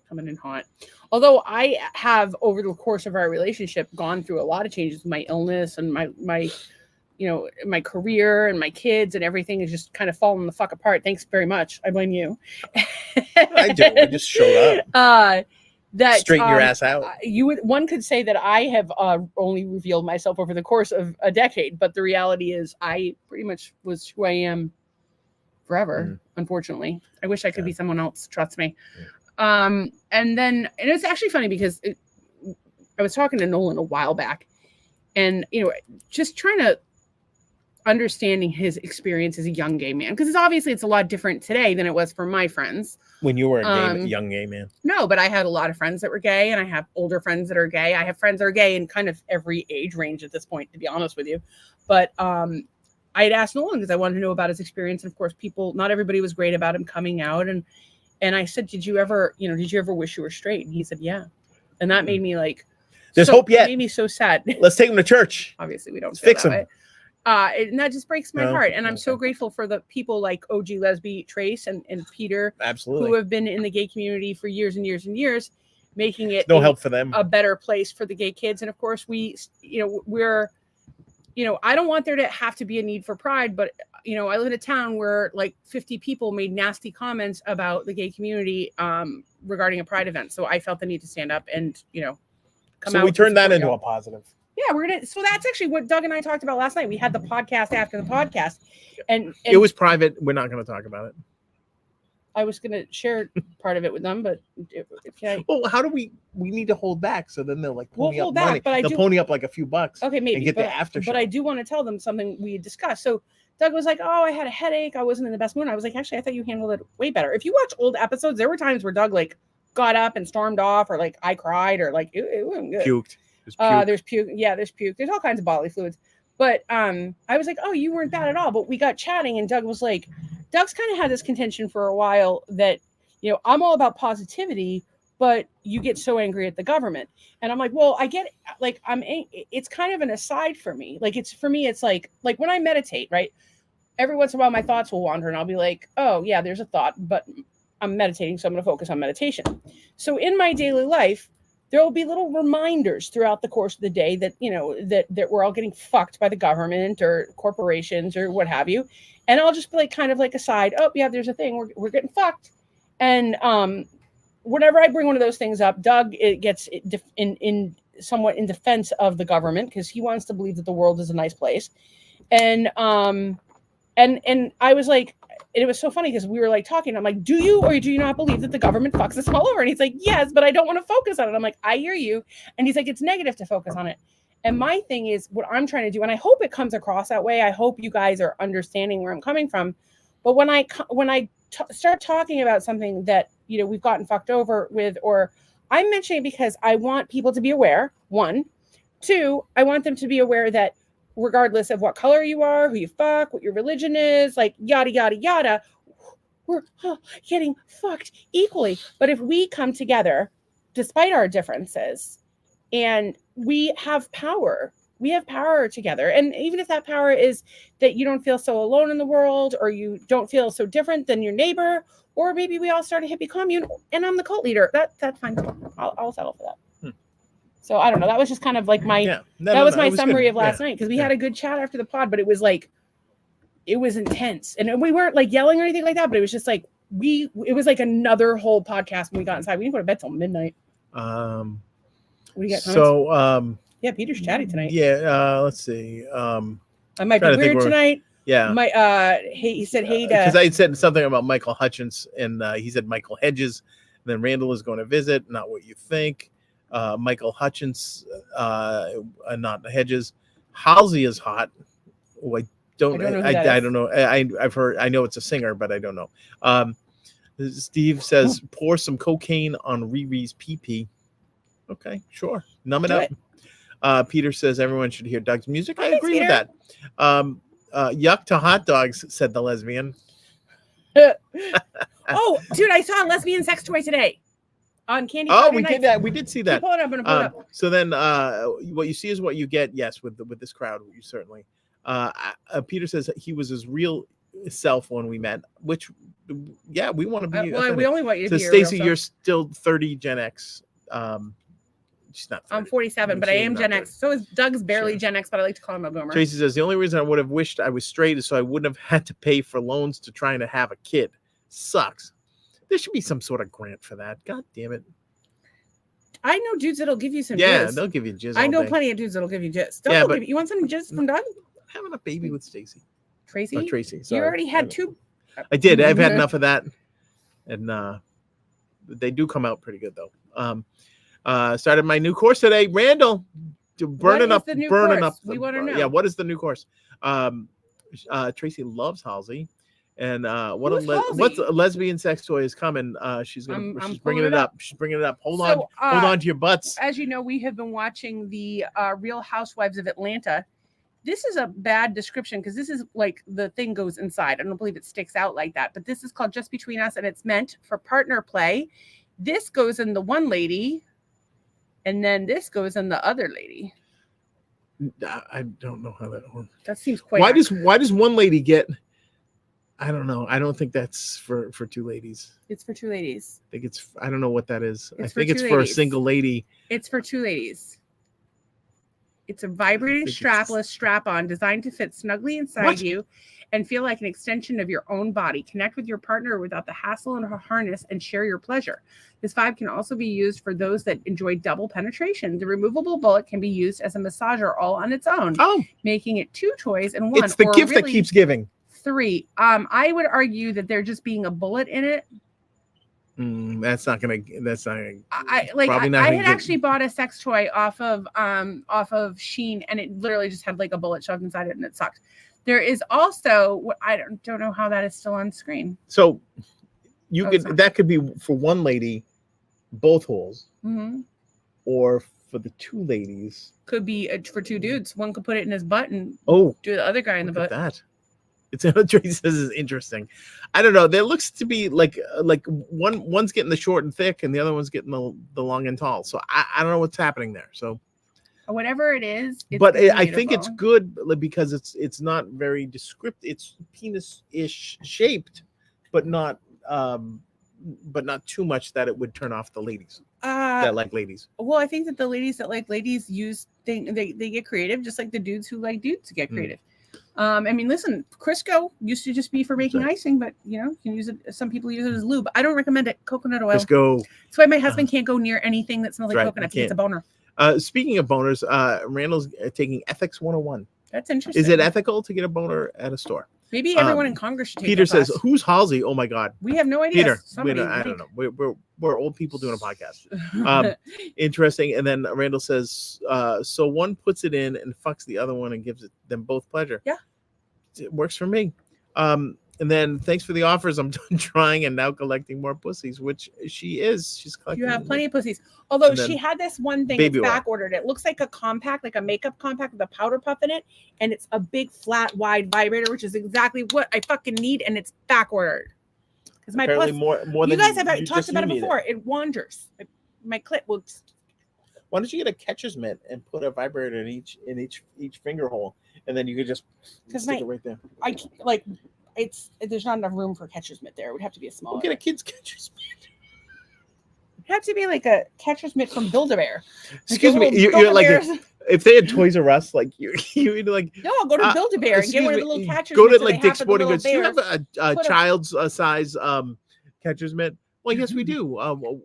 coming in hot. Although I have, over the course of our relationship, gone through a lot of changes. My illness and my you know, my career and my kids and everything is just kind of falling the fuck apart. Thanks very much. I blame you. I do. I just showed up. That Straighten your ass out. One could say that I have only revealed myself over the course of a decade, but the reality is I pretty much was who I am forever. Unfortunately, I wish I could be someone else. Trust me. And it's actually funny because I was talking to Nolan a while back, and you know, just trying to understanding his experience as a young gay man, because it's a lot different today than it was for my friends. When you were a young gay man. No, but I had a lot of friends that were gay, and I have older friends that are gay. I have friends that are gay in kind of every age range at this point, to be honest with you. But I had asked Nolan because I wanted to know about his experience, and of course, not everybody was great about him coming out. And I said, did you ever wish you were straight? And he said, yeah. And that made me like, there's hope yet. It made me so sad. Let's take him to church. Obviously, we don't fix feel him. And that just breaks my No, heart. And I'm so okay. grateful for the people like OG Lesby, Trace, and Peter, Absolutely. who have been in the gay community for years and years and years, making it No help for them. a better place for the gay kids. And of course, we're I don't want there to have to be a need for pride, but I live in a town where like 50 people made nasty comments about the gay community regarding a pride event. So I felt the need to stand up and come out. So we turned that support into y'all. a positive. Yeah, so that's actually what Doug and I talked about last night. We had the podcast after the podcast, and It was private. We're not going to talk about it. I was going to share part of it with them, but Well, how do we need to hold back? So then they'll like We'll pony up hold back, money. but They'll pony up like a few bucks. okay, maybe and get but, the after show. But I do want to tell them something we had discussed. So Doug was like, "Oh, I had a headache. I wasn't in the best mood." I was like, "Actually, I thought you handled it way better." If you watch old episodes, there were times where Doug like got up and stormed off, or like I cried, or like it wasn't good. Puked. Puke. There's puke. Yeah, there's puke. There's all kinds of bodily fluids. But I was like, "Oh, you weren't bad at all." But we got chatting, and Doug's kind of had this contention for a while that I'm all about positivity, but you get so angry at the government. And I'm like, well, I get like, it's kind of an aside for me. Like, it's for me, it's like when I meditate, right? Every once in a while, my thoughts will wander and I'll be like, oh yeah, there's a thought, but I'm meditating. So I'm going to focus on meditation. So in my daily life, there will be little reminders throughout the course of the day that, that we're all getting fucked by the government or corporations or what have you. And I'll just be like, kind of like aside, oh yeah, there's a thing, we're getting fucked. And whenever I bring one of those things up, Doug, it gets in somewhat in defense of the government because he wants to believe that the world is a nice place. And I was like, and it was so funny because we were like talking. I'm like, do you or do you not believe that the government fucks us all over? And he's like, yes, but I don't want to focus on it. I'm like, I hear you. And he's like, it's negative to focus on it. And my thing is what I'm trying to do, and I hope it comes across that way. I hope you guys are understanding where I'm coming from. But when I start talking about something that, we've gotten fucked over with, or I'm mentioning it because I want people to be aware. 1, 2, I want them to be aware that regardless of what color you are, who you fuck, what your religion is, like yada, yada, yada, we're getting fucked equally. But if we come together, despite our differences, and we have power together. And even if that power is that you don't feel so alone in the world, or you don't feel so different than your neighbor, or maybe we all start a hippie commune and I'm the cult leader, that's fine. I'll settle for that. So I don't know. That was just kind of like my my summary of last night, because we had a good chat after the pod, but it was like, it was intense, and we weren't like yelling or anything like that, but it was just like it was like another whole podcast when we got inside. We didn't go to bed till midnight. What do you got? So yeah, Peter's chatty tonight. Yeah, let's see. I might be weird tonight. Yeah. He said hey because I said something about Michael Hutchins, and he said Michael Hedges. And then Randall is going to visit. Not what you think. Michael Hutchins, not Hedges. Halsey is hot. Oh, I don't know. I've heard. I know it's a singer, but I don't know. Steve says, pour some cocaine on Riri's pee. Okay, sure. Numb it up. Peter says everyone should hear Doug's music. I agree with that. Yuck to hot dogs, said the lesbian. Oh, dude, I saw a lesbian sex toy today on Candy. We did that. We did see that. Pull it up. I'm gonna pull it up. So then, what you see is what you get. Yes, with this crowd, you certainly. Peter says he was his real self when we met, which, yeah, we want to be. We only want you to be. So Stacey, you're still 30 Gen X. She's not 30. I'm 47, but I am Gen X. So is Doug's barely Gen X, but I like to call him a boomer. Tracy says the only reason I would have wished I was straight is so I wouldn't have had to pay for loans to trying to have a kid. Sucks. There should be some sort of grant for that. God damn it. I know dudes that'll give you some jizz. jizz. They'll give you jizz. I know plenty of dudes that'll give you jizz. You want some jizz from Doug? Having a baby with Stacey. Tracy? Oh, Tracy. Sorry. You already had 2. I did. I've had enough of that. And they do come out pretty good, though. Started my new course today. Randall, burning up. We want to know. Yeah, what is the new course? Tracy loves Halsey. And what's a lesbian sex toy is coming. She's bringing it up. She's bringing it up. Hold on to your butts. As you know, we have been watching the Real Housewives of Atlanta. This is a bad description because this is like the thing goes inside. I don't believe it sticks out like that, but this is called Just Between Us, and it's meant for partner play. This goes in the one lady, and then this goes in the other lady. I don't know how that works. That seems quite. Why does one lady get? I don't know. I don't think that's for 2 ladies. It's for 2 ladies. I don't know what that is. I think it's for for a single lady. It's for 2 ladies. It's a vibrating strapless strap-on designed to fit snugly inside you and feel like an extension of your own body. Connect with your partner without the hassle and harness and share your pleasure. This vibe can also be used for those that enjoy double penetration. The removable bullet can be used as a massager all on its own, making it 2 toys in one. It's the gift that keeps giving. 3. I would argue that there just being a bullet in it. That's not gonna. I had actually bought a sex toy off of Shein, and it literally just had like a bullet shoved inside it, and it sucked. There is also I don't know how that is still on screen. So that could be for one lady, both holes, or for the 2 ladies. Could be for 2 dudes. One could put it in his butt and do the other guy in the butt. That. It's Tracy says is interesting. I don't know. There looks to be like one's getting the short and thick, and the other one's getting the long and tall. So I don't know what's happening there. So Whatever it is, it's but I think it's beautiful. good because it's not very descriptive. It's penis-ish shaped, but not too much that it would turn off the ladies that like ladies. Well, I think that the ladies that like ladies use they get creative, just like the dudes who like dudes get creative. I mean, listen, Crisco used to just be for making icing, but you can use it. Some people use it as lube. I don't recommend it. Coconut oil. Crisco. That's why my husband can't go near anything that smells like coconut. He gets a boner. Speaking of boners, Randall's taking Ethics 101. That's interesting. Is it ethical to get a boner at a store? Maybe everyone in Congress should take Peter that class. says, "Who's Halsey?" Oh my God, we have no idea. Peter, I don't know. We're old people doing a podcast. Interesting. And then Randall says, "So one puts it in and fucks the other one and gives them both pleasure." Yeah, it works for me. And then thanks for the offers. I'm done trying and now collecting more pussies, which she is. She's collecting. You have plenty of pussies. Although she had this one thing that's back ordered. It looks like a compact, like a makeup compact with a powder puff in it. And it's a big, flat, wide vibrator, which is exactly what I fucking need. And it's back ordered. Because my plus, more you than guys have talked about it before. It wanders. My clit will. Why don't you get a catcher's mitt and put a vibrator in each finger hole, and then you could just stick it right there. There's not enough room for a catcher's mitt there. It would have to be a small. Get a kid's catcher's mitt. It'd have to be like a catcher's mitt from Build-A-Bear. Excuse me, you're like if they had Toys R Us, like you'd like no, go to Build-A-Bear and get one of the little catcher's go mitts. Go to like Dick's Sporting Goods. Do you have a child's size catcher's mitt? Well, yes, we do.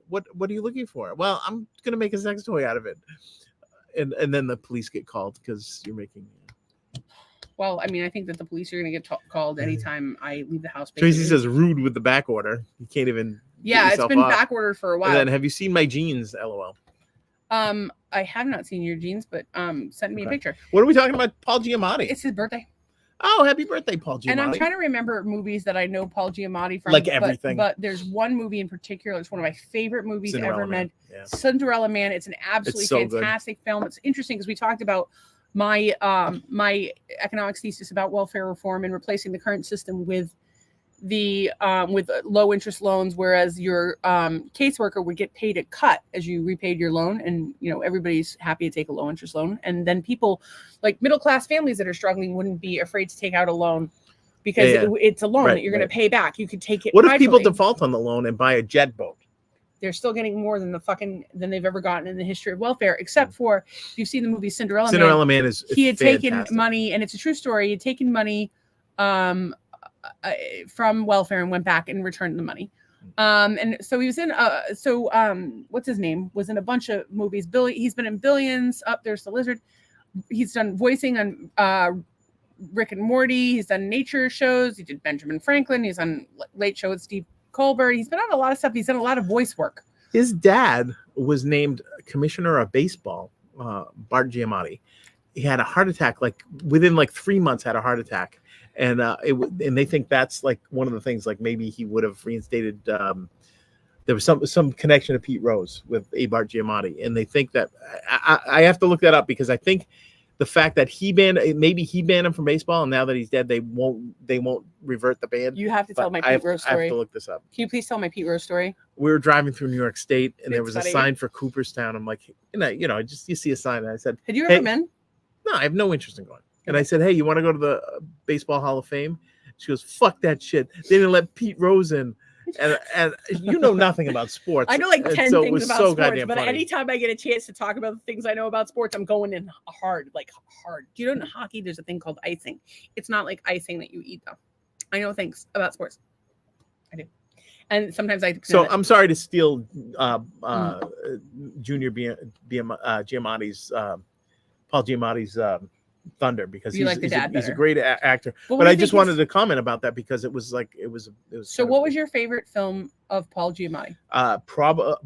What are you looking for? Well, I'm gonna make a sex toy out of it, and then the police get called because you're making. Well, I mean, I think that the police are going to get called anytime I leave the house. Tracy says rude with the back order. You can't even. Yeah, it's been back ordered for a while. And then have you seen my jeans? LOL. I have not seen your jeans, but send me a picture. What are we talking about? Paul Giamatti. It's his birthday. Oh, happy birthday, Paul Giamatti. And I'm trying to remember movies that I know Paul Giamatti from. Like everything. But there's one movie in particular. It's one of my favorite movies ever made. Yeah. Cinderella Man. It's an absolutely fantastic film. It's interesting because we talked about my my economics thesis about welfare reform and replacing the current system with the with low interest loans, whereas your caseworker would get paid a cut as you repaid your loan, and everybody's happy to take a low interest loan, and then people like middle class families that are struggling wouldn't be afraid to take out a loan because it's a loan that you're going to pay back. You could take it. What if people default on the loan and buy a jet boat? They're still getting more than than they've ever gotten in the history of welfare, except for if you've seen the movie Cinderella Man is he had taken money, and it's a true story. He had taken money from welfare and went back and returned the money. And so he was in what's his name? Was in a bunch of movies. He's been in Billions. Up There's the Lizard. He's done voicing on Rick and Morty. He's done nature shows. He did Benjamin Franklin. He's on Late Show with Steve Colbert. He's been on a lot of stuff. He's done a lot of voice work. His dad was named commissioner of baseball, Bart Giamatti. He had a heart attack, like within 3 months had a heart attack. And and they think that's like one of the things, like maybe he would have reinstated. There was some connection to Pete Rose with Bart Giamatti, and they think that I have to look that up because I think the fact that he banned him from baseball, and now that he's dead, they won't revert the ban. You have to tell my Pete Rose story. I have to look this up. Can you please tell my Pete Rose story? We were driving through New York State, and there was a sign for Cooperstown. I'm like, you see a sign, and I said, "Had you ever been?" No, I have no interest in going. And I said, "Hey, you want to go to the Baseball Hall of Fame?" She goes, "Fuck that shit. They didn't let Pete Rose in." And you know nothing about sports. I know 10 things about sports, but funny. Anytime I get a chance to talk about the things I know about sports, I'm going in hard. Do you know in hockey there's a thing called icing? It's not like icing that you eat though. I know things about sports. I do. And sometimes I'm sorry to steal Junior Giamatti's Paul Giamatti's thunder because he's a great actor. But I just wanted to comment about that because it was. So what was your favorite film of Paul Giamatti?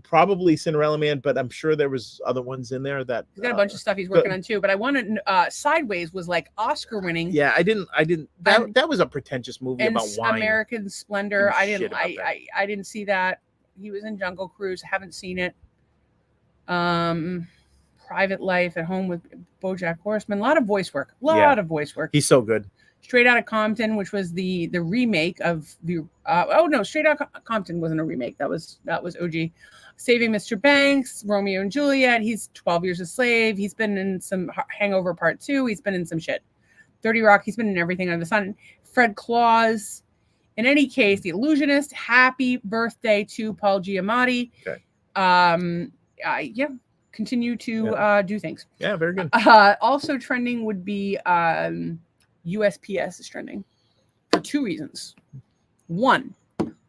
Probably Cinderella Man, but I'm sure there was other ones in there that he's got a bunch of stuff he's working on too. But I wanted Sideways was Oscar winning. Yeah, I didn't. That was a pretentious movie about wine. American Splendor. I didn't see that. He was in Jungle Cruise. Haven't seen it. Private Life, At Home with BoJack Horseman. A lot of voice work. Of voice work. He's so good. Straight Outta Compton, which was the remake of the Straight Outta Compton wasn't a remake. That was OG. Saving Mr. Banks, Romeo and Juliet. He's 12 Years a Slave. He's been in some Hangover Part 2. He's been in some shit. 30 Rock. He's been in everything under the sun. Fred Claus. In any case, The Illusionist. Happy birthday to Paul Giamatti. Okay. Continue to do things. Yeah, very good. Also trending would be USPS is trending for 2 reasons. One,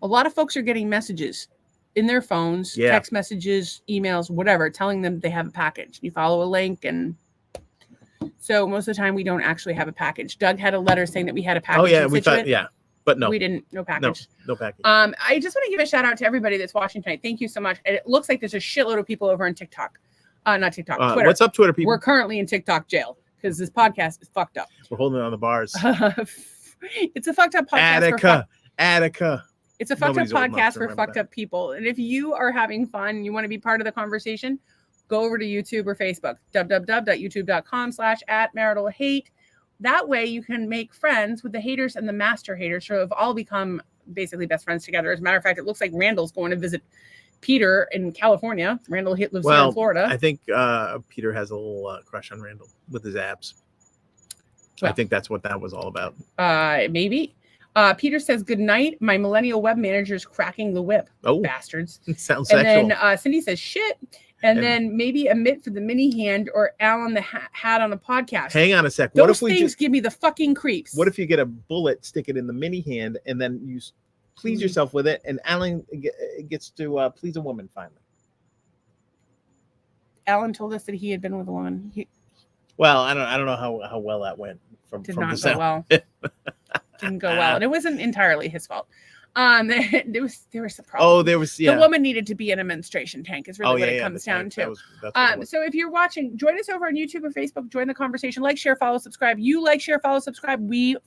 a lot of folks are getting messages in their phones, text messages, emails, whatever, telling them they have a package. You follow a link, and so most of the time we don't actually have a package. Doug had a letter saying that we had a package. Oh yeah, we thought but no, we didn't. No package. No package. I just want to give a shout out to everybody that's watching tonight. Thank you so much. And it looks like there's a shitload of people over on TikTok. Not TikTok, Twitter. What's up, Twitter people? We're currently in TikTok jail because this podcast is fucked up. We're holding it on the bars. It's a fucked up podcast. Attica. It's a fucked up podcast for fucked up people. And if you are having fun and you want to be part of the conversation, go over to YouTube or Facebook, www.youtube.com/@maritalhate. That way you can make friends with the haters and the master haters who have all become basically best friends together. As a matter of fact, it looks like Randall's going to visit Peter in California. Randall lives here in Florida. I think Peter has a little crush on Randall with his abs. I think that's what that was all about. Maybe. Peter says, good night. My millennial web manager's cracking the whip. Oh, bastards. Sounds and sexual. then Cindy says, shit. And then maybe a mitt for the mini hand or Alan the hat on the podcast. Hang on a sec. Those things give me the fucking creeps. What if you get a bullet, stick it in the mini hand, and then you please yourself with it, and Alan gets to please a woman finally? Alan told us that he had been with a woman. Well, I don't know how well that went from Did the not sound. go well. Didn't go well, and it wasn't entirely his fault. There was a problem. Oh, there was the woman needed to be in a menstruation tank. Is really what it comes down to. So if you're watching, join us over on YouTube or Facebook. Join the conversation. Like, share, follow, subscribe. You like, share, follow, subscribe. We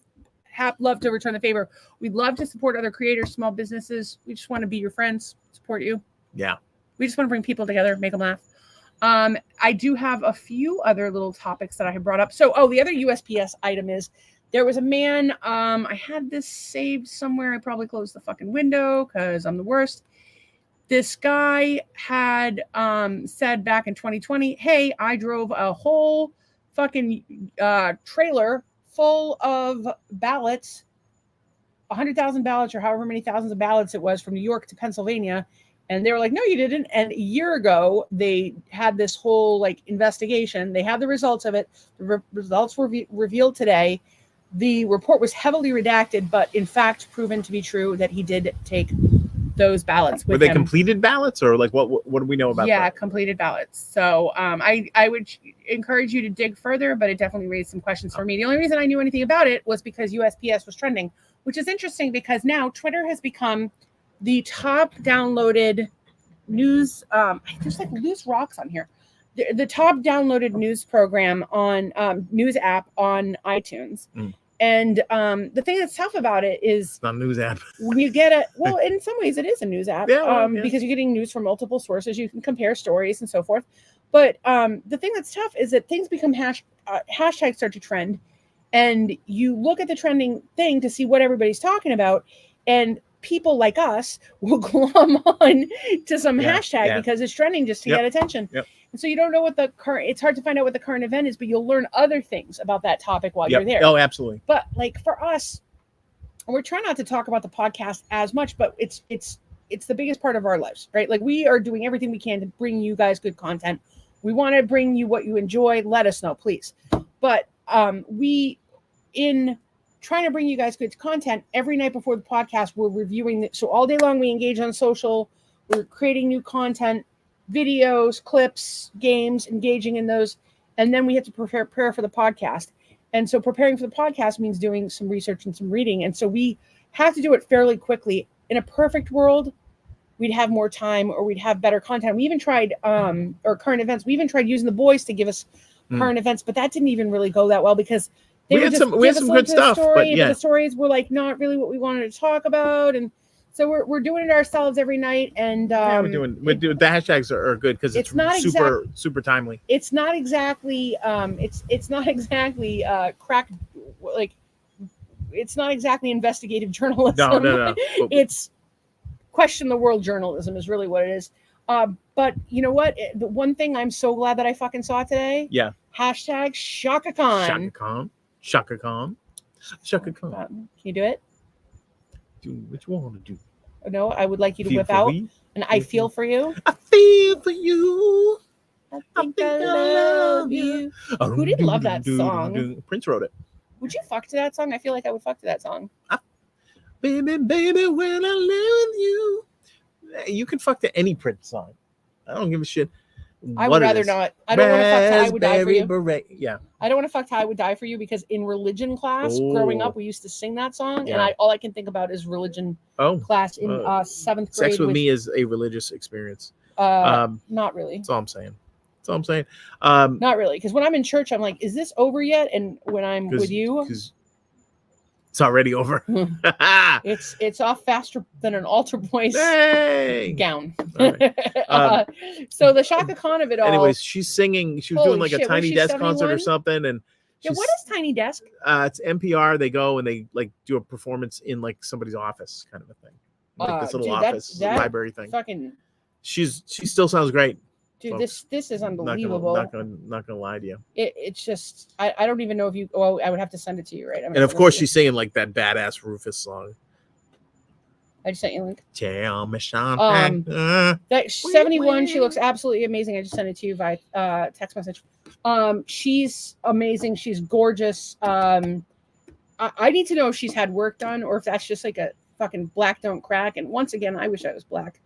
love to return the favor. We'd love to support other creators, small businesses. We just want to be your friends, support you. Yeah. We just want to bring people together, make them laugh. I do have a few other little topics that I have brought up. So, the other USPS item is there was a man. I had this saved somewhere. I probably closed the fucking window because I'm the worst. This guy had said back in 2020, hey, I drove a whole fucking trailer full of ballots, 100,000 ballots or however many thousands of ballots it was from New York to Pennsylvania. And they were like, no, you didn't. And a year ago, they had this whole investigation. They had the results of it. The results were revealed today. The report was heavily redacted, but in fact proven to be true that he did take those ballots. Were they completed ballots, or what do we know about? Yeah, completed ballots. So I would encourage you to dig further, but it definitely raised some questions for me. The only reason I knew anything about it was because USPS was trending, which is interesting because now Twitter has become the top downloaded news. There's loose rocks on here. The top downloaded news program on news app on iTunes. And the thing that's tough about it is it's not a news app. When you get in some ways it is a news app because you're getting news from multiple sources. You can compare stories and so forth. But the thing that's tough is that things become hashtags start to trend, and you look at the trending thing to see what everybody's talking about, and people like us will glom on to some hashtag because it's trending just to get attention. And so you don't know what it's hard to find out what the current event is, but you'll learn other things about that topic while you're there. Oh, absolutely. But for us, we're trying not to talk about the podcast as much, but it's the biggest part of our lives, right? We are doing everything we can to bring you guys good content. We want to bring you what you enjoy. Let us know, please. But in trying to bring you guys good content, every night before the podcast, we're reviewing so all day long we engage on social. We're creating new content, videos, clips, games, engaging in those, and then we have to prepare for the podcast. And so preparing for the podcast means doing some research and some reading, and so we have to do it fairly quickly. In a perfect world, we'd have more time, or we'd have better content. We even tried or current events. We even tried using the boys to give us current events, but that didn't even really go that well because we had some good stuff, but the stories were not really what we wanted to talk about, and so we're doing it ourselves every night. And we're doing the hashtags are good because it's not super timely. It's not exactly it's not exactly crack it's not exactly investigative journalism. No. It's question the world journalism is really what it is. But you know what? The one thing I'm so glad that I fucking saw today. Yeah. Hashtag Shaka Khan. Shaka Khan. Can you do it? Do what you want to do. No, I would like you to Feel whip for out. me. And I feel for you. I feel for you. I think I love you. Who didn't love that song? Prince wrote it. Would you fuck to that song? I feel like I would fuck to that song. Baby, baby, when I live with you. You can fuck to any Prince song. I don't give a shit. I would rather not. I don't want to fuck to I Would Die for You. Beret. Yeah. I don't want to fuck to I Would Die for You because in religion class growing up, we used to sing that song. And all I can think about is religion class in 7th grade. Sex with me is a religious experience. Not really. That's all I'm saying. Not really. Because when I'm in church, I'm like, is this over yet? And when I'm with you, it's already over. it's off faster than an altar boy's gown. Right. So the Shaka Khan of it all. Anyways, she's singing. She was doing like a Tiny Desk concert or something, and what is Tiny Desk? It's NPR. They go and they like do a performance in like somebody's office, kind of a thing, like this little office library thing. Fucking. She still sounds great. Dude, folks. This is unbelievable. Not gonna lie to you. It's just I don't even know if you. Well, I would have to send it to you, right? And of course, she's singing like that badass Rufus song. I just sent you a link. Tell me something. That 71. She looks absolutely amazing. I just sent it to you via text message. She's amazing. She's gorgeous. I need to know if she's had work done or if that's just like a fucking black don't crack. And once again, I wish I was black.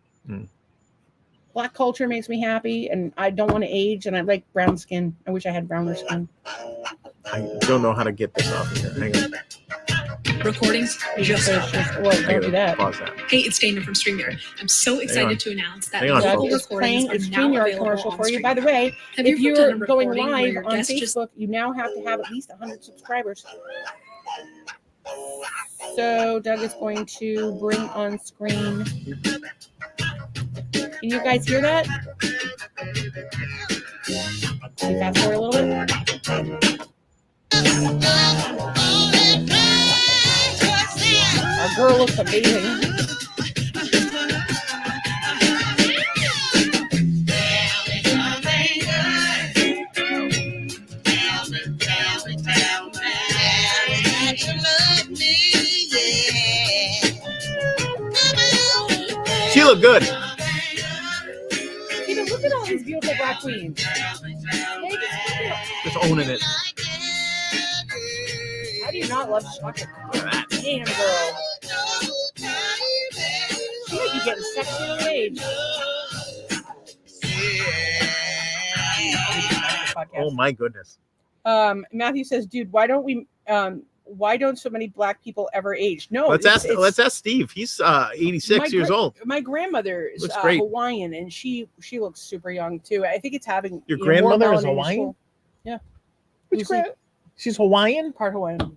Black culture makes me happy, and I don't want to age, and I like brown skin. I wish I had browner skin. I don't know how to get this off here. Hang on. Recordings just don't do that. Pause that. Hey, it's Dana from StreamYard. I'm so excited to announce that local recordings playing a StreamYard commercial for you. By the way, if you're going live on Facebook, you now have to have at least 100 subscribers. So Doug is going to bring on screen. Can you guys hear that? Can you fast forward a little bit? Our girl looks amazing. She looked good. Look at all these beautiful black queens. Just owning it. How do you not love Shaka Khan? Damn, girl. She might be getting sexy in age. Oh my goodness. Matthew says, dude, why don't so many black people ever age? No, let's ask Steve. He's 86 years old. My grandmother is Hawaiian, and she looks super young too. I think it's having your grandmother is Hawaiian. Yeah, she's Hawaiian, part Hawaiian.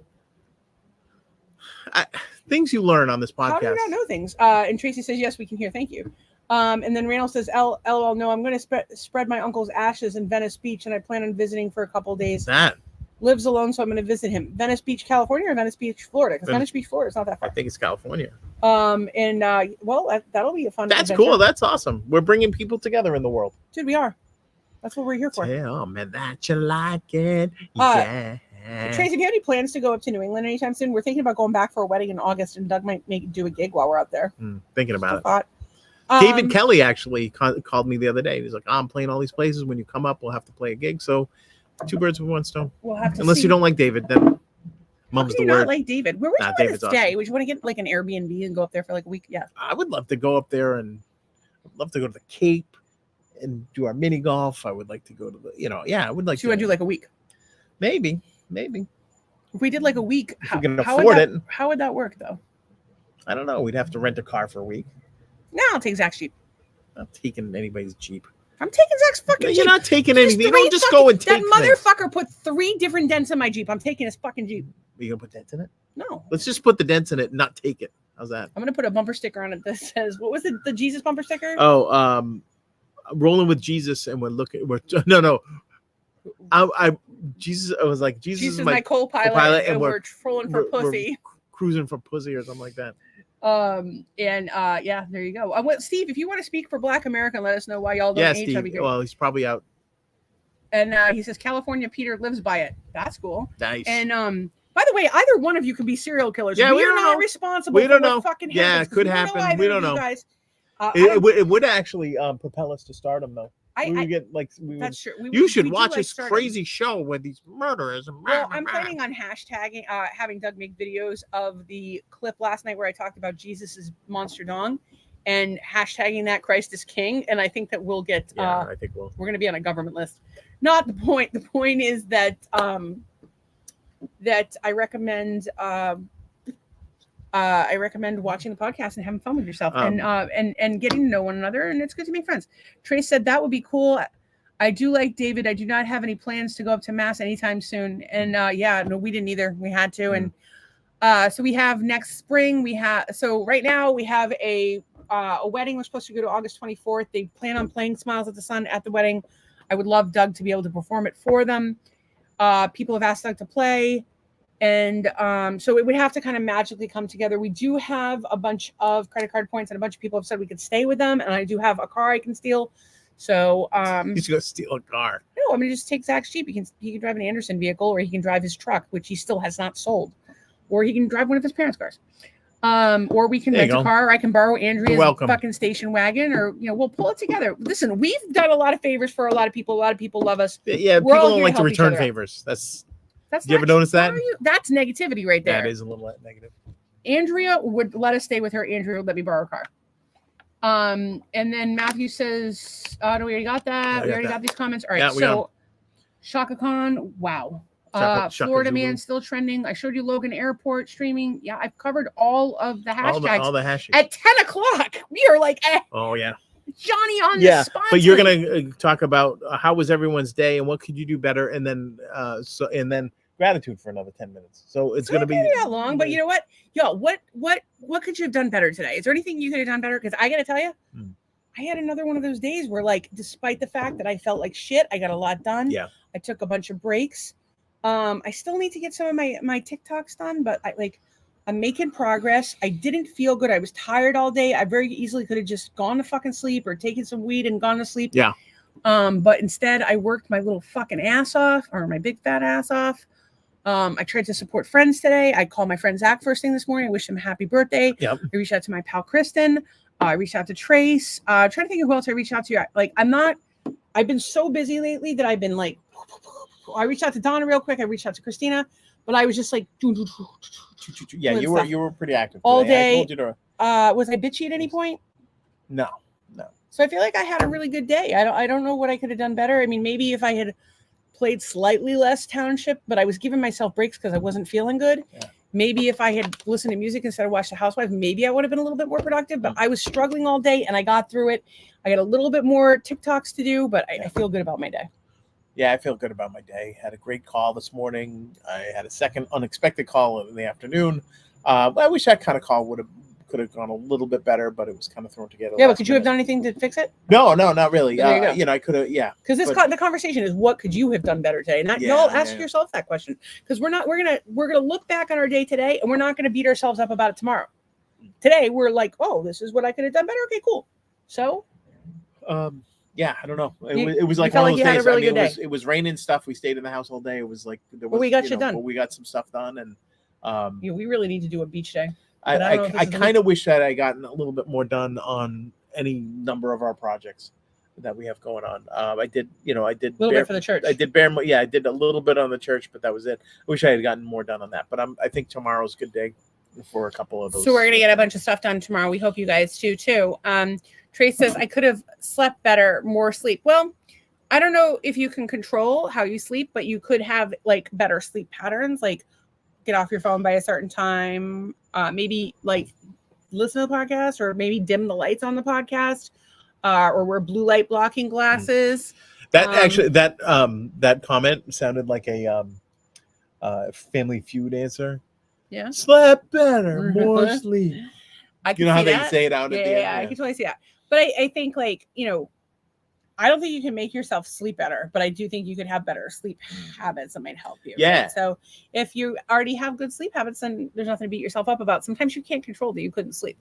Things you learn on this podcast. How do you not know things? And Tracy says, yes, we can hear. Thank you. And then Randall says, LOL, no, I'm going to spread my uncle's ashes in Venice Beach, and I plan on visiting for a couple days. That lives alone, so I'm going to visit him. Venice Beach, California, or Venice Beach, Florida? Because Venice Beach, Florida is not that far. I think it's California. Well, that'll be a fun. That's adventure. cool. That's awesome. We're bringing people together in the world. Dude, we are. That's what we're here for. Tell me that you like it. Yeah. Tracy, do you have any plans to go up to New England anytime soon? We're thinking about going back for a wedding in August, and Doug might do a gig while we're out there. Thinking about it. David Kelly actually called me the other day. He's like, I'm playing all these places. When you come up, we'll have to play a gig. So 2 birds with 1 stone. We'll have to Unless you don't like David, then mum's the word. Not like David. Where would you want to stay? Awesome. Would you want to get like an Airbnb and go up there for like a week? Yeah. I would love to go up there, and I'd love to go to the Cape and do our mini golf. I would like to go to the, I would like to. You want to do like a week? Maybe. If we did like a week, how we can afford it. How would that work though? I don't know. We'd have to rent a car for a week. No, I'll take Zach's Jeep. I'm not taking anybody's Jeep. I'm taking Zach's fucking Jeep. You're not taking anything. You don't just go and take that motherfucker put 3 different dents in my Jeep. I'm taking his fucking Jeep. Are you gonna put dents in it? No. Let's just put the dents in it and not take it. How's that? I'm gonna put a bumper sticker on it that says, what was the Jesus bumper sticker? Oh, rolling with Jesus, and we're Jesus. I was like, Jesus is my co-pilot, and we're trolling for pussy. cruising for pussy or something like that. Yeah, there you go. Steve, if you want to speak for Black America, let us know why y'all don't Yeah, age. That'd be Steve. great. Well, he's probably out. And he says California Peter lives by it. That's cool. Nice. And by the way, either one of you could be serial killers. Yeah, we are don't not know. responsible We for don't what know. fucking Yeah, happens. it could We don't happen. know either We of don't you know. guys. It would actually propel us to stardom, though. We would get like that's true. You should we do watch like this stardom. crazy show where these murderers. Well, I'm planning on hashtagging, having Doug make videos of the clip last night where I talked about Jesus's monster dong, and hashtagging that Christ is King. And I think that we'll get. I think we're going to be on a government list. Not the point. The point is that that I recommend. I recommend watching the podcast and having fun with yourself and getting to know one another, and it's good to make friends. Trace said that would be cool. I do like David. I do not have any plans to go up to Mass anytime soon. And no, we didn't either. We had to. And so we have next spring. So right now we have a wedding. We're supposed to go to August 24th. They plan on playing Smiles at the Sun at the wedding. I would love Doug to be able to perform it for them. People have asked Doug to play. And so it would have to kind of magically come together. We do have a bunch of credit card points, and a bunch of people have said we could stay with them. And I do have a car I can steal. So he's gonna steal a car. No, I mean just take Zach's Jeep. He can drive an Anderson vehicle, or he can drive his truck, which he still has not sold, or he can drive one of his parents' cars. Or we can rent a car. Or I can borrow Andrea's fucking station wagon, or we'll pull it together. Listen, we've done a lot of favors for a lot of people. A lot of people love us. Yeah, people don't like to return favors. That's you ever notice that? That's negativity right there. That is a little negative. Andrea would let us stay with her. Andrea would let me borrow a car. And then Matthew says, no, we already got that. We already got these comments. All right. So Shaka Khan, wow. Florida Man still trending. I showed you Logan Airport streaming. Yeah, I've covered all of the hashtags. All the hashtags. At 10 o'clock, we are like, oh, yeah. Johnny on the spot. But you're going to talk about how was everyone's day and what could you do better? And then, gratitude for another 10 minutes. So it's going to be that long, but you know what? Yo, what could you have done better today? Is there anything you could have done better? Because I got to tell you, I had another one of those days where, like, despite the fact that I felt like shit, I got a lot done. Yeah. I took a bunch of breaks. I still need to get some of my TikToks done, but I'm making progress. I didn't feel good. I was tired all day. I very easily could have just gone to fucking sleep or taken some weed and gone to sleep. Yeah. But instead I worked my little fucking ass off, or my big fat ass off. I tried to support friends today. I called my friend Zach first thing this morning. I wished him a happy birthday. Yep. I reached out to my pal Kristen. I reached out to Trace. Trying to think of who else I reached out to. I've been so busy lately that I've been like, I reached out to Donna real quick. I reached out to Christina, but I was just like, yeah, you were pretty active today. All day. I told you to... Was I bitchy at any point? No. So I feel like I had a really good day. I don't know what I could have done better. I mean, maybe if I had played slightly less Township, but I was giving myself breaks because I wasn't feeling good. Yeah. Maybe if I had listened to music instead of watched The Housewives, maybe I would have been a little bit more productive. But I was struggling all day, and I got through it. I got a little bit more TikToks to do, but I feel good about my day. Yeah, I feel good about my day. Had a great call this morning. I had a second unexpected call in the afternoon. I wish that kind of call could have gone a little bit better, but it was kind of thrown together. Yeah, but could you have done anything to fix it? No, not really. There you go. I could have. Yeah, because the conversation is what could you have done better today? Not y'all ask yourself that question, because we're gonna look back on our day today, and we're not gonna beat ourselves up about it tomorrow. Today we're like, oh, this is what I could have done better. Okay, cool. So, yeah, I don't know. It was like one of those days. I mean, it was raining stuff. We stayed in the house all day. It was like we got shit done. But we got some stuff done, and we really need to do a beach day. I kind of wish that I gotten a little bit more done on any number of our projects that we have going on. I did a little bit for the church. I did I did a little bit on the church, but that was it. I wish I had gotten more done on that. But I think tomorrow's a good day for a couple of those. So we're gonna get a bunch of stuff done tomorrow. We hope you guys do too. Trace says I could have slept better, more sleep. Well, I don't know if you can control how you sleep, but you could have like better sleep patterns, like get off your phone by a certain time. Maybe like listen to the podcast, or maybe dim the lights on the podcast, or wear blue light blocking glasses. That actually, that comment sounded like a Family Feud answer. Yeah, slept better, more sleep. I you know how they say it out at the end. Yeah, I can totally see that. But I think I don't think you can make yourself sleep better, but I do think you could have better sleep habits that might help you. Yeah. Right? So if you already have good sleep habits, then there's nothing to beat yourself up about. Sometimes you can't control that you couldn't sleep.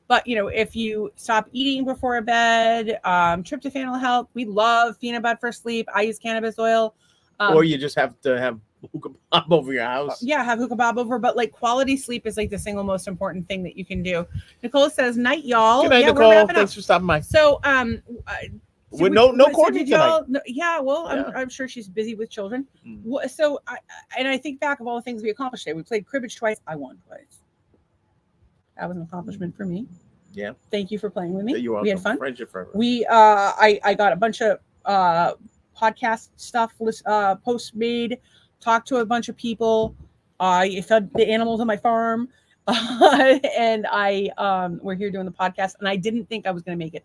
But, if you stop eating before bed, tryptophan will help. We love Phenibut for sleep. I use cannabis oil. Or you just have to have hookah bob over your house. Yeah, have hookah bob over. But like quality sleep is like the single most important thing that you can do. Nicole says, night, y'all. Good night, Yeah, we're Nicole. wrapping Thanks up. for stopping by. So, With no Courtney tonight. Yeah, well, Yeah. I'm sure she's busy with children. Mm. So, I think back of all the things we accomplished today. We played cribbage twice. I won twice. That was an accomplishment for me. Yeah. Thank you for playing with me. You're welcome. We had fun. Friendship forever. I got a bunch of podcast stuff posts made, talked to a bunch of people. I fed the animals on my farm, and we're here doing the podcast. And I didn't think I was going to make it,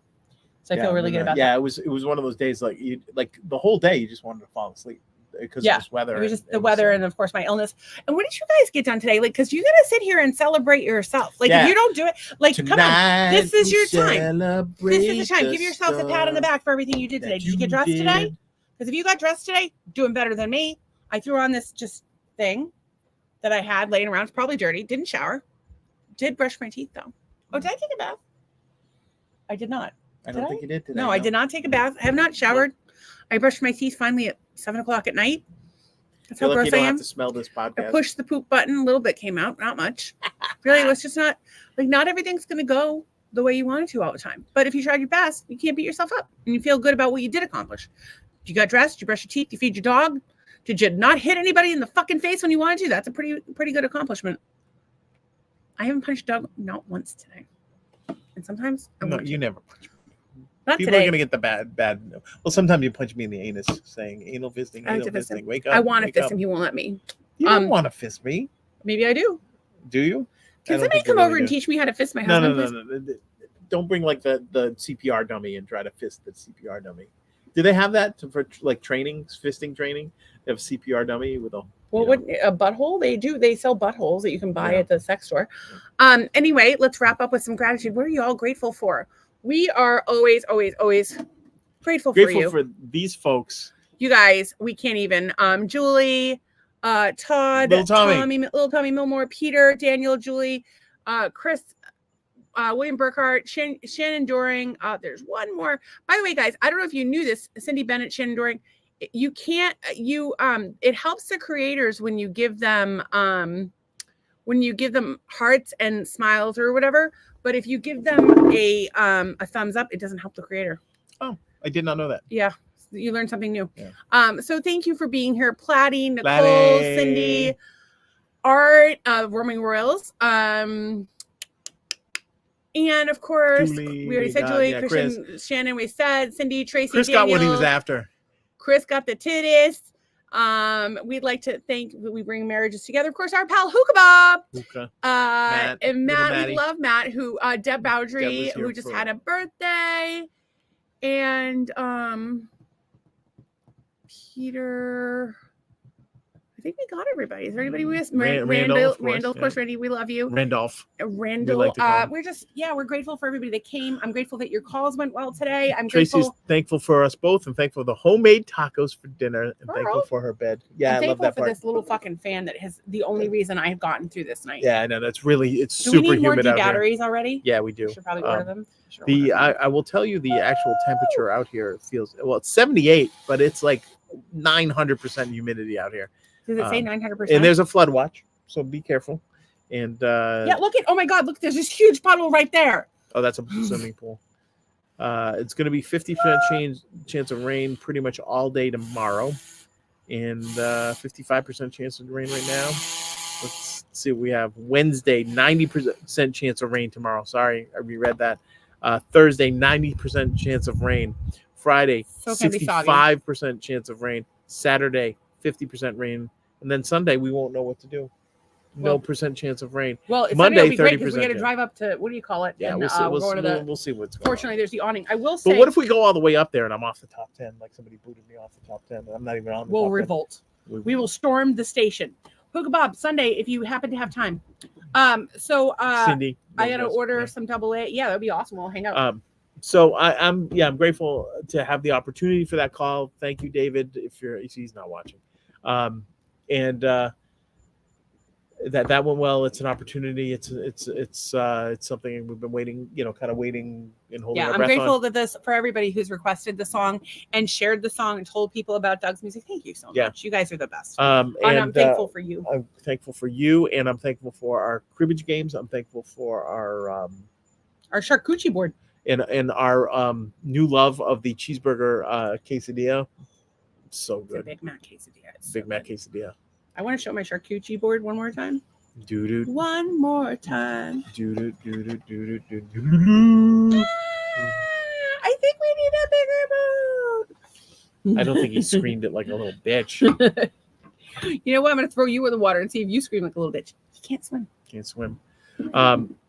so I feel really good about that. Yeah, it was one of those days like the whole day you just wanted to fall asleep because of this weather. It was just the weather and of course my illness. And what did you guys get done today? Like, because you got to sit here and celebrate yourself. Like, if you don't do it, like, come on, this is your time. This is the time. Give yourself a pat on the back for everything you did today. Did you get dressed today? Because if you got dressed today, doing better than me. I threw on this just thing that I had laying around. It's probably dirty. Didn't shower. Did brush my teeth though. Oh, did I take a bath? I did not. I don't think you did today. No, I did not take a bath. I have not showered. I brushed my teeth finally at 7:00 at night. That's how gross I am. Have to smell this podcast. I pushed the poop button. A little bit came out, not much. Really, let's just not everything's going to go the way you want it to all the time. But if you tried your best, you can't beat yourself up, and you feel good about what you did accomplish. You got dressed. You brushed your teeth. You feed your dog. Did you not hit anybody in the fucking face when you wanted to? That's a pretty good accomplishment. I haven't punched a dog not once today, and sometimes you never punch me. Not People today. are gonna get the bad. Well, sometimes you punch me in the anus, saying anal fisting. I like Anal to fist fisting. him. Wake up. I want to wake fist up. him. He won't let me. You don't want to fist me, Maybe I do. do you? Can somebody come over and teach me how to fist my husband? please? No. Don't bring like the CPR dummy and try to fist the CPR dummy. Do they have that for like training, fisting training? They have a CPR dummy with a. Well, what a butthole? They do. They sell buttholes that you can buy at the sex store. Anyway, let's wrap up with some gratitude. What are you all grateful for? We are always grateful for you. For these folks. You guys, we can't even. Julie, Todd, Little Tommy. Little Tommy Milmore, Peter, Daniel, Julie, Chris, William Burkhart, Shannon Doring. There's one more. By the way, guys, I don't know if you knew this. Cindy Bennett, Shannon Doring. You can't. It helps the creators when you give them hearts and smiles or whatever. But if you give them a thumbs up, it doesn't help the creator. Oh, I did not know that. Yeah. You learned something new. Yeah. So thank you for being here, Platty, Nicole, Cindy, Art, Roaming Royals, and of course, Julie, we already said Julie, yeah, Christian, Chris. Shannon, we said Cindy, Tracy, Chris Daniel, got what he was after. Chris got the titties. We'd like to thank we bring marriages together. Of course, our pal Hookah Bob. Okay. And Matt, Maddie. we love Matt, who Deb Bowdry, Deb was here who just for- had a birthday. And Peter, I think we got everybody. Is there anybody we missed? Randall, of course, Randall, of course, Randy, we love you. Randolph. Randall, like to call him. we're grateful for everybody that came. I'm grateful that your calls went well today. I'm Tracy's grateful. thankful for us both and thankful for the homemade tacos for dinner and Girl. thankful for her bed. Yeah, I'm I love thankful that for part. this little fucking fan that has the only reason I have gotten through this night. Yeah, I know it's Do we super need more humid out here. batteries already? Yeah, we do. Should probably order them. Should The order them. I will tell you the actual temperature out here feels it's 78, but it's like 900% humidity out here. Does it say 900%? And there's a flood watch, so be careful. And yeah, look at, oh my God, look, there's this huge puddle right there. oh, that's a swimming pool. It's going to be 50% chance of rain pretty much all day tomorrow, and 55% chance of rain right now. Let's see what we have. Wednesday, 90% chance of rain tomorrow. Sorry, I reread that. Thursday, 90% chance of rain. Friday, So it's gonna be soggy. 65% chance of rain. Saturday, 50% rain. And then Sunday, we won't know what to do. No Well- percent chance of rain. Well, it's Monday, Monday, be great because we 30% got to chance. drive up to, what do you call it? Yeah, And, we'll see. we're going to the, We'll see what's going fortunately, on. there's the awning. I will say, But what if we go all the way up there and I'm off the top 10? Like somebody booted me off the top 10. And I'm not even on the we'll top 10. revolt. We will storm the station. Hookah Bob, Sunday, if you happen to have time. Cindy. I got to knows. order Yeah. some double A. Yeah, that'd be awesome. We'll hang out. So I'm grateful to have the opportunity for that call. Thank you, David. If he's not watching, and that went well. It's an opportunity. It's something we've been waiting, kind of waiting and holding Yeah, our I'm breath grateful on. that this for everybody who's requested the song and shared the song and told people about Doug's music. Thank you so much. You guys are the best. And I'm thankful for you. I'm thankful for you, and I'm thankful for our cribbage games. I'm thankful for our charcuterie board. and our new love of the cheeseburger quesadilla. So It's a good. Big Mac quesadilla. It's Big so Mac good. quesadilla. I want to show my charcuterie board one more time. Doo-doo. One more time. Doo-doo, doo-doo, doo-doo, doo-doo. I think we need a bigger boat. I don't think he screamed it like a little bitch. You know what? I'm going to throw you in the water and see if you scream like a little bitch. He can't swim. Can't swim.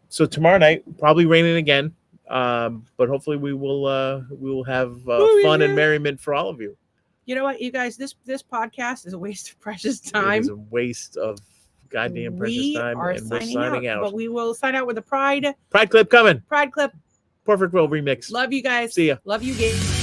So tomorrow night, probably raining again. But hopefully we will have fun and merriment for all of you. You know what, you guys? This podcast is a waste of precious It time. is a waste of goddamn precious time, and we're signing out. But we will sign out with a Pride Pride clip coming. clip. Perfect Will remix. Love you guys. See ya. Love you, Gabe.